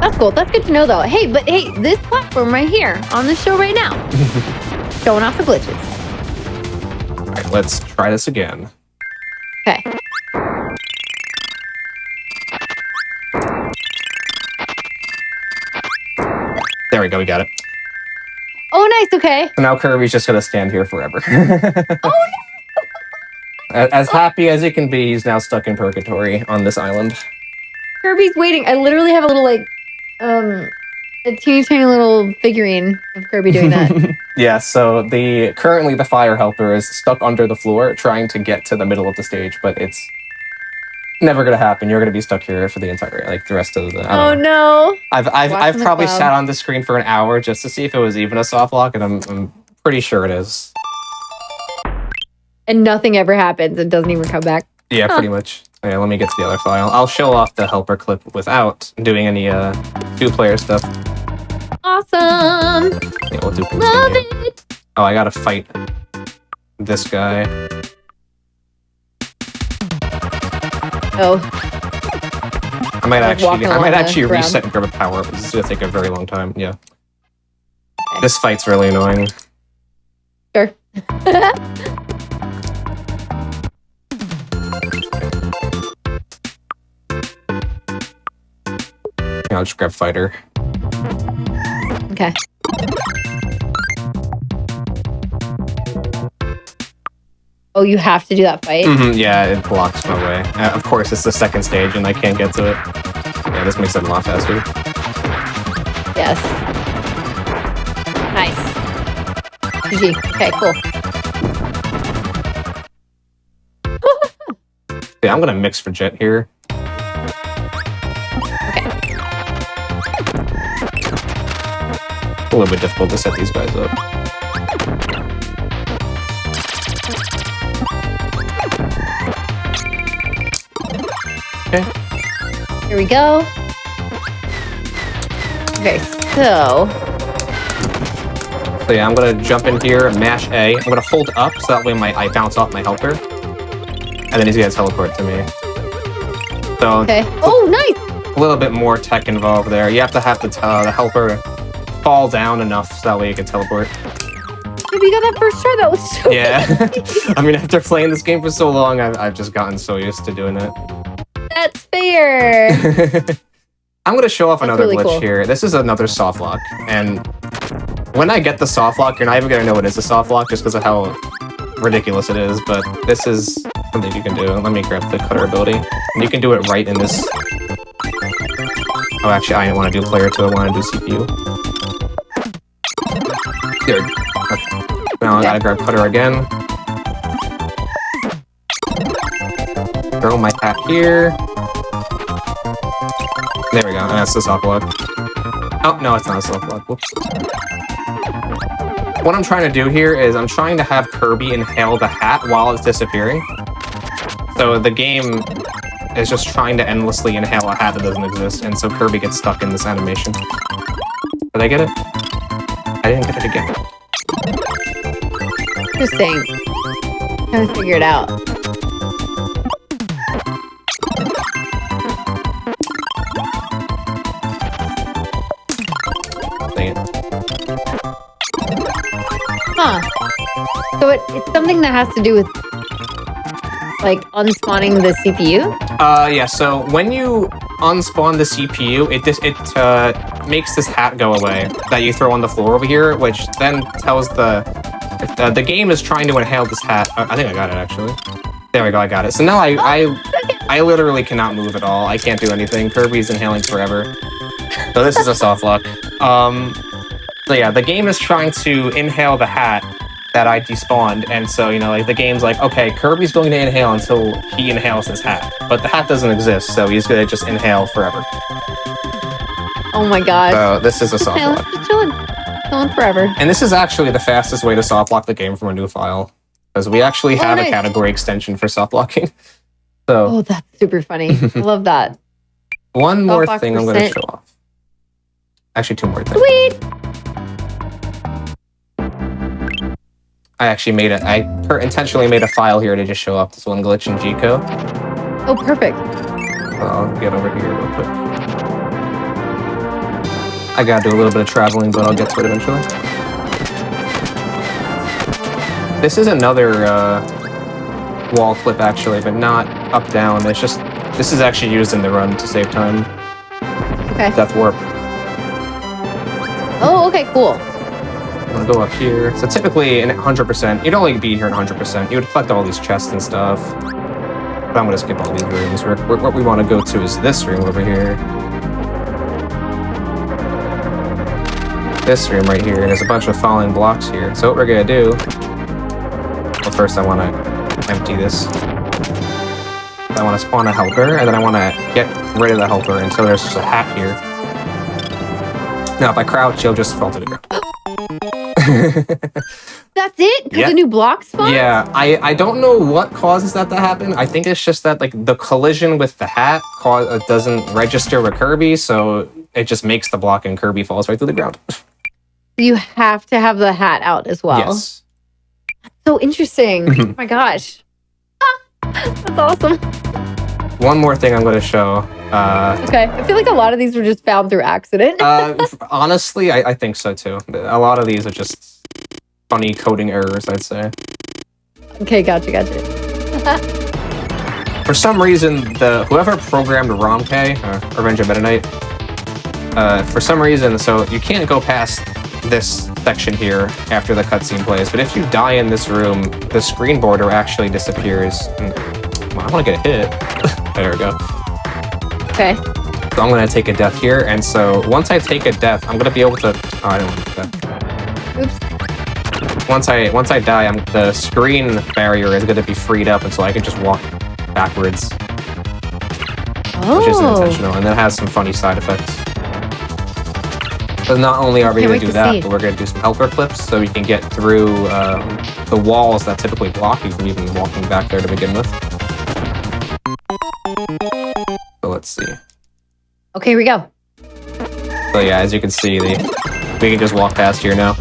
That's cool. That's good to know, though. Hey, this platform right here on the show right now, showing off the glitches. All right, let's try this again. Okay. There we go. We got it. Oh, nice. Okay. So now Kirby's just gonna stand here forever. Oh no! As happy as he can be, he's now stuck in purgatory on this island. Kirby's waiting. I literally have a little a teeny tiny little figurine of Kirby doing that. Yeah. So currently the fire helper is stuck under the floor trying to get to the middle of the stage, but it's never gonna happen. You're gonna be stuck here for the rest of the. Oh no! I've probably sat on the screen for an hour just to see if it was even a soft lock, and I'm pretty sure it is. And nothing ever happens. It doesn't even come back. Yeah, pretty much. Yeah, let me get to the other file. I'll show off the helper clip without doing any two-player stuff. Awesome! Yeah, we'll do. Love it! Oh, I gotta fight this guy. Oh. I might actually ground. reset and grab a power up. This is gonna take a very long time. Yeah. Okay. This fight's really annoying. Sure. Yeah, I'll just grab fighter. Okay. Oh, you have to do that fight? Yeah, it blocks my way. Of course, it's the second stage and I can't get to it. Yeah, this makes it a lot faster. Yes. Nice. GG. Okay, cool. Yeah, I'm gonna mix for Jet here. Okay. A little bit difficult to set these guys up. Okay. Here we go. Okay, so So yeah, I'm gonna jump in here, mash A. I'm gonna hold up so that way I bounce off my helper. And then he's gonna teleport to me. So Okay. Oh, nice! a little bit more tech involved there. You have to have the helper fall down enough so that way you can teleport. Yeah, we got that first try. That was so Yeah. I mean, after playing this game for so long, I've just gotten so used to doing it. That's fair. I'm gonna show off another really glitch cool. here. This is another soft lock, and when I get the soft lock, you're not even gonna know it is a soft lock just because of how ridiculous it is. But this is something you can do. Let me grab the cutter ability, and you can do it right in this. Oh, actually, I didn't want to do player 2. I want to do CPU. There. Okay. Now I gotta grab cutter again. Throw my hat here. There we go. And that's the soft block. Oh, no, it's not a soft block. Whoops. What I'm trying to do here is I'm trying to have Kirby inhale the hat while it's disappearing. So the game is just trying to endlessly inhale a hat that doesn't exist, and so Kirby gets stuck in this animation. Did I get it? I didn't get it again. Interesting. Trying to figure it out. Dang it. Huh. So it's something that has to do with like unspawning the CPU? Yeah, so when you unspawn the CPU, it makes this hat go away that you throw on the floor over here, which then tells the game is trying to inhale this hat. I think I got it, actually. There we go, I got it. So now I literally cannot move at all. I can't do anything. Kirby's inhaling forever. So this is a soft lock. So yeah, the game is trying to inhale the hat that I despawned, and so, you know, like, the game's like, okay, Kirby's going to inhale until he inhales his hat. But the hat doesn't exist, so he's gonna just inhale forever. Oh my god. So this is a soft lock. Just chilling forever. And this is actually the fastest way to soft lock the game from a new file, because we actually have a category extension for soft locking. So Oh, that's super funny. I love that. one more soft lock thing I'm going to percent. show off. Actually, two more things. Sweet. I actually made it. I intentionally made a file here to just show off this one glitch in G-code. Oh, perfect. So I'll get over here real quick. I gotta do a little bit of traveling, but I'll get to it eventually. This is another wall clip, actually, but not up-down. It's just, this is actually used in the run to save time. Okay. Death warp. Oh, okay, cool. I'm gonna go up here. So typically in 100%, you'd only be here in 100%. You would collect all these chests and stuff. But I'm gonna skip all these rooms. What we want to go to is this room over here. This room right here. And there's a bunch of falling blocks here. So what we're gonna do... Well, first I want to empty this. I want to spawn a helper, and then I want to get rid of the helper until there's just a hat here. Now, if I crouch, you'll just fall to the ground. That's it? Because Yeah. the new block spawn? Yeah, I don't know what causes that to happen. I think it's just that, like, the collision with the hat doesn't register with Kirby, so it just makes the block and Kirby falls right to the ground. You have to have the hat out as well. Yes. So interesting. Oh my gosh. That's awesome. One more thing I'm going to show. Okay. I feel like a lot of these were just found through accident. Honestly, I think so, too. A lot of these are just funny coding errors, I'd say. Okay, gotcha. For some reason, whoever programmed ROMK, Revenge of Meta Knight, for some reason, so you can't go past this section here after the cutscene plays, but if you die in this room, the screen border actually disappears. And, well, I want to get a hit. There we go. Okay. So I'm going to take a death here, and so once I take a death, I'm going to be able to... Oh, I didn't want to do that. Oops. Once I die, the screen barrier is going to be freed up, and so I can just walk backwards, which isn't Oh. intentional, and that has some funny side effects. So not only are we Can't going wait to to do that, see. but we're going to do some helper clips so we can get through the walls that typically block you from even walking back there to begin with. So let's see. Okay, here we go. So yeah, as you can see, we can just walk past here now.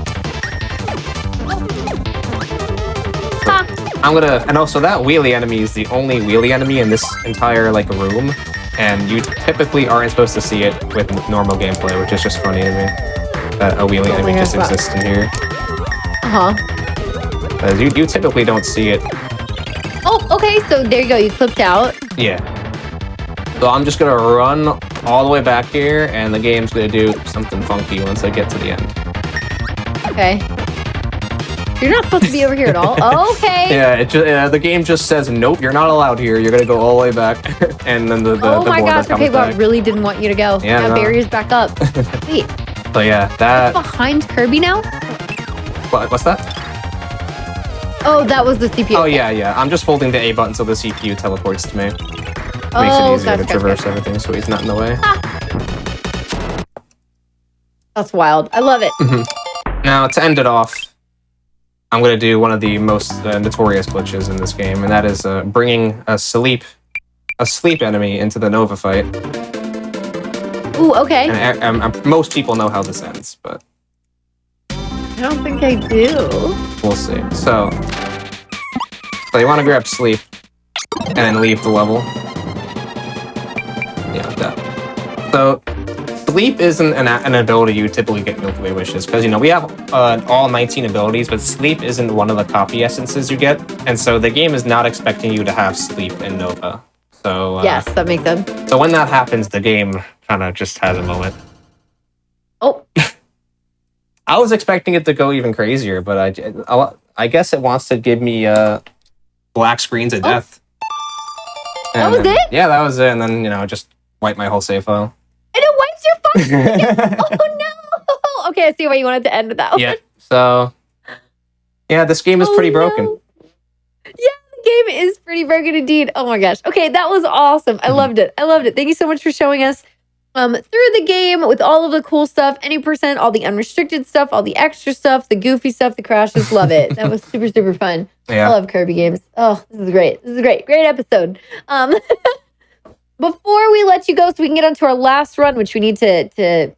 I'm gonna, and also that wheelie enemy is the only wheelie enemy in this entire like room, and you typically aren't supposed to see it with normal gameplay, which is just funny to me that a wheelie enemy just exists in here. Because you typically don't see it. Oh, okay. So there you go. You clipped out. Yeah. So I'm just gonna run all the way back here, and the game's gonna do something funky once I get to the end. Okay. You're not supposed to be over here at all. Okay. Yeah, the game just says, nope, you're not allowed here. You're gonna go all the way back, and then the oh my border gosh. comes Okay, well, I back. really didn't want you to go. Yeah, no. Barrier's back up. Wait. So yeah, that. Behind Kirby now? What's that? Oh, that was the CPU. Oh yeah. I'm just holding the A button so the CPU teleports to me. Makes Oh, it easier to gotcha, traverse gotcha. everything, so he's not in the way. That's wild. I love it. Now to end it off, I'm gonna do one of the most notorious glitches in this game, and that is bringing a sleep enemy into the Nova fight. Ooh, okay. And most people know how this ends, but I don't think I do. we'll see. So you want to grab sleep and then leave the level. Yeah, like that. So sleep isn't an ability you typically get in Milky Way Wishes, because we have all 19 abilities, but sleep isn't one of the copy essences you get, and so the game is not expecting you to have sleep in Nova. So Yes, that makes sense. So when that happens, the game kind of just has a moment. Oh, I was expecting it to go even crazier, but I guess it wants to give me black screens of death. That was it? Yeah, that was it, and then just wipe my whole save file. and it wipes your fucking Oh no! Okay, I see why you wanted to end with that one. Yeah. So yeah, this game is pretty broken. No. Yeah, the game is pretty broken indeed. Oh my gosh. Okay, that was awesome. I loved it. Thank you so much for showing us through the game with all of the cool stuff, any percent, all the unrestricted stuff, all the extra stuff, the goofy stuff, the crashes. Love it. That was super, super fun. Yeah. I love Kirby games. Oh, this is great. Great episode. Before we let you go, so we can get on to our last run, which we need to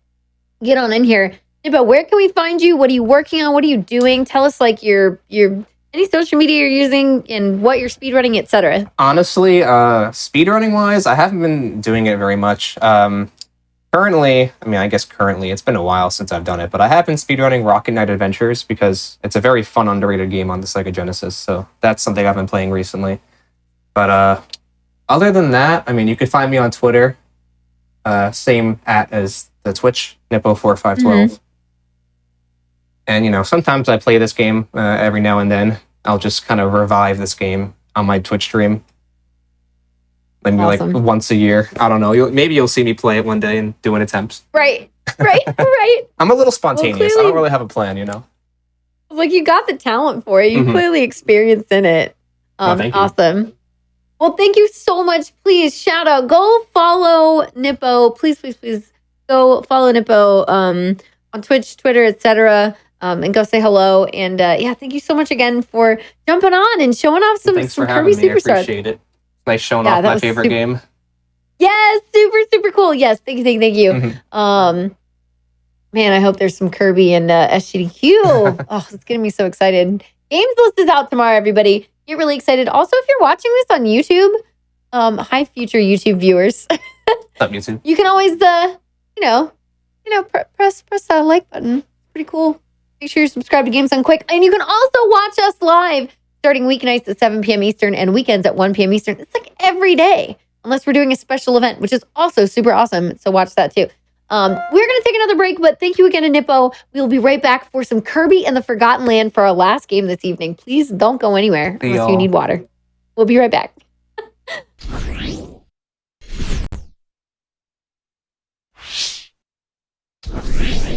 get on in here. Nippo, where can we find you? What are you working on? What are you doing? Tell us like your any social media you're using and what you're speedrunning, etc. Honestly, speedrunning wise, I haven't been doing it very much. Currently, it's been a while since I've done it, but I have been speedrunning Rocket Knight Adventures because it's a very fun, underrated game on the Sega Genesis. So that's something I've been playing recently. But other than that, you could find me on Twitter, same as the Twitch, Nippo4512. And sometimes I play this game every now and then. I'll just kind of revive this game on my Twitch stream. Maybe Awesome. like once a year. I don't know. Maybe you'll see me play it one day and do an attempt. Right. I'm a little spontaneous. Well, I clearly- don't really have a plan, Like you got the talent for it. You Mhm. clearly experienced in it. Thank you. Awesome. Well, thank you so much. Please shout out. Go follow Nippo. Please go follow Nippo on Twitch, Twitter, etc. And go say hello. And thank you so much again for jumping on and showing off some Thanks for Kirby having me. Super I Star. appreciate it. Nice showing Yeah, off that my was favorite super- game. Yes, super cool. Yes, thank you. Mhm. Man, I hope there's some Kirby and SGDQ. Oh, it's getting me so excited. Games list is out tomorrow, everybody. Get really excited. Also, if you're watching this on YouTube, hi future YouTube viewers. What's up, YouTube? You can always press that like button. Pretty cool. Make sure you're subscribed to Games Done Quick. And you can also watch us live starting weeknights at 7 p.m. Eastern and weekends at 1 p.m. Eastern. It's like every day, unless we're doing a special event, which is also super awesome. So watch that too. We're going to take another break, but thank you again to Nippo. We'll be right back for some Kirby and the Forgotten Land for our last game this evening. Please don't go anywhere unless you Deal. need water. We'll be right back.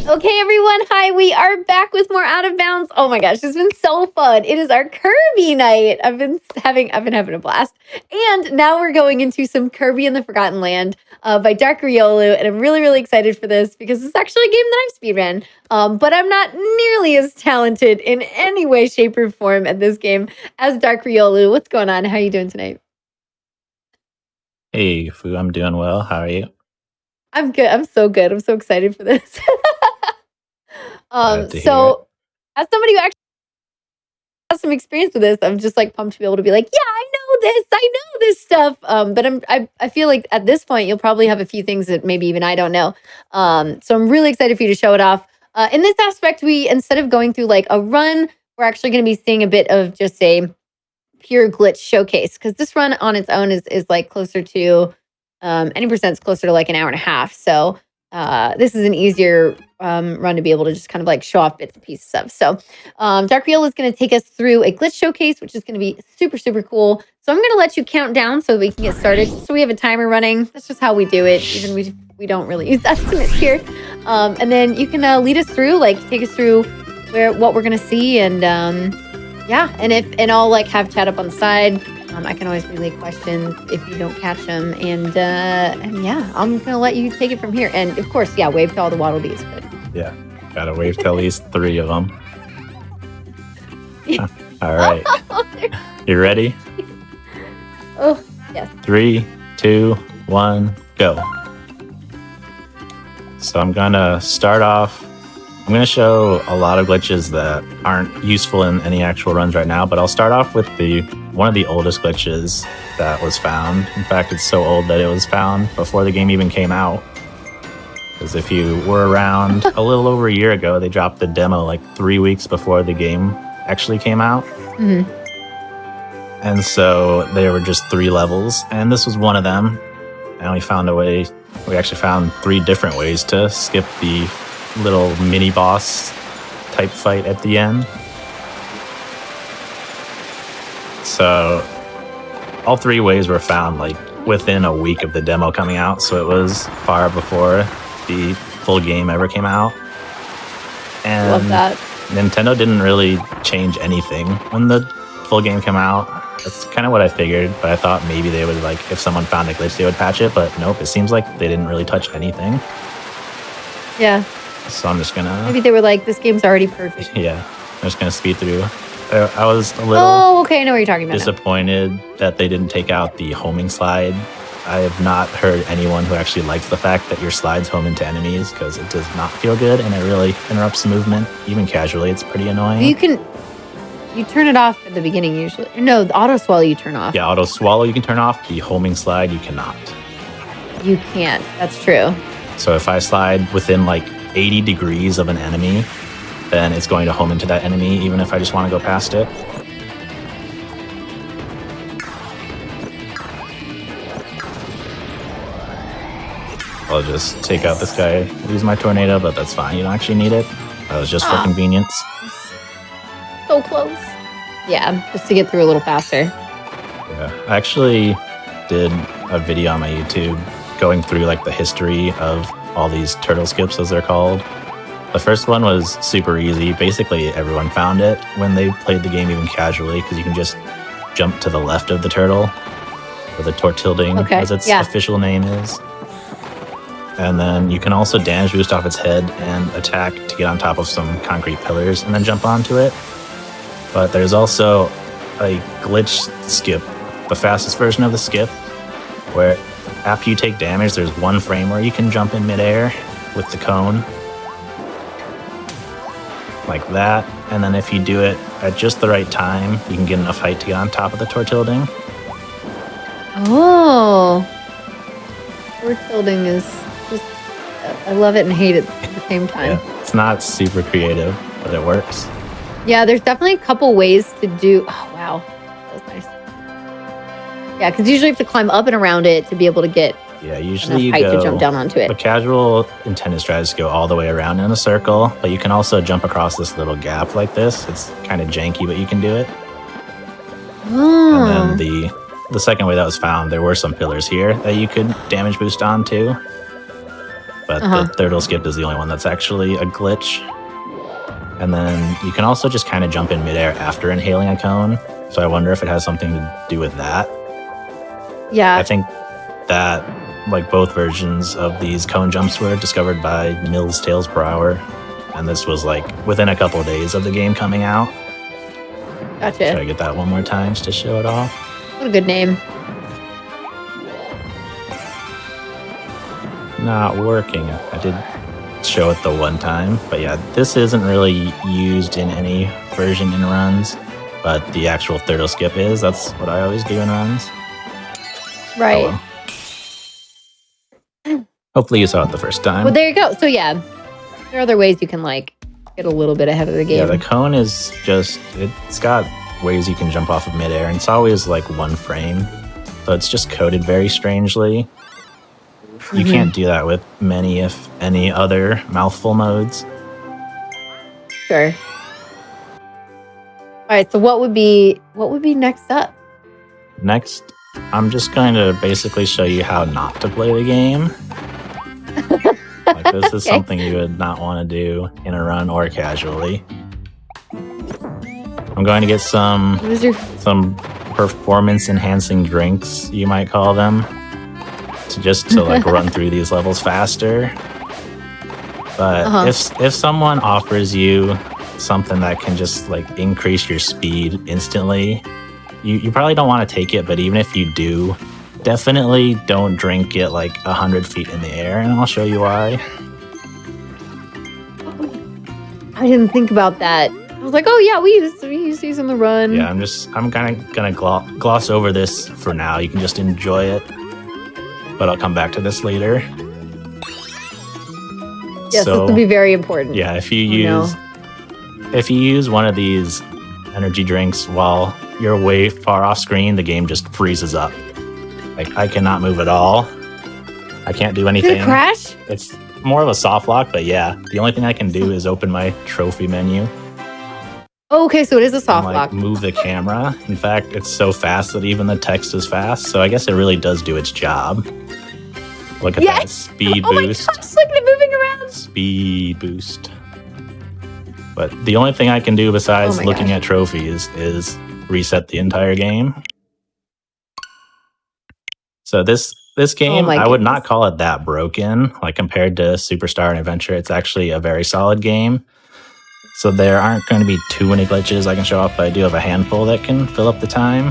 Okay, everyone. Hi, we are back with more Out of Bounds. Oh my gosh, it's been so fun. It is our Kirby night. I've been having a blast. And now we're going into some Kirby and the Forgotten Land by Dark Riolu. And I'm really, really excited for this because it's actually a game that I've speedrun. But I'm not nearly as talented in any way, shape, or form at this game as Dark Riolu. What's going on? How are you doing tonight? Hey, Fu, I'm doing well. How are you? I'm good. I'm so good. I'm so excited for this. Glad to hear So as somebody some experience with this. I'm just like pumped to be able to be like, yeah, I know this stuff. But I feel like at this point you'll probably have a few things that maybe even I don't know. So I'm really excited for you to show it off. In this aspect, we instead of going through like a run, we're actually going to be seeing a bit of just a pure glitch showcase because this run on its own is like closer to any percent's closer to like an hour and a half. So this is an easier run to be able to just kind of like show off bits and pieces of. So Dark Wheel is going to take us through a glitch showcase, which is going to be super, super cool. So I'm going to let you count down so we can get started. So we have a timer running. That's just how we do it. Even we don't really use estimates here. And then you can lead us through, like take us through what we're going to see. And yeah, and I'll like have chat up on the side. I can always relay questions if you don't catch them. And yeah, I'm going to let you take it from here. And of course, yeah, wave to all the Waddle Dees. Good. Yeah, gotta wave to at least 3 of them. All right. You ready? Oh, yes. 3, 2, 1, go. So I'm gonna start off. I'm gonna show a lot of glitches that aren't useful in any actual runs right now, but I'll start off with one of the oldest glitches that was found. In fact, it's so old that it was found before the game even came out. Because if you were around a little over a year ago, they dropped the demo like 3 weeks before the game actually came out. Mm-hmm. And so there were just 3 levels, and this was one of them. And we actually found 3 different ways to skip the little mini boss type fight at the end. So all 3 ways were found like within a week of the demo coming out. So it was far before the full game ever came out. And Love that. Nintendo didn't really change anything when the full game came out. That's kind of what I figured, but I thought maybe they would, like, if someone found a glitch, they would patch it, but nope, it seems like they didn't really touch anything. Yeah. So I'm just gonna... Maybe they were like, this game's already perfect. Yeah, I'm just gonna speed through. I was a little Oh, okay, I know what you're talking about now. disappointed that they didn't take out the homing slide. I have not heard anyone who actually likes the fact that your slides home into enemies, because it does not feel good and it really interrupts movement. Even casually, it's pretty annoying. You turn it off at the beginning usually. No, the auto swallow you turn off. Yeah, auto swallow you can turn off. The homing slide you cannot. You can't. That's true. So if I slide within like 80 degrees of an enemy, then it's going to home into that enemy, even if I just want to go past it. I'll just take out this guy, use my tornado, but that's fine. You don't actually need it. That was just for convenience. So close. Yeah, just to get through a little faster. Yeah, I actually did a video on my YouTube going through like the history of all these turtle skips, as they're called. The first one was super easy. Basically, everyone found it when they played the game even casually, because you can just jump to the left of the turtle, or the tortilding, as its official name is. And then you can also damage boost off its head and attack to get on top of some concrete pillars and then jump onto it. But there's also a glitch skip, the fastest version of the skip, where after you take damage, there's one frame where you can jump in midair with the cone. Like that. And then if you do it at just the right time, you can get enough height to get on top of the tortilding. Oh. Tortilding is just, I love it and hate it at the same time. Yeah, it's not super creative, but it works. Yeah, there's definitely a couple ways to do. Oh, wow. That was nice. Yeah, because usually you have to climb up and around it to be able to get usually you enough height go, to jump down onto it. The casual intended strategy is to go all the way around in a circle, but you can also jump across this little gap like this. It's kind of janky, but you can do it. Oh. And then the second way that was found, there were some pillars here that you could damage boost onto. But the turtle skip is the only one that's actually a glitch. And then you can also just kind of jump in midair after inhaling a cone. So I wonder if it has something to do with that. Yeah. I think that, like, both versions of these cone jumps were discovered by Mills Tales Per Hour. And this was, like, within a couple of days of the game coming out. Gotcha. Try to get that one more time just to show it off. What a good name. Not working. I did show it the one time, but yeah, this isn't really used in any version in runs. but the actual turtle skip is. That's what I always do in runs. Right. Oh, well. Hopefully you saw it the first time. Well, there you go. So yeah, there are other ways you can like get a little bit ahead of the game. Yeah, the cone is just, it's got ways you can jump off of midair, and it's always like 1 frame. So it's just coded very strangely. You can't do that with many, if any, other mouthful modes. Sure. All right. So what would be next up? Next, I'm just going to basically show you how not to play the game. Like, this is something you would not want to do in a run or casually. I'm going to get some performance enhancing drinks, you might call them, to like run through these levels faster. But if someone offers you something that can just like increase your speed instantly, you probably don't want to take it. But even if you do, definitely don't drink it like 100 feet in the air, and I'll show you why. I didn't think about that. I was like, oh yeah, we use these on the run. Yeah, I'm kind of gonna gloss over this for now. You can just enjoy it, but I'll come back to this later. Yes, this will be very important. Yeah, if you use one of these energy drinks while you're way far off screen, the game just freezes up. Like, I cannot move at all. I can't do anything. Did it crash? It's more of a soft lock, but yeah, the only thing I can do is open my trophy menu. Oh, okay, so it is a soft lock. Move the camera. In fact, it's so fast that even the text is fast, so I guess it really does do its job. Look at that speed boost. Oh my gosh, look at it moving around. Speed boost. But the only thing I can do besides looking at trophies is reset the entire game. So this game, I would not call it that broken. Like, compared to Superstar and Adventure, it's actually a very solid game. So there aren't going to be too many glitches I can show off, but I do have a handful that can fill up the time.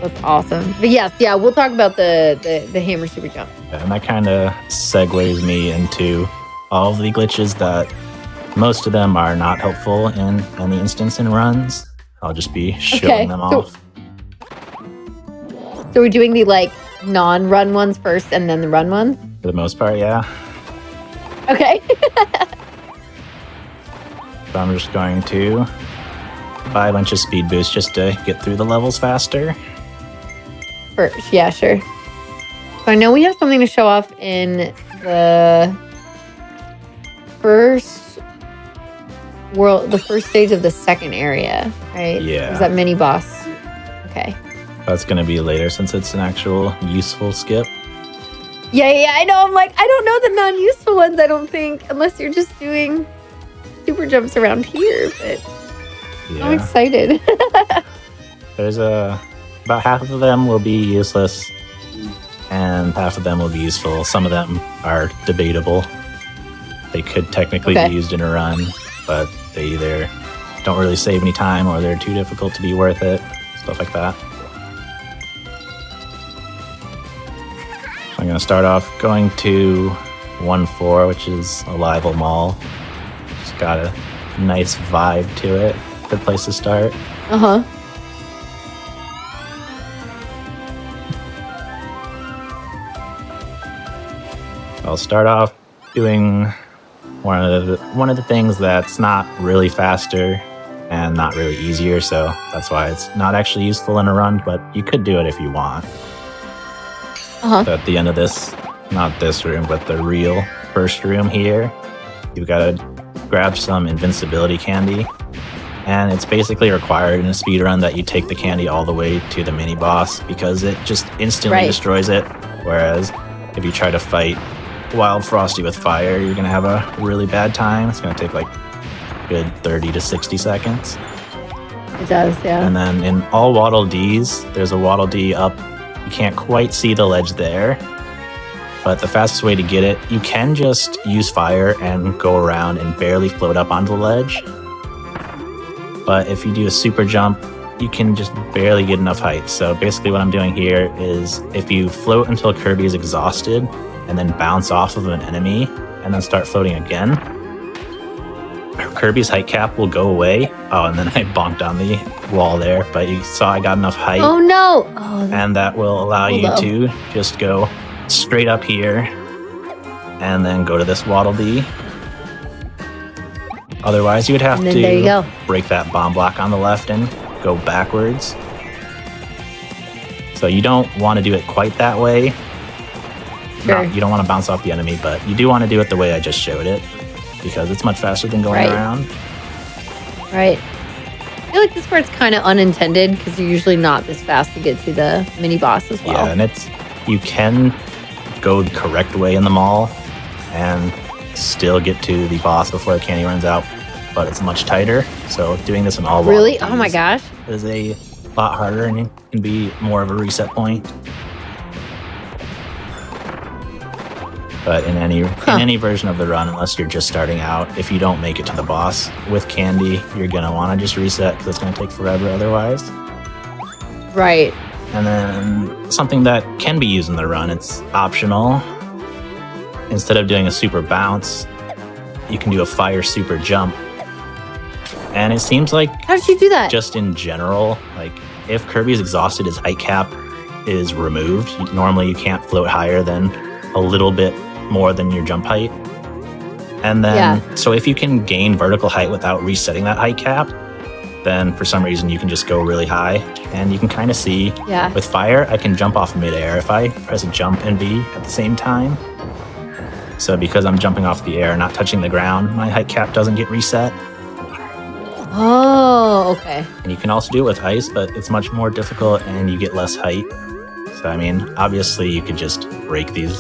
That's awesome. But yes, yeah, we'll talk about the hammer super jump. And that kind of segues me into all of the glitches that most of them are not helpful in any instance in runs. I'll just be showing them off. So we're doing the like non-run ones first and then the run ones? For the most part, yeah. Okay. So I'm just going to buy a bunch of speed boosts just to get through the levels faster. First, yeah, sure. So I know we have something to show off in the first stage of the second area, right? Yeah. Is that mini boss? Okay. That's going to be later since it's an actual useful skip. Yeah, I know. I'm like, I don't know the non-useful ones, I don't think, unless you're just doing super jumps around here, but yeah. I'm excited. There's about half of them will be useless and half of them will be useful. Some of them are debatable. They could technically be used in a run, but they either don't really save any time or they're too difficult to be worth it. Stuff like that. I'm going to start off going to 1-4, which is a Lival Mall. It's got a nice vibe to it. Good place to start. Uh-huh. I'll start off doing one of the things that's not really faster and not really easier, so that's why it's not actually useful in a run, but you could do it if you want. So at the end of this, not this room, but the real first room here, you've got to grab some invincibility candy. And it's basically required in a speedrun that you take the candy all the way to the mini boss because it just instantly destroys it. Whereas if you try to fight Wild Frosty with fire, you're going to have a really bad time. It's going to take like a good 30 to 60 seconds. It does, yeah. And then in all Waddle Dees, there's a Waddle Dee up. You can't quite see the ledge there, but the fastest way to get it, you can just use fire and go around and barely float up onto the ledge. But if you do a super jump, you can just barely get enough height. So basically what I'm doing here is if you float until Kirby is exhausted and then bounce off of an enemy and then start floating again, Kirby's height cap will go away. Oh, and then I bonked on the wall there, but you saw I got enough height. Oh no! Oh, And that will allow you to just go straight up here and then go to this Waddle Dee. Otherwise, you would have there you go. to break that bomb block on the left and go backwards. So you don't want to do it quite that way. Sure. You don't want to bounce off the enemy, but you do want to do it the way I just showed it because it's much faster than going around. Right. I feel like this part's kind of unintended because you're usually not this fast to get to the mini boss as well. Yeah, and you can go the correct way in the mall and still get to the boss before the candy runs out, but it's much tighter. So doing this in all really? Oh my gosh. is a lot harder and it can be more of a reset point. But in any version of the run, unless you're just starting out, if you don't make it to the boss with candy, you're gonna want to just reset because it's gonna take forever otherwise. Right. And then something that can be used in the run, it's optional. Instead of doing a super bounce, you can do a fire super jump. And it seems like How did you do that? just in general, like if Kirby's exhausted, his height cap is removed. Normally you can't float higher than a little bit more than your jump height. And then, so if you can gain vertical height without resetting that height cap, then for some reason you can just go really high. And you can kind of see with fire, I can jump off midair if I press a jump and B at the same time. So because I'm jumping off the air, not touching the ground, my height cap doesn't get reset. Oh, okay. And you can also do it with ice, but it's much more difficult and you get less height. So, I mean, obviously you could just break these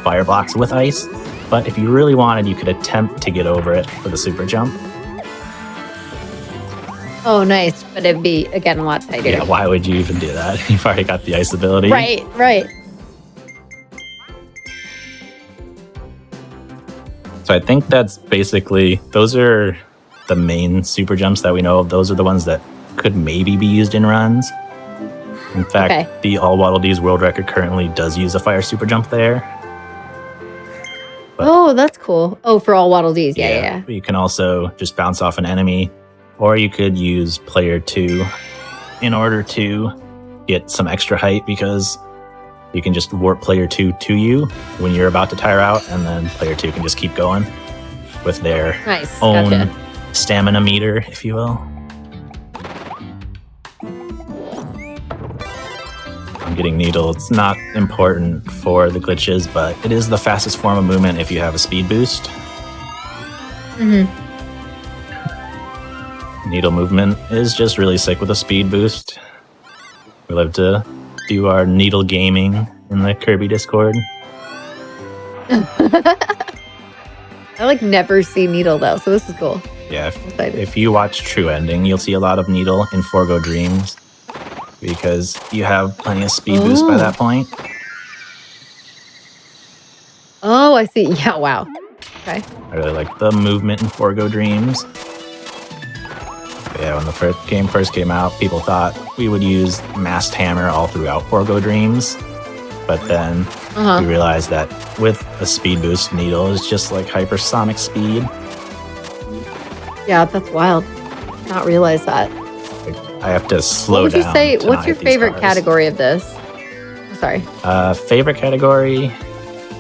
fire blocks with ice, but if you really wanted, you could attempt to get over it with a super jump. Oh, nice. But it'd be, again, a lot tighter. Yeah, why would you even do that? You've already got the ice ability. Right, right. So I think that's basically, those are the main super jumps that we know of. Those are the ones that could maybe be used in runs. In fact, the All Waddle Dee's world record currently does use a fire super jump there. But, that's cool. Oh, for all Waddle Dees. Yeah. You can also just bounce off an enemy, or you could use player 2 in order to get some extra height because you can just warp player 2 to you when you're about to tire out, and then player 2 can just keep going with their own stamina meter, if you will. I'm getting needle. It's not important for the glitches, but it is the fastest form of movement if you have a speed boost. Mm-hmm. Needle movement is just really sick with a speed boost. We love to do our needle gaming in the Kirby Discord. I never see Needle though, so this is cool. Yeah, if you watch True Ending, you'll see a lot of Needle in Forgo Dreams because you have plenty of speed boost by that point. Oh, I see. Yeah, wow. Okay. I really like the movement in Forgo Dreams. But yeah, when the game first came out, people thought we would use Masked Hammer all throughout Forgo Dreams. But then we realized that with a speed boost, Needle is just like hypersonic speed. Yeah, that's wild. Not realize that. I have to slow down. What would you say? What's your favorite category of this? Sorry. Favorite category?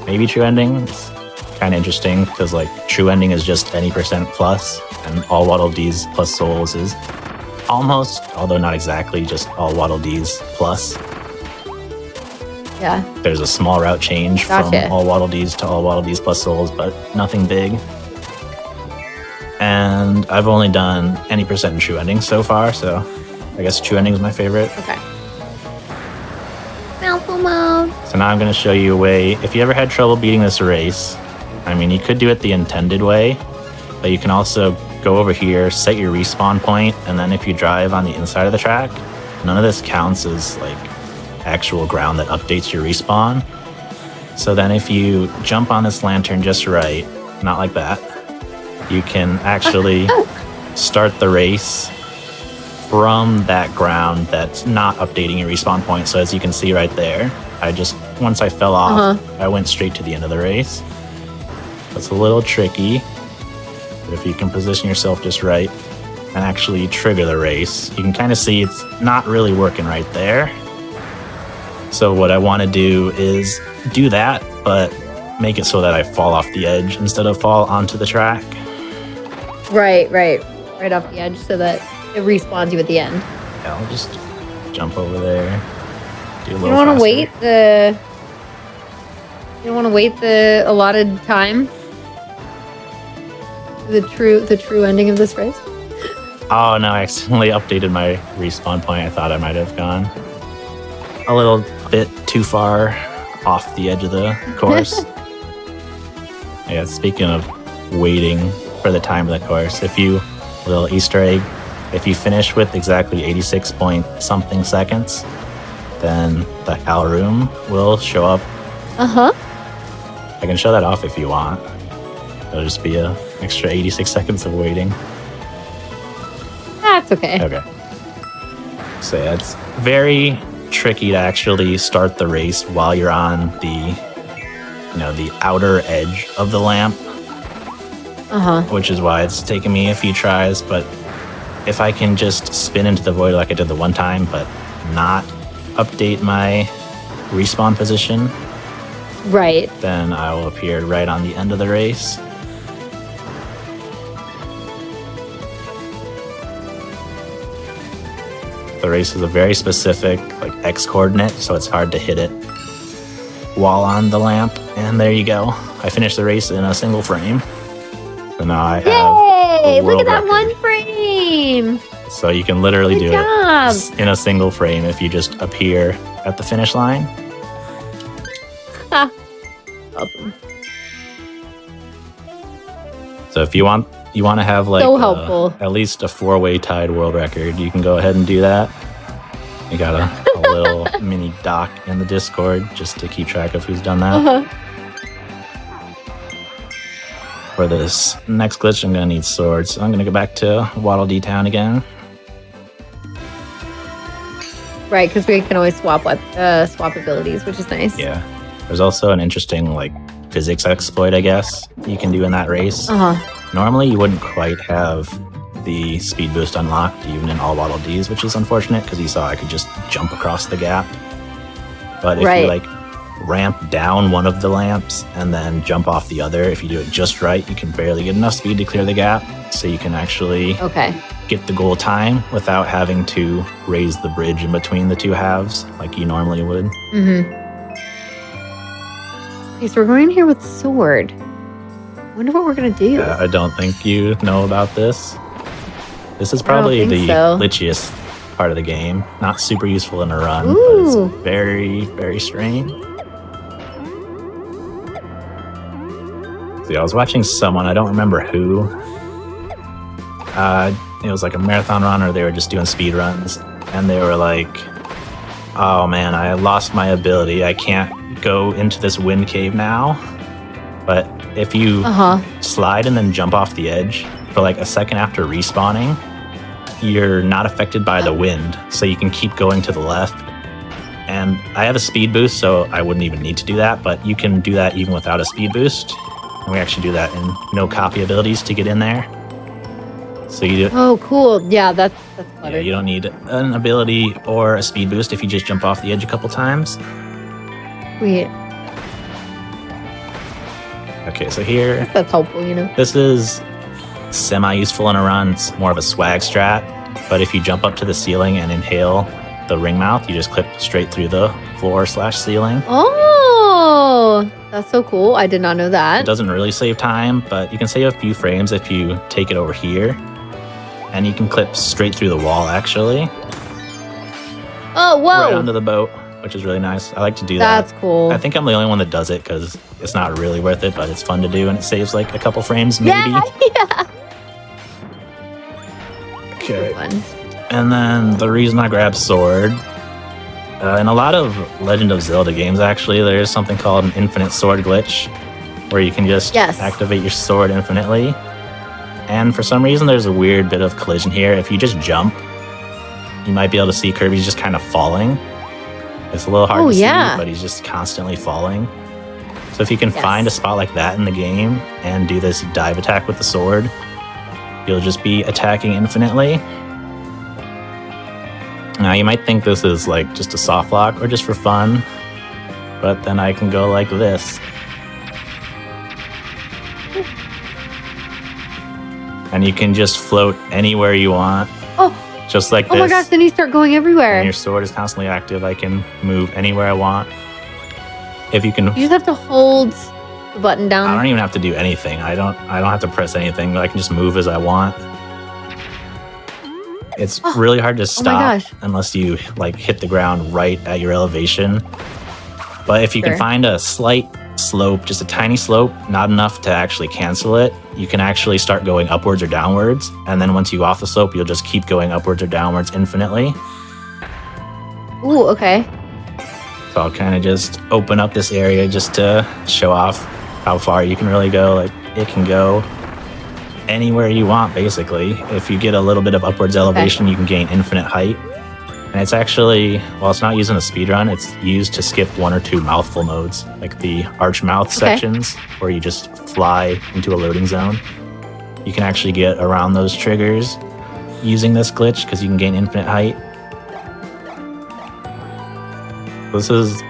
Maybe True Ending. It's kind of interesting because True Ending is just any % plus, and All Waddle Dees plus Souls is almost, although not exactly, just All Waddle Dees plus. Yeah. There's a small route change from All Waddle Dees to All Waddle Dees plus Souls, but nothing big. And I've only done any % in True Ending so far, so I guess True Ending is my favorite. Okay. Mouthful mode. So now I'm going to show you a way. If you ever had trouble beating this race, I mean, you could do it the intended way, but you can also go over here, set your respawn point, and then if you drive on the inside of the track, none of this counts as actual ground that updates your respawn. So then if you jump on this lantern just right, not like that, you can actually start the race from that ground that's not updating your respawn point. So as you can see right there, once I fell off, I went straight to the end of the race. That's a little tricky. But if you can position yourself just right and actually trigger the race, you can kind of see it's not really working right there. So what I want to do is do that, but make it so that I fall off the edge instead of fall onto the track. Right off the edge so that it respawns you at the end. Yeah, I'll just jump over there. Do a little You don't want to faster. wait the allotted time. The true ending of this race. Oh no, I accidentally updated my respawn point. I thought I might have gone a little bit too far off the edge of the course. Yeah, speaking of waiting for the time of the course, little Easter egg, if you finish with exactly 86 point something seconds, then the Hal room will show up. I can show that off if you want. It'll just be an extra 86 seconds of waiting. That's okay. Okay. So yeah, it's very tricky to actually start the race while you're on the outer edge of the lamp. Which is why it's taken me a few tries, but if I can just spin into the void like I did the one time, but not update my respawn position, Right. then I will appear right on the end of the race. The race is a very specific X coordinate, so it's hard to hit it while on the lamp. And there you go. I finished the race in a single frame. So now I have Yay! a Look world at that record. one frame. So you can literally Good do job. it in a single frame if you just appear at the finish line. Awesome. So if you want to have So helpful. at least a 4-way tied world record, you can go ahead and do that. You got a little mini doc in the Discord just to keep track of who's done that. For this next glitch, I'm going to need swords. So I'm going to go back to Waddle Dee Town again. Right, because we can always swap abilities, which is nice. Yeah. There's also an interesting physics exploit, I guess, you can do in that race. Normally, you wouldn't quite have the speed boost unlocked, even in all Waddle Dees, which is unfortunate because you saw I could just jump across the gap. But if you ramp down one of the lamps and then jump off the other, if you do it just right, you can barely get enough speed to clear the gap. So you can actually get the goal time without having to raise the bridge in between the two halves like you normally would. Okay, so we're going in here with sword. Wonder what we're gonna do. I don't think you know about this. This is probably the glitchiest part of the game. Not super useful in a run, but it's very, very strange. See, I was watching someone, I don't remember who. It was a marathon run, or they were just doing speed runs, and they were like, "Oh man, I lost my ability. I can't go into this wind cave now." But if you slide and then jump off the edge for a second after respawning, you're not affected by the wind, so you can keep going to the left. And I have a speed boost, so I wouldn't even need to do that, but you can do that even without a speed boost. And we actually do that in no copy abilities to get in there. So you do. Oh, cool. Yeah, that's clever. Yeah, you don't need an ability or a speed boost if you just jump off the edge a couple times. Sweet. Okay, so here, That's helpful, this is semi-useful in a run. It's more of a swag strat. But if you jump up to the ceiling and inhale the ring mouth, you just clip straight through the floor/ceiling. Oh, that's so cool. I did not know It that. doesn't really save time, but you can save a few frames if you take it over here. And you can clip straight through the wall, actually. Oh, whoa. Right onto the boat, which is really nice. I like to do that. That's cool. I think I'm the only one that does it because it's not really worth it, but it's fun to do and it saves a couple frames maybe. Yeah. Okay. Fun. And then the reason I grabbed sword, in a lot of Legend of Zelda games, actually, there's something called an infinite sword glitch, where you can just activate your sword infinitely. And for some reason, there's a weird bit of collision here. If you just jump, you might be able to see Kirby's just kind of falling. It's a little hard to see, but he's just constantly falling. So if you can find a spot like that in the game and do this dive attack with the sword, you'll just be attacking infinitely. Now you might think this is like just a soft lock or just for fun, but then I can go like this. And you can just float anywhere you want. Oh, just like this. oh my gosh, then you start going everywhere. And your sword is constantly active. I can move anywhere I want. If you can, You just have to hold the button down. I don't even have to do anything. I don't have to press anything. I can just move as I want. It's really hard to stop gosh. unless you like hit the ground right at your elevation. But if you can find a slight slope, just a tiny slope, not enough to actually cancel it, you can actually start going upwards or downwards. And then once you go off the slope, you'll just keep going upwards or downwards infinitely. Ooh, okay. So I'll kind of just open up this area just to show off how far you can really go. Like it can go anywhere you want, basically. If you get a little bit of upwards elevation, you can gain infinite height. And it's actually, while it's not used in a speedrun, it's used to skip 1 or 2 mouthful modes, like the arch mouth sections, where you just fly into a loading zone. You can actually get around those triggers using this glitch because you can gain infinite height. This is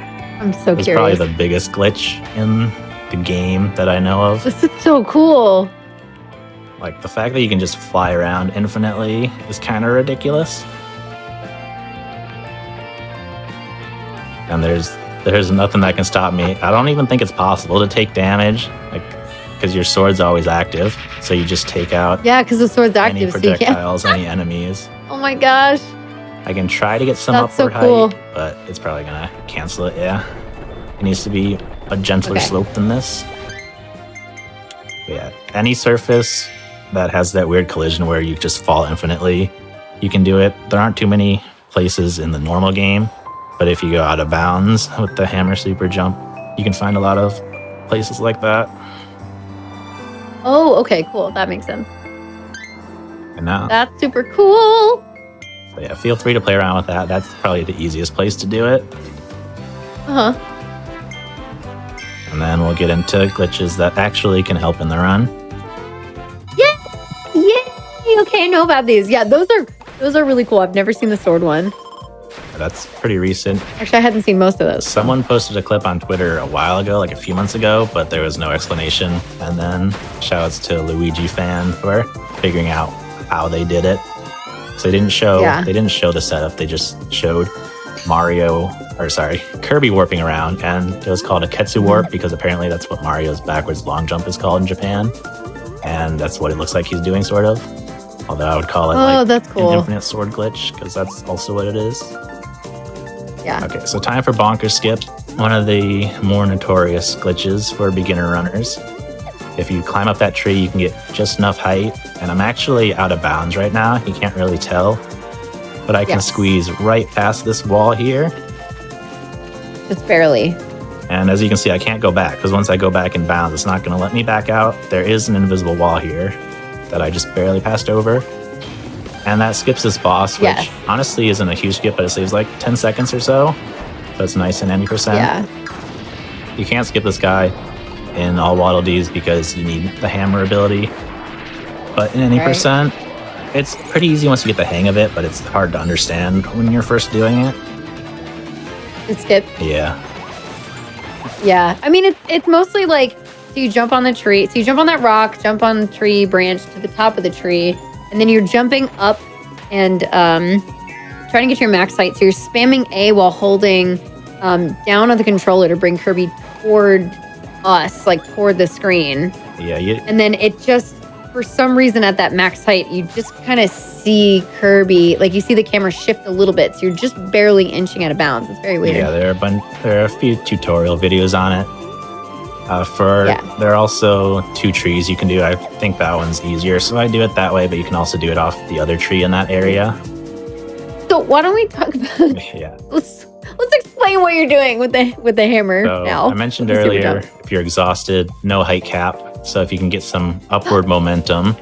I'm so probably curious. the biggest glitch in the game that I know of. This is so cool. Like the fact that you can just fly around infinitely is kind of ridiculous. And there's nothing that can stop me. I don't even think it's possible to take damage, like because your sword's always active. So you just take out Yeah, because the sword's any active, so you can't. projectiles, any enemies. Oh my gosh. I can try to get some That's so upward cool. height, but it's probably gonna cancel it. Yeah, it needs to be a gentler slope than this. But yeah, any surface that has that weird collision where you just fall infinitely, you can do it. There aren't too many places in the normal game, but if you go out of bounds with the hammer super jump, you can find a lot of places like that. Oh, okay, cool. That makes sense. And now, That's super cool. so yeah, feel free to play around with that. That's probably the easiest place to do it. Uh-huh. And then we'll get into glitches that actually can help in the run. Yay! Okay, I know about these. Yeah, those are really cool. I've never seen the sword one. That's pretty recent. Actually, I hadn't seen most of those. Someone posted a clip on Twitter a while ago, like a few months ago, but there was no explanation. And then shoutouts to Luigi fan for figuring out how they did it. So they didn't show the setup. They just showed Kirby warping around, and it was called a Ketsu warp because apparently that's what Mario's backwards long jump is called in Japan. And that's what it looks like he's doing, sort of. Although I would call it that's cool. an infinite sword glitch, because that's also what it is. Yeah. Okay, so time for Bonker Skip, one of the more notorious glitches for beginner runners. If you climb up that tree, you can get just enough height, and I'm actually out of bounds right now. You can't really tell, but I can squeeze right past this wall here. Just barely. And as you can see, I can't go back, because once I go back in bounds, it's not going to let me back out. There is an invisible wall here that I just barely passed over. And that skips this boss, which honestly isn't a huge skip, but it saves like 10 seconds or so. So it's nice and 90%. Yeah. You can't skip this guy in all Waddle Dees because you need the hammer ability. But in any percent, it's pretty easy once you get the hang of it, but it's hard to understand when you're first doing it. It's skip. Yeah. Yeah. I mean, it's mostly like, so you jump on the tree. So you jump on that rock, jump on the tree branch to the top of the tree, and then you're jumping up and trying to get your max height. So you're spamming A while holding down on the controller to bring Kirby toward us, like toward the screen. Yeah. And then it just, for some reason at that max height, you just kind of see Kirby, like you see the camera shift a little bit. So you're just barely inching out of bounds. It's very weird. Yeah, there are a few tutorial videos on it. There are also 2 trees you can do. I think that one's easier, so I do it that way, but you can also do it off the other tree in that area. So why don't we talk about let's explain what you're doing with the hammer now. I mentioned earlier, if you're exhausted, no height cap. So if you can get some upward momentum,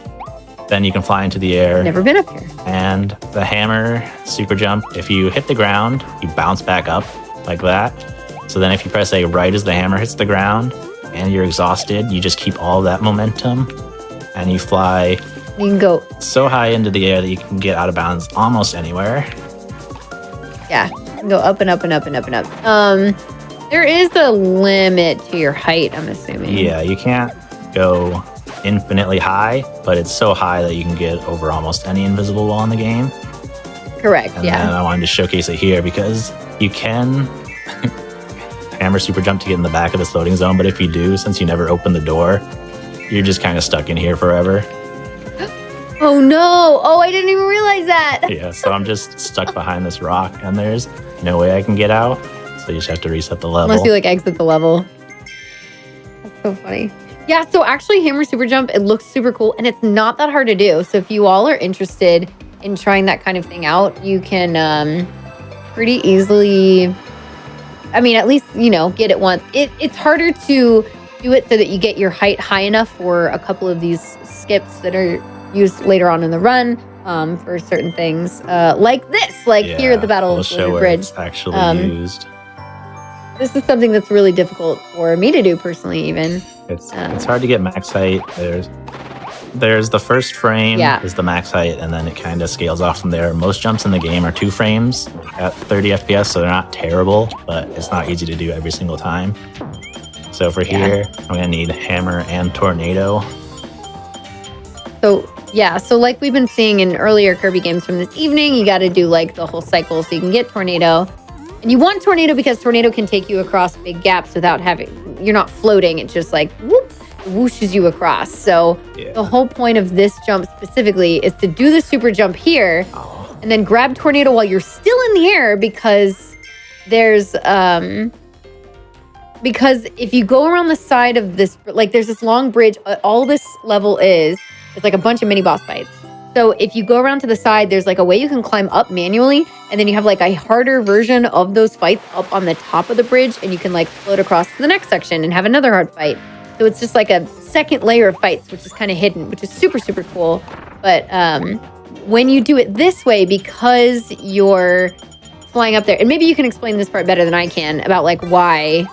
then you can fly into the air. Never been up here. And the hammer super jump, if you hit the ground, you bounce back up like that. So then if you press A right as the hammer hits the ground and you're exhausted, you just keep all that momentum and you fly You can go, so high into the air that you can get out of bounds almost anywhere. yeah, you can go up and up and up and up and up. There is a limit to your height, I'm assuming. Yeah, you can't go infinitely high, but it's so high that you can get over almost any invisible wall in the game. Correct, And yeah. then I wanted to showcase it here because you can hammer super jump to get in the back of this loading zone, but if you do, since you never open the door, you're just kind of stuck in here forever. Oh no! Oh, I didn't even realize that. Yeah, so I'm just stuck behind this rock and there's no way I can get out. So you just have to reset the level. Unless you like exit the level. That's so funny. Yeah, so actually Hammer Super Jump, it looks super cool and it's not that hard to do. So if you all are interested in trying that kind of thing out, you can pretty easily, I mean, at least, you know, get it once. It's harder to do it so that you get your height high enough for a couple of these skips that are used later on in the run for certain things, like this, like here at the Battle we'll of show Blizzard where Bridge. it's actually used. This is something that's really difficult for me to do personally, even. It's hard to get max height. There's the first frame is the max height, and then it kind of scales off from there. Most jumps in the game are 2 frames at 30 FPS, so they're not terrible, but it's not easy to do every single time. So for here, I'm gonna need hammer and tornado. So yeah, so like we've been seeing in earlier Kirby games from this evening, you got to do like the whole cycle so you can get tornado. And you want tornado because tornado can take you across big gaps without you're not floating. It's just like whoop, it whooshes you across. So the whole point of this jump specifically is to do the super jump here and then grab tornado while you're still in the air, because there's because if you go around the side of this, like there's this long bridge, all this level is like a bunch of mini boss fights. So if you go around to the side, there's like a way you can climb up manually, and then you have like a harder version of those fights up on the top of the bridge, and you can like float across to the next section and have another hard fight. So it's just like a second layer of fights, which is kind of hidden, which is super, super cool. But when you do it this way, because you're flying up there, and maybe you can explain this part better than I can about like why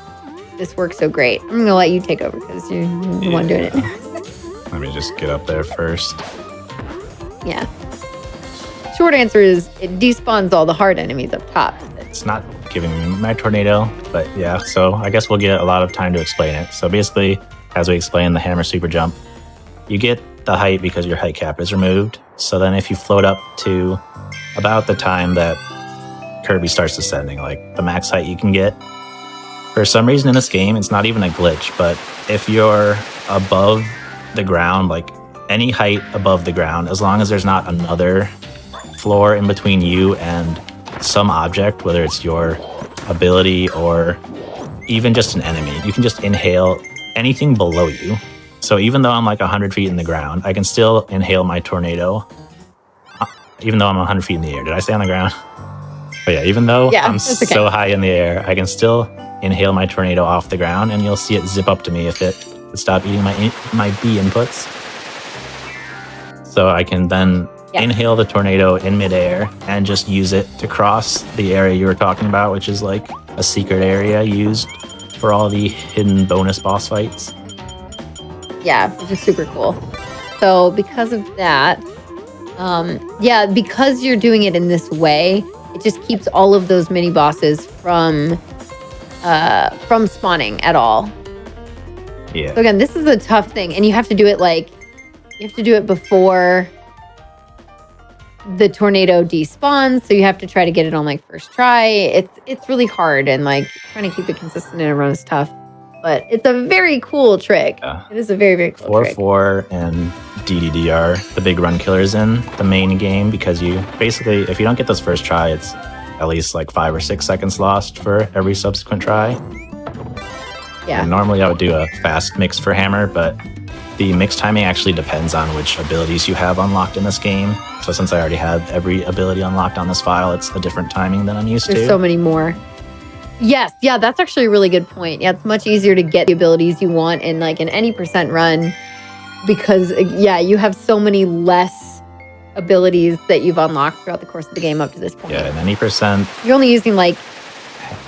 this works so great. I'm gonna let you take over because you're the one doing it. Let me just get up there first. Yeah. Short answer is it despawns all the hard enemies up top. It's not giving me my tornado, but yeah, so I guess we'll get a lot of time to explain it. So basically, as we explained the hammer super jump, you get the height because your height cap is removed. So then if you float up to about the time that Kirby starts descending, like the max height you can get, for some reason in this game, it's not even a glitch, but if you're above the ground, like any height above the ground, as long as there's not another floor in between you and some object, whether it's your ability or even just an enemy, you can just inhale anything below you. So even though I'm like 100 feet in the ground, I can still inhale my tornado, even though I'm 100 feet in the air. Did I say on the ground? But yeah, even though I'm so high in the air, I can still inhale my tornado off the ground, and you'll see it zip up to me if it would stop eating my B inputs. So I can then inhale the tornado in midair and just use it to cross the area you were talking about, which is like a secret area used for all the hidden bonus boss fights. Yeah, which is super cool. So because of that, because you're doing it in this way, it just keeps all of those mini bosses from spawning at all. Yeah. So again, this is a tough thing, and you have to do it before the tornado despawns. So you have to try to get it on like first try. It's really hard, and like trying to keep it consistent in a run is tough. But it's a very cool trick. Yeah. It is a very, very cool trick. 4-4 and DDD are the big run killers in the main game, because you basically, if you don't get this first try, it's at least like 5 or 6 seconds lost for every subsequent try. Yeah. And normally I would do a fast mix for hammer, but the mix timing actually depends on which abilities you have unlocked in this game. So since I already have every ability unlocked on this file, it's a different timing than I'm used to. There's so many more. Yes, yeah, that's actually a really good point. Yeah, it's much easier to get the abilities you want in like an any percent run, because you have so many less abilities that you've unlocked throughout the course of the game up to this point. Yeah, in any percent. You're only using like,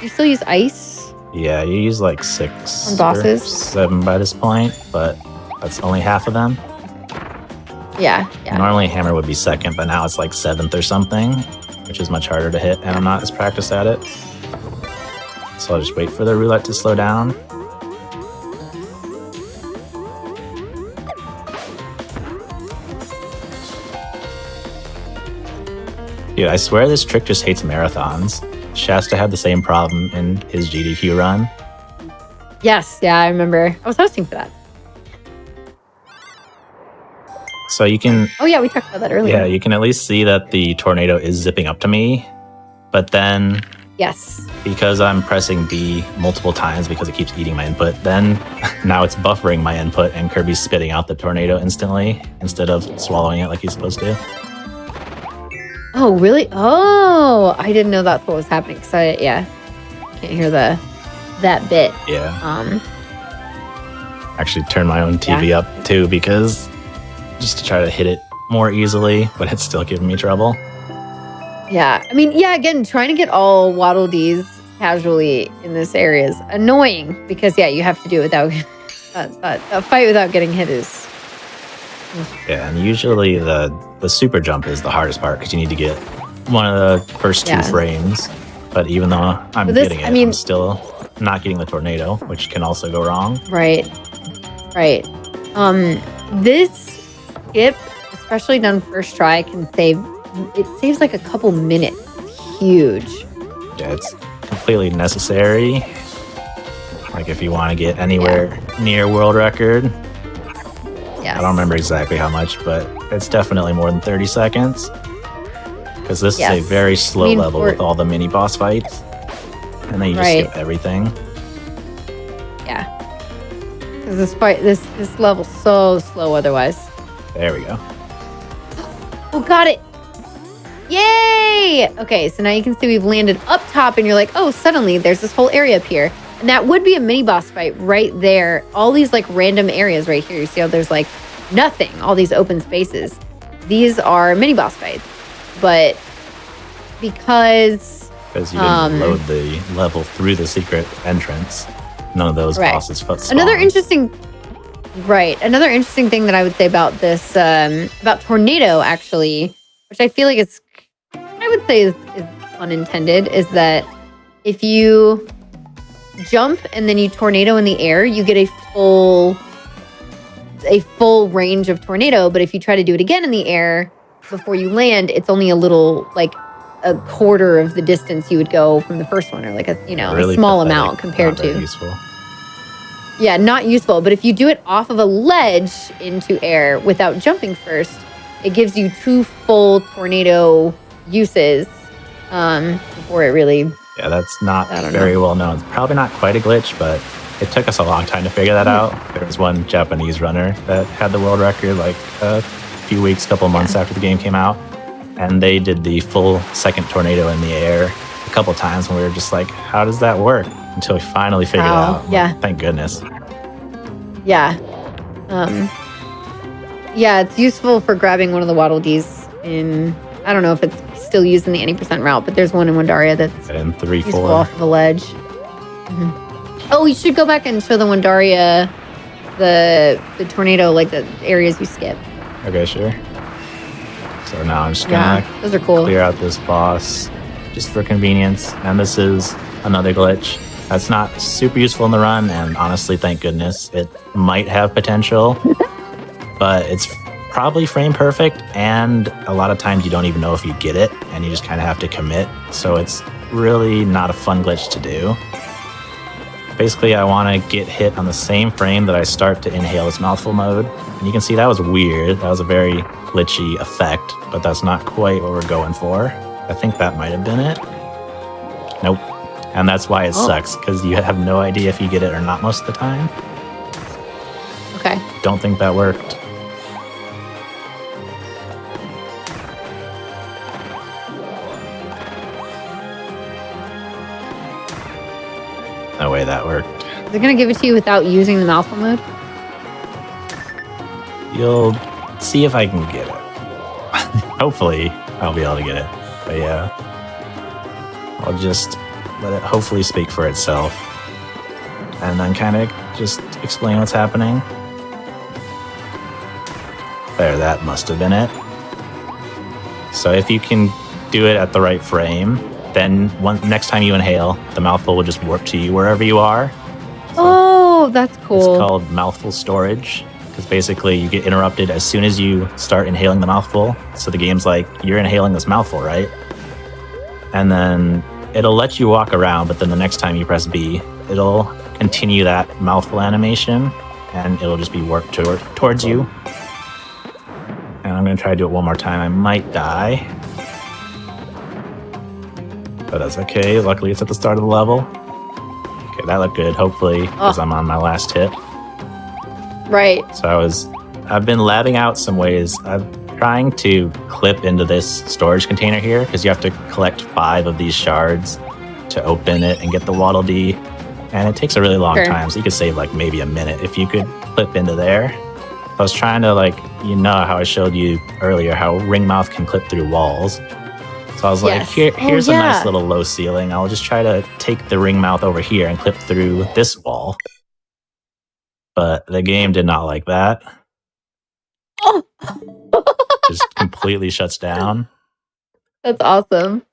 you still use ice? Yeah, you use like 6 on bosses? or 7 by this point, but that's only half of them. Yeah, yeah. Normally hammer would be second, but now it's like 7th or something, which is much harder to hit, and I'm not as practiced at it. So I'll just wait for the roulette to slow down. Dude, I swear this trick just hates marathons. Shasta had the same problem in his GDQ run. Yes, yeah, I remember. I was hosting for that. So you can... Oh yeah, we talked about that earlier. Yeah, you can at least see that the tornado is zipping up to me. But then... Yes. Because I'm pressing B multiple times because it keeps eating my input, then now it's buffering my input and Kirby's spitting out the tornado instantly instead of swallowing it like he's supposed to. Oh, really? Oh, I didn't know that's what was happening. So yeah, can't hear that bit. Yeah. Actually turn my own TV up too because just to try to hit it more easily, but it's still giving me trouble. Yeah, I mean, yeah, again, trying to get all Waddle Dees casually in this area is annoying because, yeah, you have to do it without a fight without getting hit is. Yeah, and usually the super jump is the hardest part because you need to get one of the first 2 frames. But even though I'm getting it, I'm still not getting the tornado, which can also go wrong. Right, right. This skip, especially done first try, can save. It saves like a couple minutes. It's huge. Yeah, it's completely necessary. Like if you want to get anywhere near world record. Yes. I don't remember exactly how much, but it's definitely more than 30 seconds. Because this is a very slow level with all the mini boss fights. And then you just skip everything. Yeah. Because this level's so slow otherwise. There we go. Oh, got it. Yay! Okay, so now you can see we've landed up top and you're like, oh, suddenly there's this whole area up here. And that would be a mini boss fight right there. All these like random areas right here. You see how there's like nothing, all these open spaces. These are mini boss fights. But because you didn't load the level through the secret entrance, none of those bosses spawned. Another interesting thing that I would say about this, about Tornado actually, which I feel like is unintended, is that if you jump and then you tornado in the air, you get a full range of tornado. But if you try to do it again in the air before you land, it's only a little, like a quarter of the distance you would go from the first one, or like a really a small amount compared to. Useful. Yeah, not useful. But if you do it off of a ledge into air without jumping first, it gives you 2 full tornado uses before it really... Yeah, that's not very well known. It's probably not quite a glitch, but it took us a long time to figure that out. There was one Japanese runner that had the world record like a few weeks, couple months after the game came out. And they did the full second tornado in the air a couple times, and we were just like, how does that work? Until we finally figured it out. Yeah. Thank goodness. Yeah. Yeah, it's useful for grabbing one of the Waddle Dees in... I don't know if it's still used in the 80% route, but there's one in Wandaria that's in 3-4 useful off of a ledge. Mm-hmm. Oh, you should go back and show the Wandaria the tornado, like the areas you skip. Okay, sure. So now I'm just gonna those are cool. Clear out this boss just for convenience. And this is another glitch that's not super useful in the run, and honestly, thank goodness. It might have potential, but it's probably frame perfect, and a lot of times you don't even know if you get it, and you just kind of have to commit. So it's really not a fun glitch to do. Basically, I want to get hit on the same frame that I start to inhale this mouthful mode. And you can see that was weird. That was a very glitchy effect, but that's not quite what we're going for. I think that might have been it. Nope. And that's why it sucks, because you have no idea if you get it or not most of the time. Okay. Don't think that worked. No way that worked. Is it going to give it to you without using the mouthful mode? You'll see if I can get it. Hopefully, I'll be able to get it. But yeah, I'll just let it hopefully speak for itself. And then kind of just explain what's happening. There, that must have been it. So if you can do it at the right frame, then next time you inhale, the mouthful will just warp to you wherever you are. Oh, that's cool. It's called mouthful storage, because basically you get interrupted as soon as you start inhaling the mouthful. So the game's like, you're inhaling this mouthful, right? And then it'll let you walk around, but then the next time you press B, it'll continue that mouthful animation, and it'll just be warped towards you. And I'm going to try to do it one more time. I might die. But that's okay. Luckily, it's at the start of the level. Okay, that looked good, hopefully, because I'm on my last hit. Right. So I've been labbing out some ways. I'm trying to clip into this storage container here, because you have to collect 5 of these shards to open it and get the Waddle Dee. And it takes a really long time, so you could save like maybe a minute if you could clip into there. I was trying to how I showed you earlier how Ringmouth can clip through walls. So I was like, here's a nice little low ceiling. I'll just try to take the Ringmouth over here and clip through this wall. But the game did not like that. Oh. Just completely shuts down. That's awesome.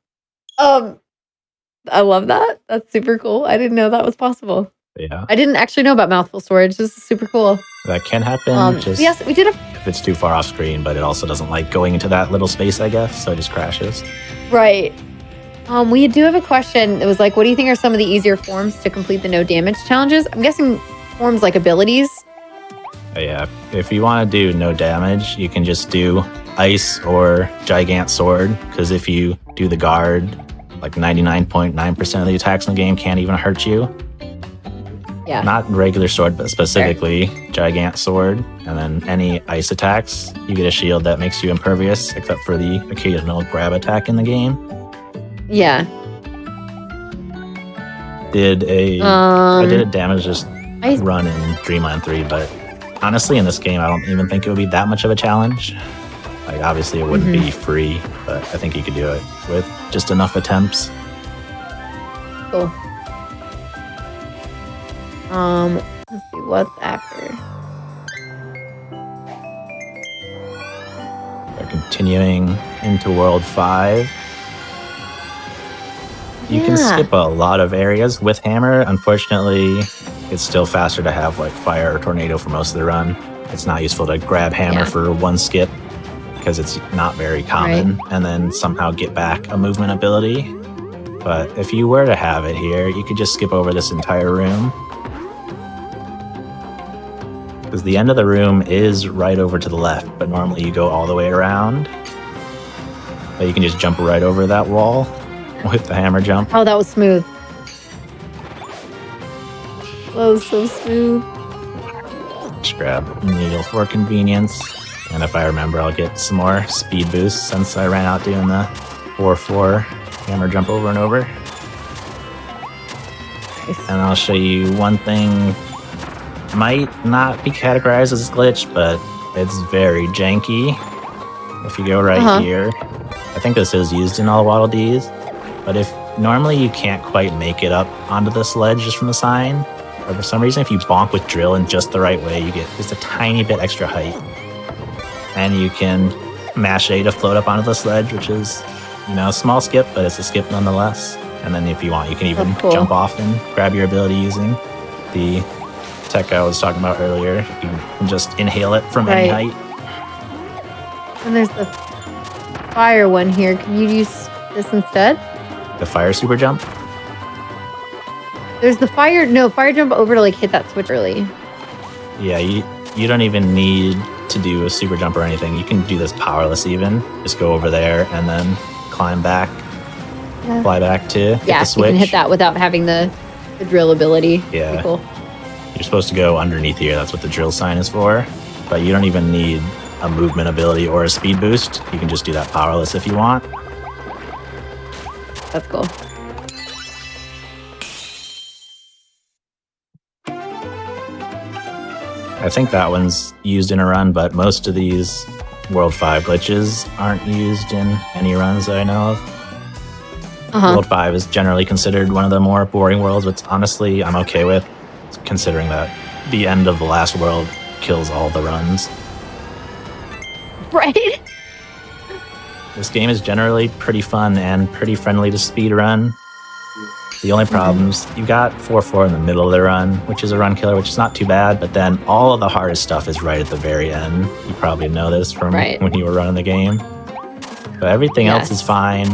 I love that. That's super cool. I didn't know that was possible. Yeah. I didn't actually know about mouthful storage. This is super cool. That can happen. Yes, we did if it's too far off screen, but it also doesn't like going into that little space, I guess, so it just crashes. Right. We do have a question. It was like, what do you think are some of the easier forms to complete the no damage challenges? I'm guessing forms like abilities. Yeah, if you want to do no damage, you can just do Ice or Gigant Sword, because if you do the guard, like 99.9% of the attacks in the game can't even hurt you. Yeah. Not regular sword, but specifically Gigant Sword. And then any ice attacks, you get a shield that makes you impervious, except for the occasional grab attack in the game. Yeah. I did a damage just run in Dreamland 3, but honestly, in this game, I don't even think it would be that much of a challenge. Like, obviously, it wouldn't be free, but I think you could do it with just enough attempts. Cool. Let's see, what's after? We're continuing into World 5. You can skip a lot of areas with Hammer. Unfortunately, it's still faster to have like Fire or Tornado for most of the run. It's not useful to grab Hammer for one skip because it's not very common, and then somehow get back a movement ability. But if you were to have it here, you could just skip over this entire room. Because the end of the room is right over to the left, but normally you go all the way around. But you can just jump right over that wall with the hammer jump. Oh, that was smooth. That was so smooth. Just grab Needle for convenience. And if I remember, I'll get some more speed boosts since I ran out doing the 4-4 hammer jump over and over. Nice. And I'll show you one thing. Might not be categorized as a glitch, but it's very janky. If you go right here, I think this is used in all Waddle Dees, but if normally you can't quite make it up onto this ledge just from the sign, or for some reason if you bonk with drill in just the right way, you get just a tiny bit extra height. And you can mash A to float up onto this ledge, which is, you know, a small skip, but it's a skip nonetheless. And then if you want, you can even jump off and grab your ability using the tech I was talking about earlier. You can just inhale it from any height. And there's the fire one here. Can you use this instead? The fire super jump? There's the fire jump over to like hit that switch early. Yeah, you don't even need to do a super jump or anything. You can do this powerless even. Just go over there and then climb back, fly back to hit the switch. You can hit that without having the drill ability. Yeah. Pretty cool. You're supposed to go underneath here. That's what the drill sign is for. But you don't even need a movement ability or a speed boost. You can just do that powerless if you want. That's cool. I think that one's used in a run, but most of these World 5 glitches aren't used in any runs that I know of. World 5 is generally considered one of the more boring worlds, which honestly I'm okay with, considering that the end of the last world kills all the runs. Right? This game is generally pretty fun and pretty friendly to speedrun. The only problems, you got 4-4 in the middle of the run, which is a run killer, which is not too bad, but then all of the hardest stuff is right at the very end. You probably know this from when you were running the game. But everything else is fine,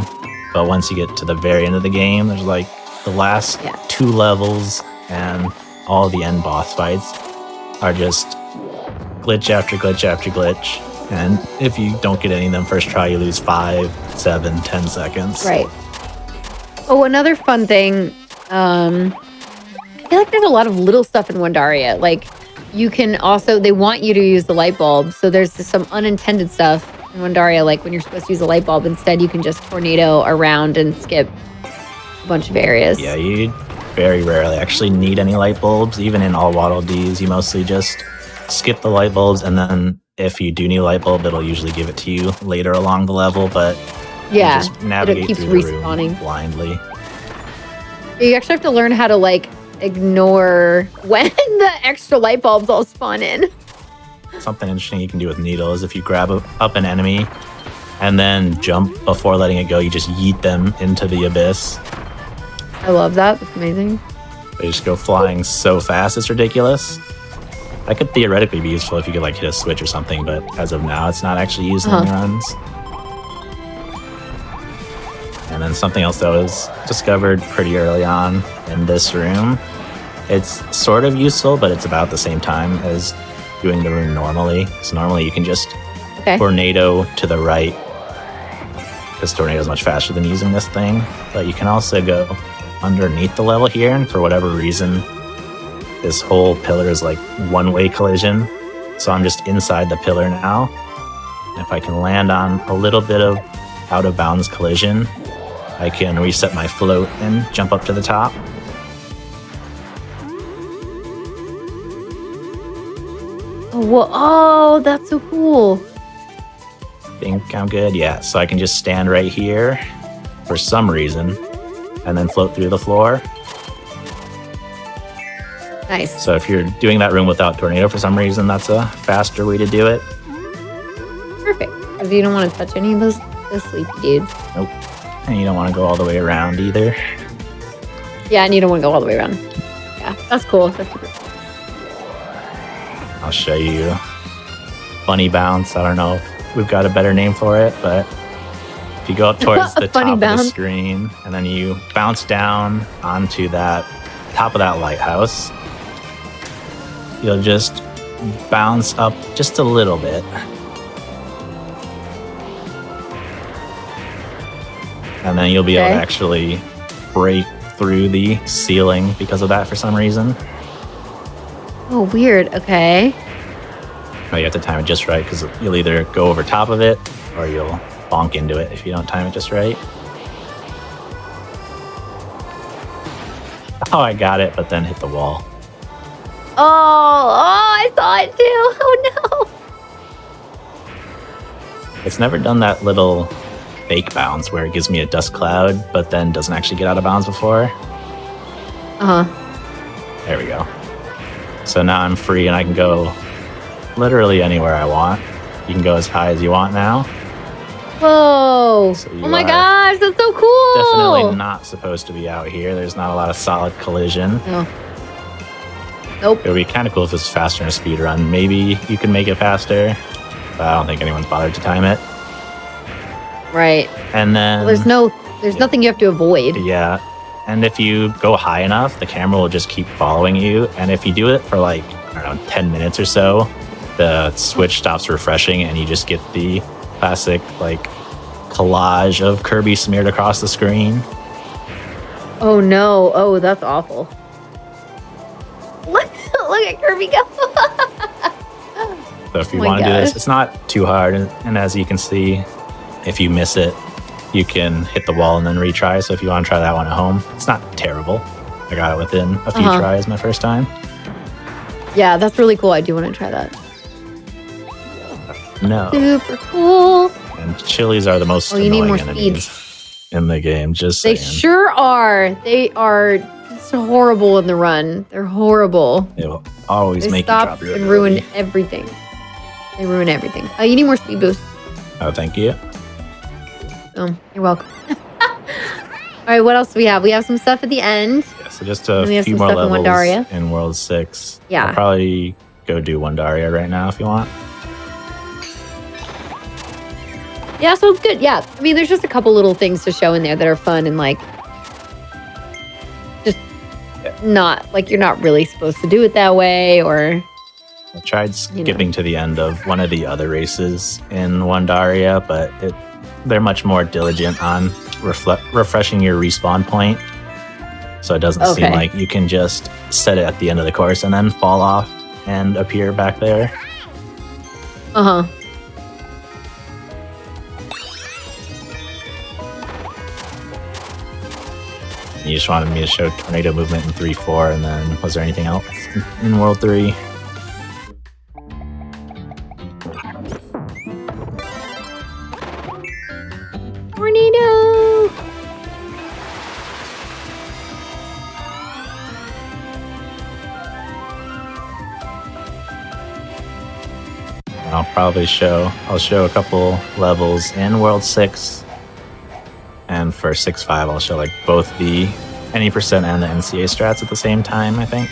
but once you get to the very end of the game, there's like the last 2 levels and all the end boss fights are just glitch after glitch after glitch. And if you don't get any of them first try, you lose 5, 7, 10 seconds. Right. Oh, another fun thing. I feel like there's a lot of little stuff in Wandaria. Like, you can also, they want you to use the light bulb. So there's some unintended stuff in Wandaria, like when you're supposed to use a light bulb. Instead, you can just tornado around and skip a bunch of areas. Yeah, you very rarely actually need any light bulbs. Even in all Waddle Dees, you mostly just skip the light bulbs, and then if you do need a light bulb, it'll usually give it to you later along the level, but you just navigate keeps through the respawning room blindly. You actually have to learn how to, like, ignore when the extra light bulbs all spawn in. Something interesting you can do with Needle is if you grab up an enemy and then jump before letting it go, you just yeet them into the abyss. I love that. That's amazing. They just go flying so fast, it's ridiculous. That could theoretically be useful if you could like hit a switch or something, but as of now, it's not actually used in runs. And then something else that was discovered pretty early on in this room. It's sort of useful, but it's about the same time as doing the room normally. So normally you can just tornado to the right, because tornado is much faster than using this thing. But you can also go underneath the level here, and for whatever reason, this whole pillar is like one-way collision. So I'm just inside the pillar now. And if I can land on a little bit of out-of-bounds collision, I can reset my float and jump up to the top. Oh, that's so cool. Think I'm good? Yeah, so I can just stand right here for some reason and then float through the floor. Nice. So if you're doing that room without tornado for some reason, that's a faster way to do it. Perfect. Because you don't want to touch any of those sleepy dudes. Nope. And you don't want to go all the way around either. Yeah, and you don't want to go all the way around. Yeah, that's cool. That's super cool. I'll show you Funny Bounce. I don't know if we've got a better name for it, but if you go up towards the top of the screen and then you bounce down onto that top of that lighthouse, you'll just bounce up just a little bit. And then you'll be able to actually break through the ceiling because of that for some reason. Oh, weird. Okay. Oh, you have to time it just right because you'll either go over top of it or you'll bonk into it if you don't time it just right. Oh, I got it, but then hit the wall. Oh, I saw it too. Oh, no. It's never done that little fake bounce where it gives me a dust cloud, but then doesn't actually get out of bounds before. There we go. So now I'm free and I can go literally anywhere I want. You can go as high as you want now. Whoa. So oh my gosh, that's so cool. Definitely not supposed to be out here. There's not a lot of solid collision. No. Nope. It would be kind of cool if this was faster in a speed run. Maybe you can make it faster, but I don't think anyone's bothered to time it. Right. And then there's nothing you have to avoid. Yeah. And if you go high enough, the camera will just keep following you. And if you do it for like, I don't know, 10 minutes or so, the switch stops refreshing and you just get the classic like collage of Kirby smeared across the screen. Oh no. Oh, that's awful. Look at Kirby go. So if you want to do this, it's not too hard. And as you can see, if you miss it, you can hit the wall and then retry. So if you want to try that one at home, it's not terrible. I got it within a few tries my first time. Yeah, that's really cool. I do want to try that. No. Super cool. And chilies are the most annoying enemies in the game. Just saying. They sure are. They are just horrible in the run. They're horrible. They will always make you drop your and ruin everything. They ruin everything. You need more speed boost. Oh, thank you. Oh, you're welcome. All right, what else do we have? We have some stuff at the end. Yeah, so just And we a have few some more stuff in levels Wandaria. in World 6. Yeah. I'll probably go do Wandaria right now if you want. Yeah, so it's good. Yeah, I mean, there's just a couple little things to show in there that are fun and like, just not like you're not really supposed to do it that way, or I tried skipping to the end of one of the other races in Wandaria, but they're much more diligent on refreshing your respawn point. So it doesn't seem like you can just set it at the end of the course and then fall off and appear back there. Uh-huh. You just wanted me to show tornado movement in 3-4, and then was there anything else in World 3? Tornado! I'll show a couple levels in World 6. And for 6-5, I'll show like both the any percent and the NCA strats at the same time, I think.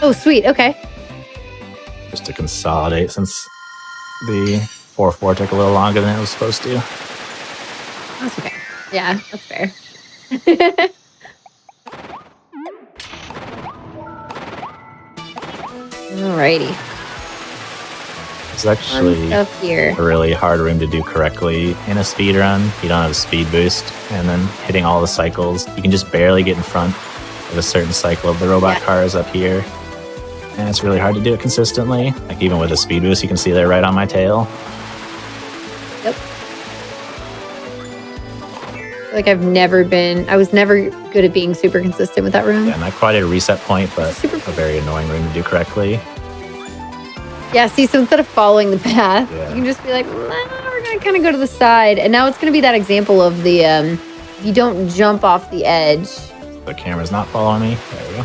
Oh, sweet. Okay. Just to consolidate, since the 4-4 took a little longer than it was supposed to. That's okay. Yeah, that's fair. Alrighty. It's actually Fun stuff here. a really hard room to do correctly in a speed run. You don't have a speed boost, and then hitting all the cycles, you can just barely get in front of a certain cycle of the robot cars up here. And it's really hard to do it consistently. Like even with a speed boost, you can see they're right on my tail. Yep. Like I was never good at being super consistent with that room. Yeah, not quite a reset point, but Super a very annoying room to do correctly. Yeah, see, so instead of following the path, Yeah. you can just be like, we're going to kind of go to the side. And now it's going to be that example of the, if you don't jump off the edge. The camera's not following me. There we go.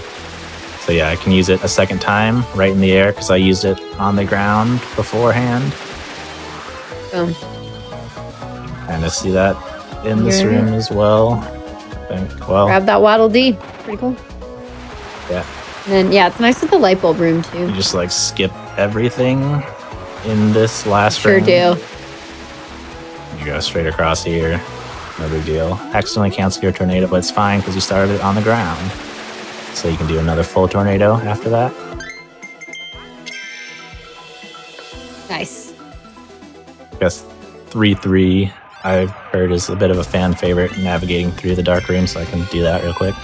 So yeah, I can use it a second time right in the air because I used it on the ground beforehand. Boom. And I see that in this room as well. I think, well, Grab that Waddle Dee. Pretty cool. yeah. And then, yeah, it's nice with the light bulb room, too. You just like skip everything in this last Sure room. do. You go straight across here. No big deal. Accidentally cancel your tornado, but it's fine because you started it on the ground. So you can do another full tornado after that. Nice. I guess 3-3 I've heard is a bit of a fan favorite navigating through the dark room, so I can do that real quick.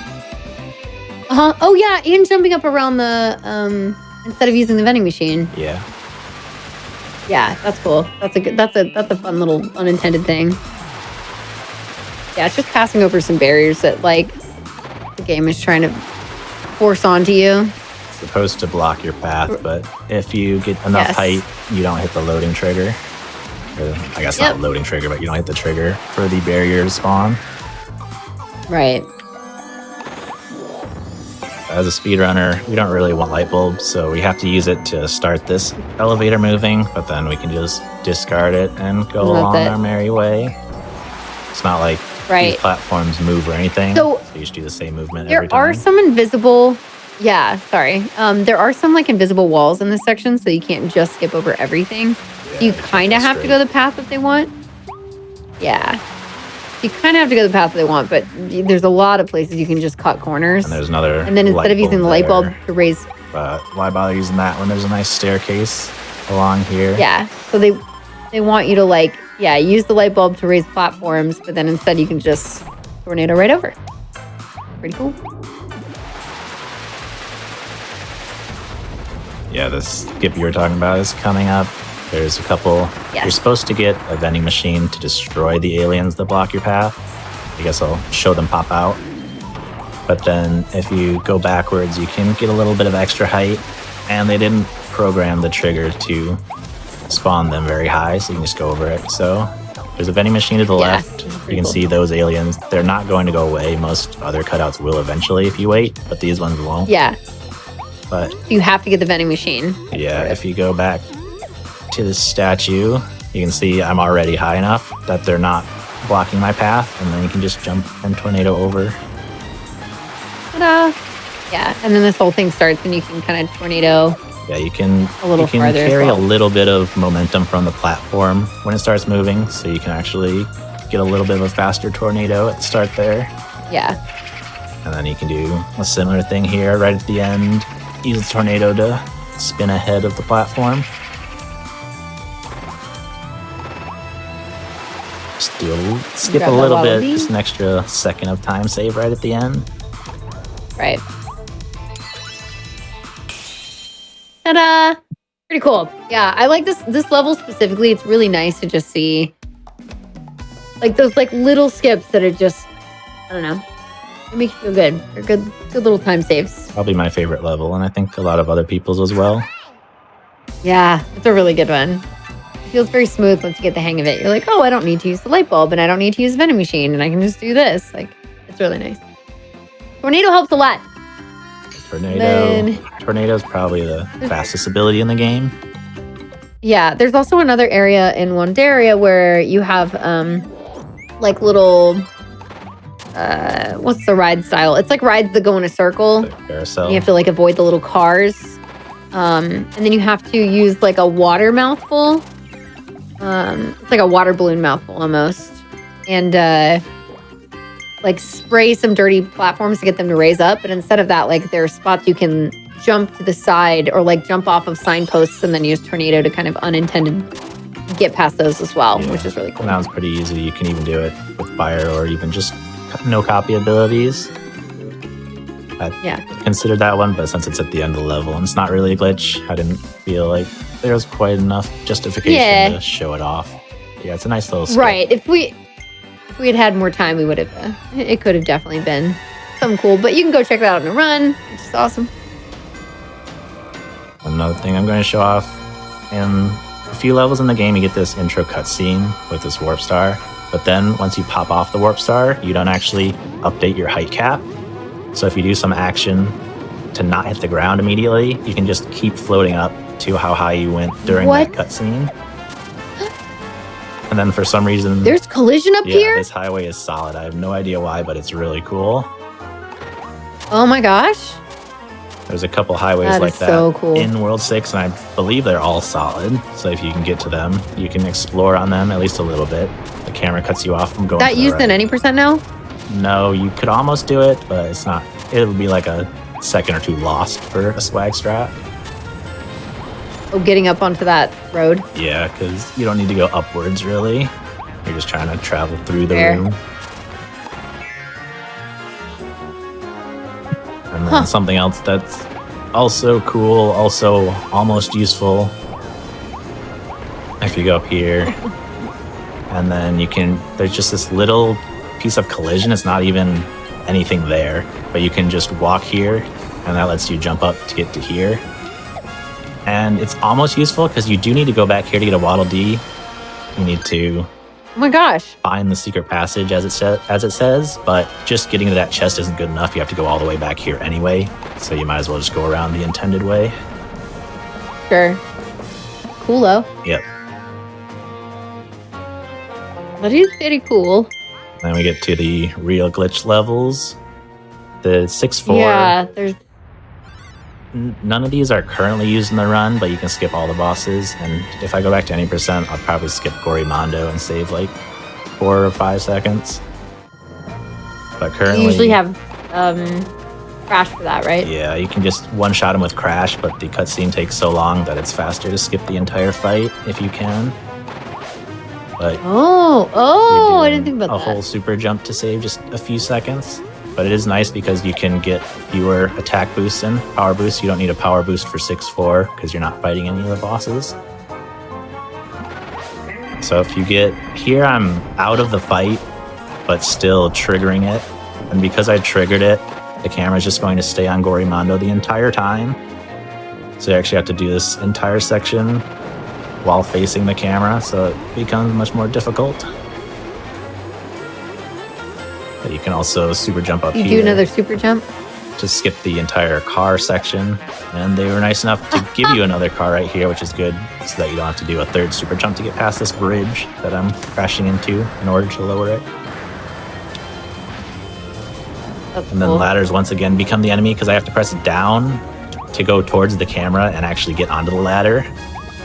Uh-huh. Oh, yeah, and jumping up around the, instead of using the vending machine. Yeah. Yeah, that's cool. That's a fun little unintended thing. Yeah, it's just passing over some barriers that, like, the game is trying to force onto you. It's supposed to block your path, but if you get enough height, you don't hit the loading trigger. Or, I guess not loading trigger, but you don't hit the trigger for the barrier to spawn. Right. As a speedrunner, we don't really want light bulbs, so we have to use it to start this elevator moving, but then we can just discard it and go along our merry way. It's not like these platforms move or anything, so you just do the same movement every time. There are some invisible, there are some like invisible walls in this section, so you can't just skip over everything. Yeah, you kind of have to go the path that they want. Yeah. You kind of have to go the path that they want, but there's a lot of places you can just cut corners. And there's another. And then instead of using the light bulb to raise. But why bother using that when there's a nice staircase along here? Yeah. So they want you to use the light bulb to raise platforms, but then instead you can just tornado right over. Pretty cool. Yeah, the skip you were talking about is coming up. There's a couple. Yes. You're supposed to get a vending machine to destroy the aliens that block your path. I guess I'll show them pop out. But then if you go backwards, you can get a little bit of extra height. And they didn't program the trigger to spawn them very high, so you can just go over it. So there's a vending machine to the left. You can see those aliens. They're not going to go away. Most other cutouts will eventually if you wait, but these ones won't. Yeah. But you have to get the vending machine. Yeah, if you go back to the statue, You can see I'm already high enough that they're not blocking my path, and then you can just jump and tornado over. Ta-da! Yeah, and then this whole thing starts and you can kind of tornado. Yeah, you can farther as carry well. a little bit of momentum from the platform when it starts moving, so you can actually get a little bit of a faster tornado at the start there. Yeah. And then you can do a similar thing here right at the end. Use the tornado to spin ahead of the platform. Skip a Grab that little Waddle bit, Dee. just an extra second of time save right at the end. Right. Ta-da! Pretty cool. Yeah, I like this level specifically. It's really nice to just see like those like little skips that are just, I don't know, they make you feel good. They're good little time saves. Probably my favorite level, and I think a lot of other people's as well. Yeah, it's a really good one. It feels very smooth once you get the hang of it. You're like, oh, I don't need to use the light bulb, and I don't need to use the vending machine, and I can just do this. Like, it's really nice. Tornado helps a lot. Tornado's probably the fastest ability in the game. Yeah, there's also another area in Wonderia where you have like little what's the ride style? It's like rides that go in a circle. Carousel. You have to like avoid the little cars. And then you have to use like a water mouthful. It's like a water balloon mouthful almost. And like spray some dirty platforms to get them to raise up. But instead of that, like there are spots you can jump to the side or like jump off of signposts and then use tornado to kind of unintended get past those as well, which is really cool. That was pretty easy. You can even do it with fire or even just no copy abilities. I considered that one, but since it's at the end of the level and it's not really a glitch, I didn't feel like there was quite enough justification to show it off. Yeah, it's a nice little skip. Right. If we had had more time, we would have. It could have definitely been something cool. But you can go check that out in a run, which is awesome. Another thing I'm going to show off, in a few levels in the game, you get this intro cutscene with this warp star. But then once you pop off the warp star, you don't actually update your height cap. So if you do some action to not hit the ground immediately, you can just keep floating up to how high you went during that cutscene. And then for some reason, there's collision up here? This highway is solid. I have no idea why, but it's really cool. Oh my gosh. There's a couple highways like that so cool. in World 6, and I believe they're all solid. So if you can get to them, you can explore on them at least a little bit. The camera cuts you off from going that used in any percent now? No, you could almost do it, but it's not. It would be like a second or two lost for a swag strat. Oh, getting up onto that road? Yeah, because you don't need to go upwards, really. You're just trying to travel through the room. And then something else that's also cool, also almost useful. If you go up here, and then you can, there's just this little piece of collision. It's not even anything there, but you can just walk here, and that lets you jump up to get to here. And it's almost useful because you do need to go back here to get a Waddle Dee. You need to oh my gosh, find the secret passage as it says, but just getting to that chest isn't good enough. You have to go all the way back here anyway, so you might as well just go around the intended way. Sure. Coolo. Yep. That is pretty cool. Then we get to the real glitch levels. The 6-4. Yeah, there's none of these are currently used in the run, but you can skip all the bosses. And if I go back to any percent, I'll probably skip Gory Mondo and save like 4 or 5 seconds. But currently, you usually have Crash for that, right? Yeah, you can just one-shot him with Crash, but the cutscene takes so long that it's faster to skip the entire fight if you can. But I didn't think about a that. whole super jump to save just a few seconds. But it is nice because you can get fewer attack boosts and power boosts. You don't need a power boost for 6-4 because you're not fighting any of the bosses. So if you get here, I'm out of the fight, but still triggering it. And because I triggered it, the camera's just going to stay on Gory Mondo the entire time. So you actually have to do this entire section while facing the camera, so it becomes much more difficult. But you can also super jump up here. You do another super jump? to skip the entire car section. And they were nice enough to give you another car right here, which is good, so that you don't have to do a third super jump to get past this bridge that I'm crashing into in order to lower it. That's And then cool. ladders once again become the enemy because I have to press down to go towards the camera and actually get onto the ladder.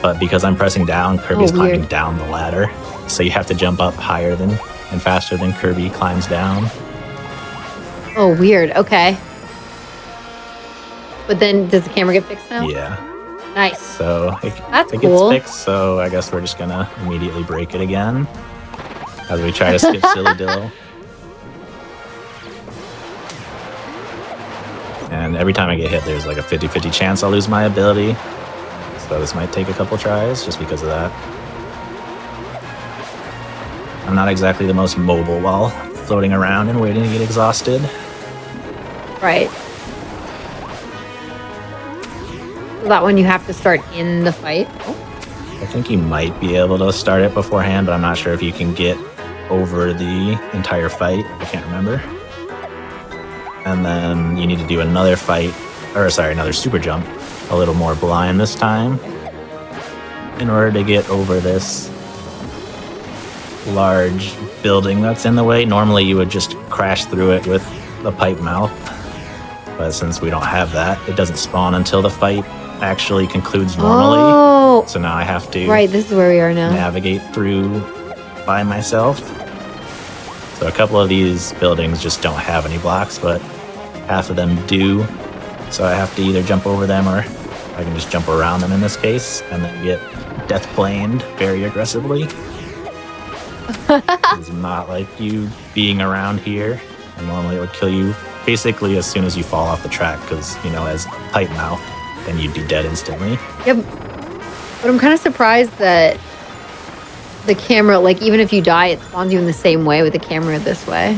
But because I'm pressing down, Kirby's climbing weird. down the ladder. So you have to jump up higher than and faster than Kirby climbs down. Oh, weird. Okay. But then does the camera get fixed now? Yeah. Nice. So That's it cool. gets fixed, so I guess we're just gonna immediately break it again as we try to skip Silly Dillo. And every time I get hit, there's like a 50-50 chance I'll lose my ability. So this might take a couple tries just because of that. I'm not exactly the most mobile while floating around and waiting to get exhausted. Right. So that one you have to start in the fight. Oh, I think you might be able to start it beforehand, but I'm not sure if you can get over the entire fight. I can't remember. And then you need to do another fight, or sorry, another super jump, a little more blind this time, in order to get over this large building that's in the way. Normally you would just crash through it with a pipe mouth, but since we don't have that, it doesn't spawn until the fight actually concludes normally. Oh, So now I have to right. This is where we are now. navigate through by myself. So a couple of these buildings just don't have any blocks, but half of them do. So I have to either jump over them or I can just jump around them in this case and then get death planed very aggressively. It's not like you being around here. And normally it would kill you basically as soon as you fall off the track because, you know, as pipe mouth, then you'd be dead instantly. Yep. But I'm kind of surprised that the camera, like even if you die, it spawns you in the same way with the camera this way.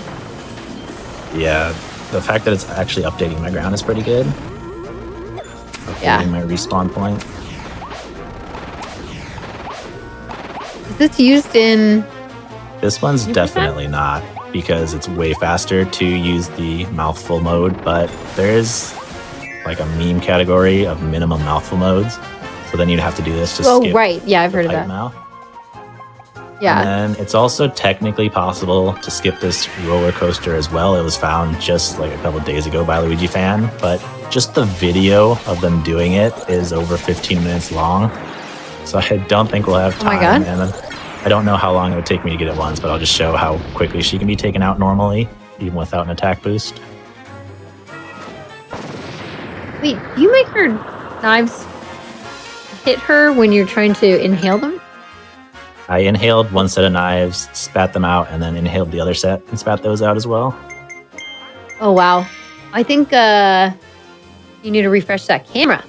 Yeah, the fact that it's actually updating my ground is pretty good. Yeah. Updating my respawn point. Is this used in... This one's 100%? definitely not because it's way faster to use the mouthful mode, but there is like a meme category of minimum mouthful modes. So then you'd have to do this to Oh, skip right. Yeah, I've heard of pipe that. mouth. Yeah. And then it's also technically possible to skip this roller coaster as well. It was found just like a couple days ago by Luigi Fan, but just the video of them doing it is over 15 minutes long. So I don't think we'll have Oh my time. God. And I don't know how long it would take me to get it once, but I'll just show how quickly she can be taken out normally, even without an attack boost. Wait, do you make her knives hit her when you're trying to inhale them? I inhaled one set of knives, spat them out, and then inhaled the other set and spat those out as well. Oh, wow. I think you need to refresh that camera.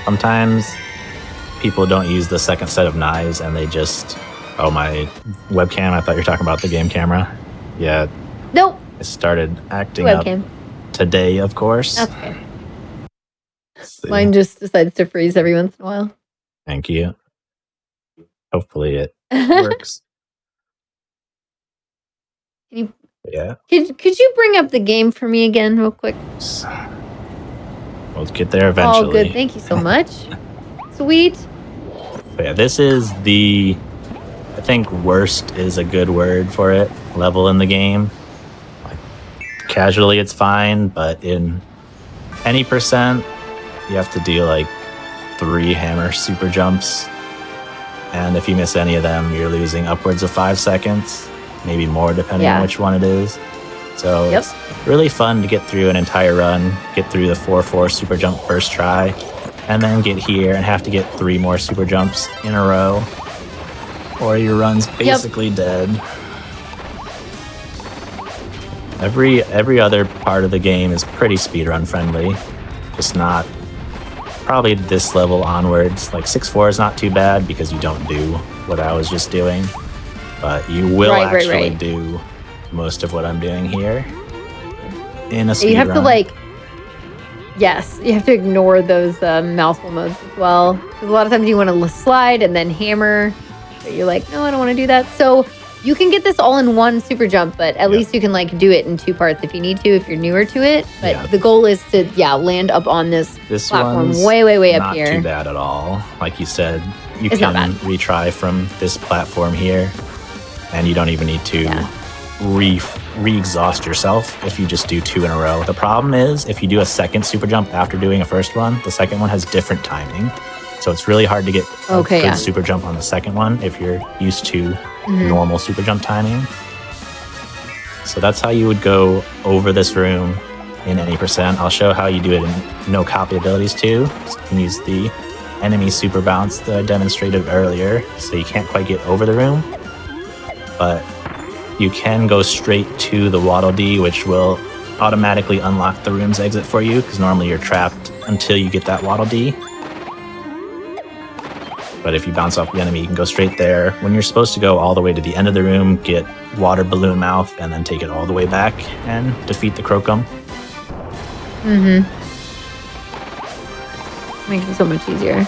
Sometimes people don't use the second set of knives and they just... Oh, my webcam, I thought you were talking about the game camera. Yeah, Nope. it started acting up Webcam. today, of course. That's okay. Let's see. Mine just decides to freeze every once in a while. Thank you. Hopefully it works. Can Yeah. could you bring up the game for me again real quick? We'll get there eventually. Oh, good. Thank you so much. Sweet. But yeah, this is the... I think worst is a good word for it. Level in the game. Like, casually, it's fine, but in any percent, you have to do like 3 hammer super jumps. And if you miss any of them, you're losing upwards of 5 seconds, maybe more depending on which one it is. So Yep. it's really fun to get through an entire run, get through the 4-4 super jump first try, and then get here and have to get 3 more super jumps in a row, or your run's basically dead. Every other part of the game is pretty speedrun friendly, just not probably this level onwards. Like 6-4 is not too bad because you don't do what I was just doing, but you will actually do most of what I'm doing here in a speedrun. You have to like... Yes, you have to ignore those mouthful modes as well. Because a lot of times you want to slide and then hammer, but you're like, no, I don't want to do that. So You can get this all in one super jump, but at least you can like do it in 2 parts if you need to, if you're newer to it. But the goal is to land up on this platform way up here. Not too bad at all. Like you said, you can retry from this platform here, and you don't even need to re-exhaust yourself if you just do 2 in a row. The problem is if you do a second super jump after doing a first one, the second one has different timing. So it's really hard to get a good super jump on the second one if you're used to normal super jump timing. So that's how you would go over this room in any percent. I'll show how you do it in no copy abilities too. So you can use the enemy super bounce that I demonstrated earlier. So you can't quite get over the room, but you can go straight to the Waddle Dee, which will automatically unlock the room's exit for you, because normally you're trapped until you get that Waddle Dee. But if you bounce off the enemy, you can go straight there. When you're supposed to go all the way to the end of the room, get Water Balloon Mouth, and then take it all the way back and defeat the Crocum. Makes it so much easier.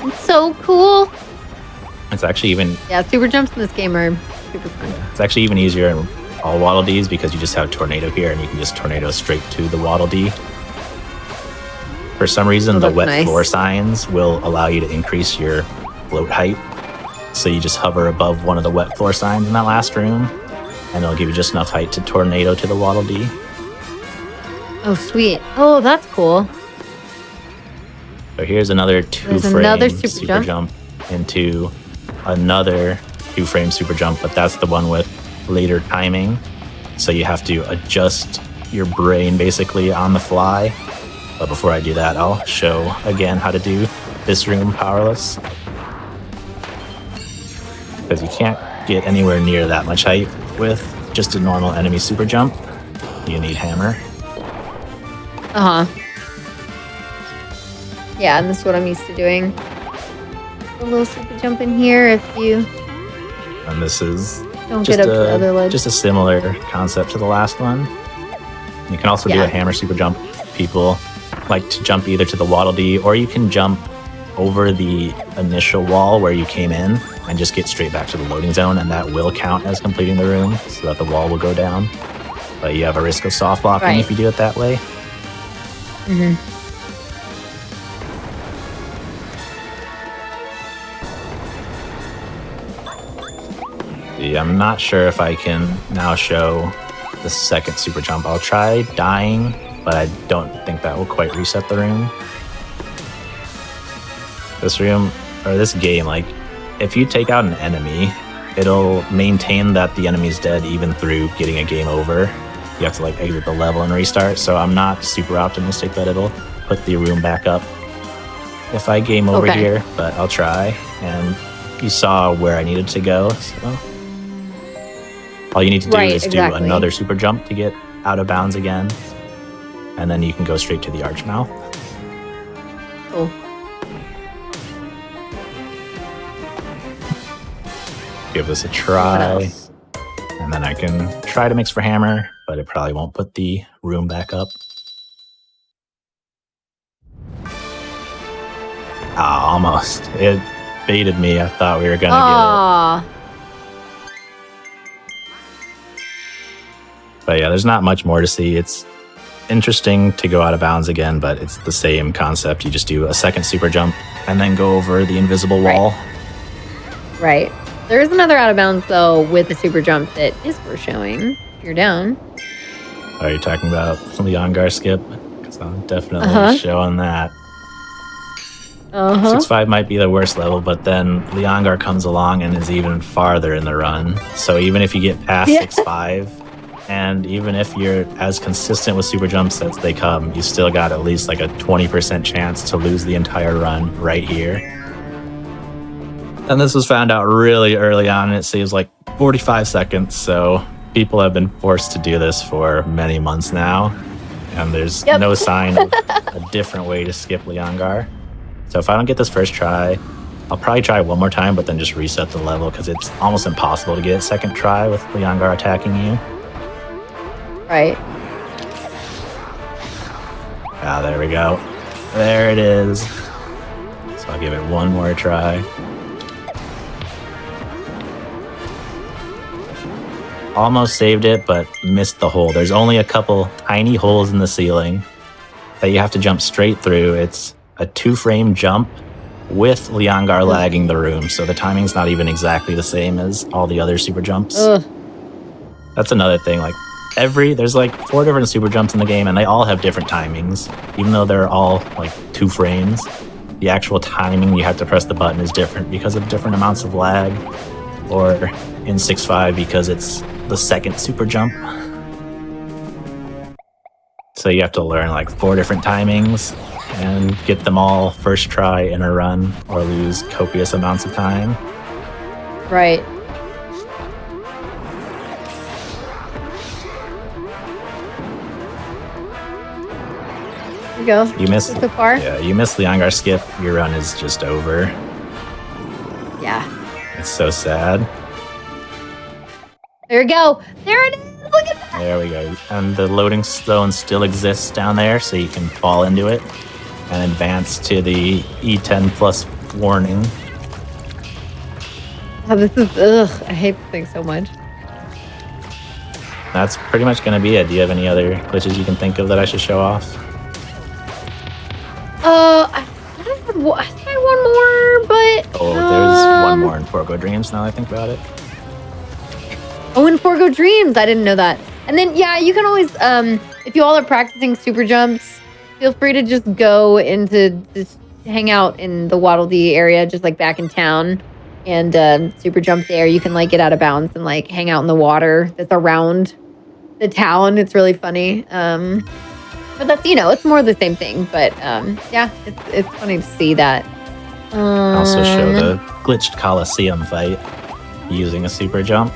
It's so cool. It's actually even... super jumps in this game are super fun. It's actually even easier in all Waddle Dees because you just have Tornado here and you can just Tornado straight to the Waddle Dee. For some reason, the wet floor signs will allow you to increase your float height. So you just hover above one of the wet floor signs in that last room, and it'll give you just enough height to Tornado to the Waddle Dee. Oh, sweet. Oh, that's cool. So here's another 2-frame super jump into another 2-frame super jump, but that's the one with later timing. So you have to adjust your brain basically on the fly. But before I do that, I'll show again how to do this room powerless. Because you can't get anywhere near that much height with just a normal enemy super jump. You need hammer. Yeah, and this is what I'm used to doing. A little super jump in here if you... And this is don't get up to the other ledge. Just a similar concept to the last one. You can also do a hammer super jump. People like to jump either to the Waddle Dee, or you can jump over the initial wall where you came in and just get straight back to the loading zone, and that will count as completing the room, so that the wall will go down. But you have a risk of soft blocking if you do it that way. I'm not sure if I can now show the second super jump. I'll try dying, but I don't think that will quite reset the room. This room, or this game, like, if you take out an enemy, it'll maintain that the enemy's dead even through getting a game over. You have to like exit the level and restart, so I'm not super optimistic that it'll put the room back up if I game over here, but I'll try. And you saw where I needed to go, so all you need to do is do another super jump to get out of bounds again, and then you can go straight to the arch mouth. Cool. Give this a try, and then I can try to mix for hammer, but it probably won't put the room back up. Ah, almost. It baited me. I thought we were gonna get it. But yeah, there's not much more to see. It's interesting to go out of bounds again, but it's the same concept. You just do a second super jump and then go over the invisible wall. Right. There is another out of bounds, though, with a super jump that is worth showing. If you're down. Are you talking about the Yangar skip? Because I'm definitely showing that. 6-5 might be the worst level, but then Leongar comes along and is even farther in the run. So even if you get past 6-5, and even if you're as consistent with super jumps as they come, you still got at least like a 20% chance to lose the entire run right here. And this was found out really early on, and it saves like 45 seconds, so people have been forced to do this for many months now, and there's no sign of a different way to skip Leongar. So if I don't get this first try, I'll probably try one more time, but then just reset the level, because it's almost impossible to get a second try with Leongar attacking you. Right. Ah, there we go. There it is. So I'll give it one more try. almost saved it, but missed the hole. There's only a couple tiny holes in the ceiling that you have to jump straight through. It's a 2-frame jump with Liangar lagging the room, so the timing's not even exactly the same as all the other super jumps. Ugh. That's another thing. Like there's like 4 different super jumps in the game, and they all have different timings, even though they're all like 2 frames. The actual timing you have to press the button is different because of different amounts of lag, or in 6.5 because it's the second super jump. So you have to learn like 4 different timings and get them all first try in a run or lose copious amounts of time. Right. There you go. You missed so far. Yeah, you missed the Liangar skip. Your run is just over. Yeah. It's so sad. There we go. There it is. Look at that. There we go. And the loading zone still exists down there, so you can fall into it and advance to the E10 plus warning. Oh, this is ugh. I hate this thing so much. That's pretty much going to be it. Do you have any other glitches you can think of that I should show off? I had one more, but Oh, there's one more in Forgo Dreams now that I think about it. Oh, in Forgo Dreams, I didn't know that. And then yeah, you can always if you all are practicing super jumps, feel free to just go just hang out in the Waddle Dee area, just like back in town, and super jump there. You can like get out of bounds and like hang out in the water that's around the town. It's really funny. But that's, it's more the same thing. But yeah, it's funny to see that. Also show the glitched Coliseum fight using a super jump.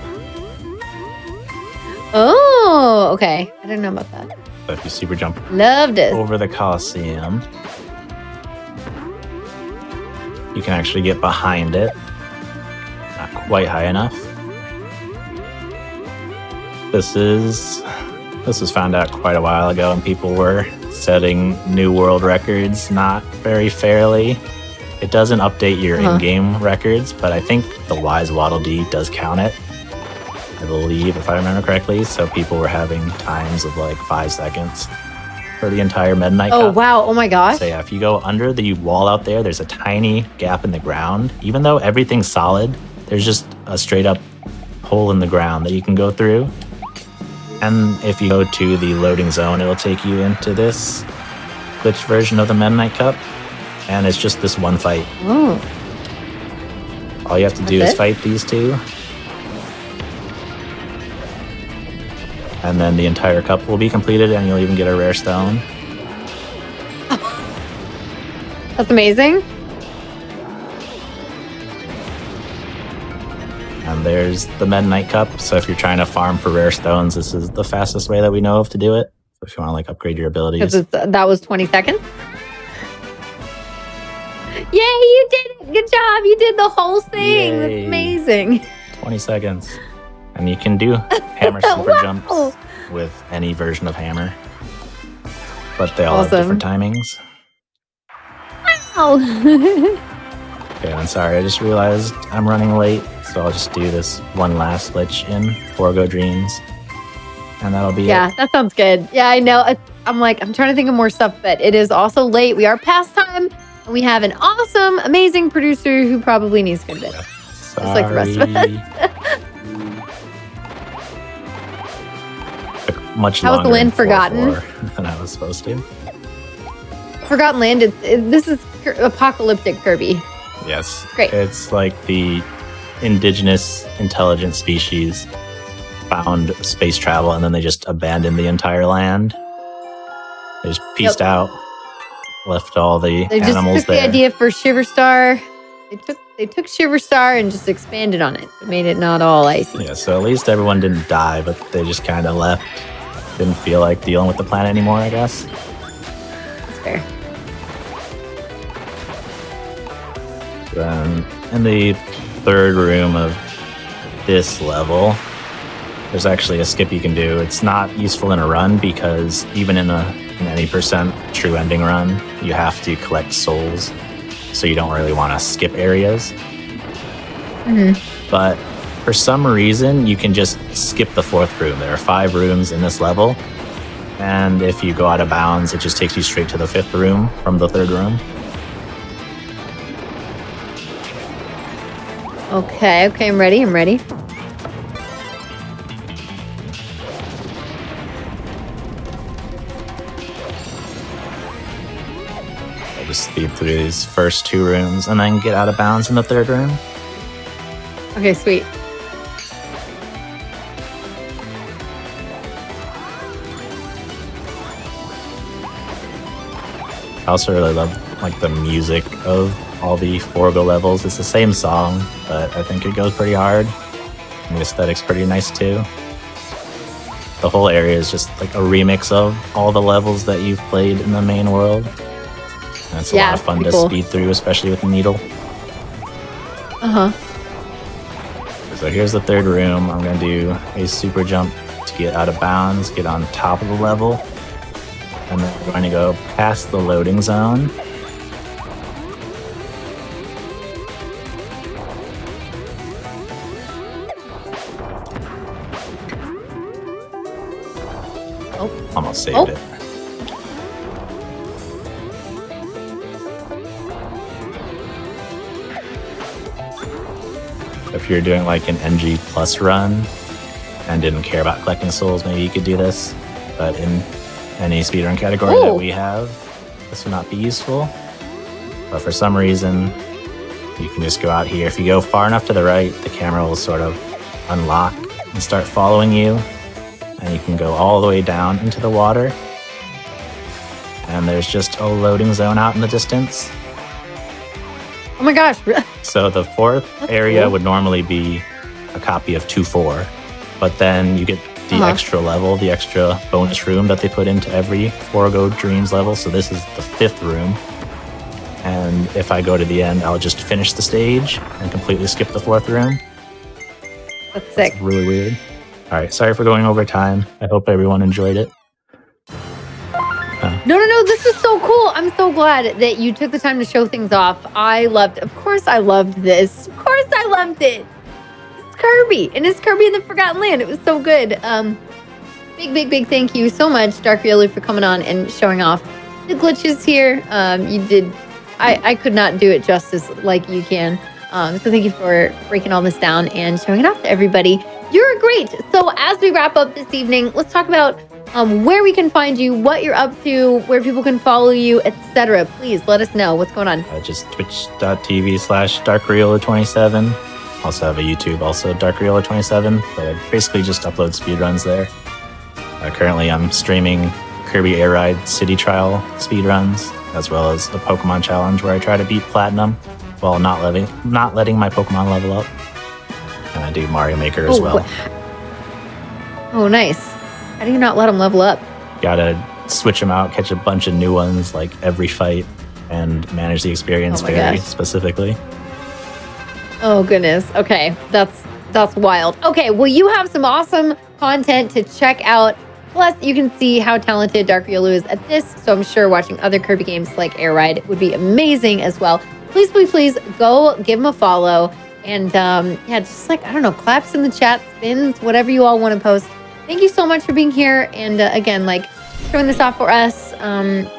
Oh, okay. I didn't know about that. So if you super jump Loved it. over the Coliseum, you can actually get behind it. Not quite high enough. This was found out quite a while ago, and people were setting new world records not very fairly. It doesn't update your in-game records, but I think the Wise Waddle Dee does count it, I believe, if I remember correctly. So people were having times of like 5 seconds for the entire Midnight Cup. Oh, wow. Oh, my gosh. So yeah, if you go under the wall out there's a tiny gap in the ground. Even though everything's solid, there's just a straight up hole in the ground that you can go through. And if you go to the loading zone, it'll take you into this glitched version of the Midnight Cup. And it's just this one fight. Oh. All you have to do is fight these 2. And then the entire cup will be completed, and you'll even get a rare stone. That's amazing. And there's the Midnight Cup. So if you're trying to farm for rare stones, this is the fastest way that we know of to do it. So if you want to like upgrade your abilities. That was 20 seconds. Yay, you did it. Good job. You did the whole thing. Yay. That's amazing. 20 seconds. And you can do hammer super jumps with any version of hammer. But they all have different timings. Wow. Okay, I'm sorry. I just realized I'm running late. So I'll just do this one last glitch in Forgo Dreams. And that'll be it. Yeah, that sounds good. Yeah, I know. I'm trying to think of more stuff, but it is also late. We are past time. And we have an awesome, amazing producer who probably needs a good bit. Just like the rest of us. Took much How was longer the land in Forgotten? 4.4 than I was supposed to. Forgotten Land, this is apocalyptic Kirby. Yes. Great. It's like the indigenous intelligent species found space travel, and then they just abandoned the entire land. They just pieced out, left all the They just animals took there. the idea for Shiver Star. They took Shiver Star and just expanded on it. It made it not all icy. Yeah, so at least everyone didn't die, but they just kind of left. Didn't feel like dealing with the planet anymore, I guess. That's fair. In the third room of this level, there's actually a skip you can do. It's not useful in a run because even in any percent true ending run, you have to collect souls. So you don't really want to skip areas. Mm-hmm. But For some reason, you can just skip the 4th room. There are 5 rooms in this level. And if you go out of bounds, it just takes you straight to the 5th room from the 3rd room. Okay, I'm ready. I'll just speed through these first 2 rooms and then get out of bounds in the 3rd room. Okay, sweet. I also really love like the music of all the Forgo levels. It's the same song, but I think it goes pretty hard. And the aesthetic's pretty nice too. The whole area is just like a remix of all the levels that you've played in the main world. And it's a lot of fun to speed through, especially with the needle. So here's the 3rd room. I'm gonna do a super jump to get out of bounds, get on top of the level. And then we're going to go past the loading zone. Oh. Almost saved it. If you're doing like an NG plus run and didn't care about collecting souls, maybe you could do this. But in any speedrun category that we have, this would not be useful. But for some reason, you can just go out here. If you go far enough to the right, the camera will sort of unlock and start following you. And you can go all the way down into the water. And there's just a loading zone out in the distance. Oh my gosh. So the 4th area would normally be a copy of 2-4. But then you get the extra level, the extra bonus room that they put into every Forgo Dreams level. So this is the 5th room. And if I go to the end, I'll just finish the stage and completely skip the 4th room. That's sick. It's really weird. All right, sorry for going over time. I hope everyone enjoyed it. No, this is so cool. I'm so glad that you took the time to show things off. Of course I loved this. Of course I loved it. It's Kirby, and it's Kirby in the Forgotten Land. It was so good. Big thank you so much, Dark Yolu, for coming on and showing off the glitches here. You did, I could not do it justice like you can. So thank you for breaking all this down and showing it off to everybody. You're great. So as we wrap up this evening, let's talk about where we can find you, what you're up to, where people can follow you, etc. Please let us know what's going on. Just twitch.tv/darkreola27. Also have a YouTube, also darkreola27. But I basically just upload speedruns there. Currently, I'm streaming Kirby Air Ride City Trial speedruns, as well as a Pokemon challenge where I try to beat Platinum while not letting my Pokemon level up. And I do Mario Maker as well. Oh, nice. How do you not let them level up? Gotta switch them out, catch a bunch of new ones like every fight, and manage the experience very specifically. Oh goodness. Okay, that's wild. Okay, well you have some awesome content to check out. Plus, you can see how talented Dark Yolu is at this. So I'm sure watching other Kirby games like Air Ride would be amazing as well. Please go give him a follow. And just like, I don't know, claps in the chat, spins, whatever you all want to post. Thank you so much for being here. And again, showing this off for us.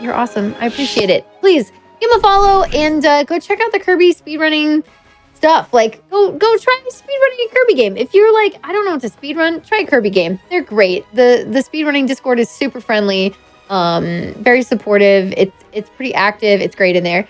You're awesome. I appreciate it. Please give him a follow and go check out the Kirby speedrunning stuff. Go try speedrunning a Kirby game. If you're like, I don't know what to speedrun, try a Kirby game. They're great. The speedrunning Discord is super friendly, very supportive. It's pretty active. It's great in there.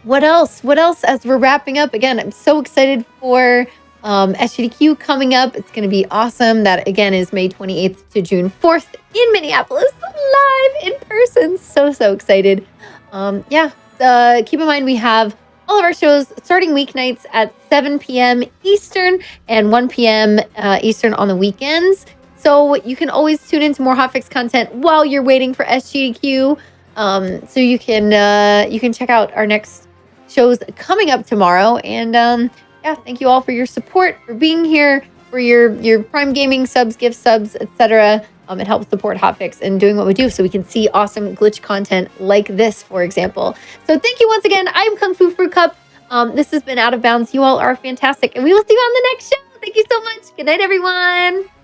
What else as we're wrapping up? Again, I'm so excited for SGDQ coming up. It's going to be awesome. That, again, is May 28th to June 4th in Minneapolis, live in person. So excited. Keep in mind we have all of our shows starting weeknights at 7 p.m. Eastern and 1 p.m. Eastern on the weekends. So you can always tune into more hotfix content while you're waiting for SGDQ. So you can check out our next shows coming up tomorrow. And thank you all for your support, for being here, for your Prime Gaming subs, gift subs, etc. It helps support hotfix and doing what we do so we can see awesome glitch content like this, for example. So thank you once again. I'm Kungfufruitcup. This has been Out of Bounds. You all are fantastic, and we will see you on the next show. Thank you so much. Good night, everyone.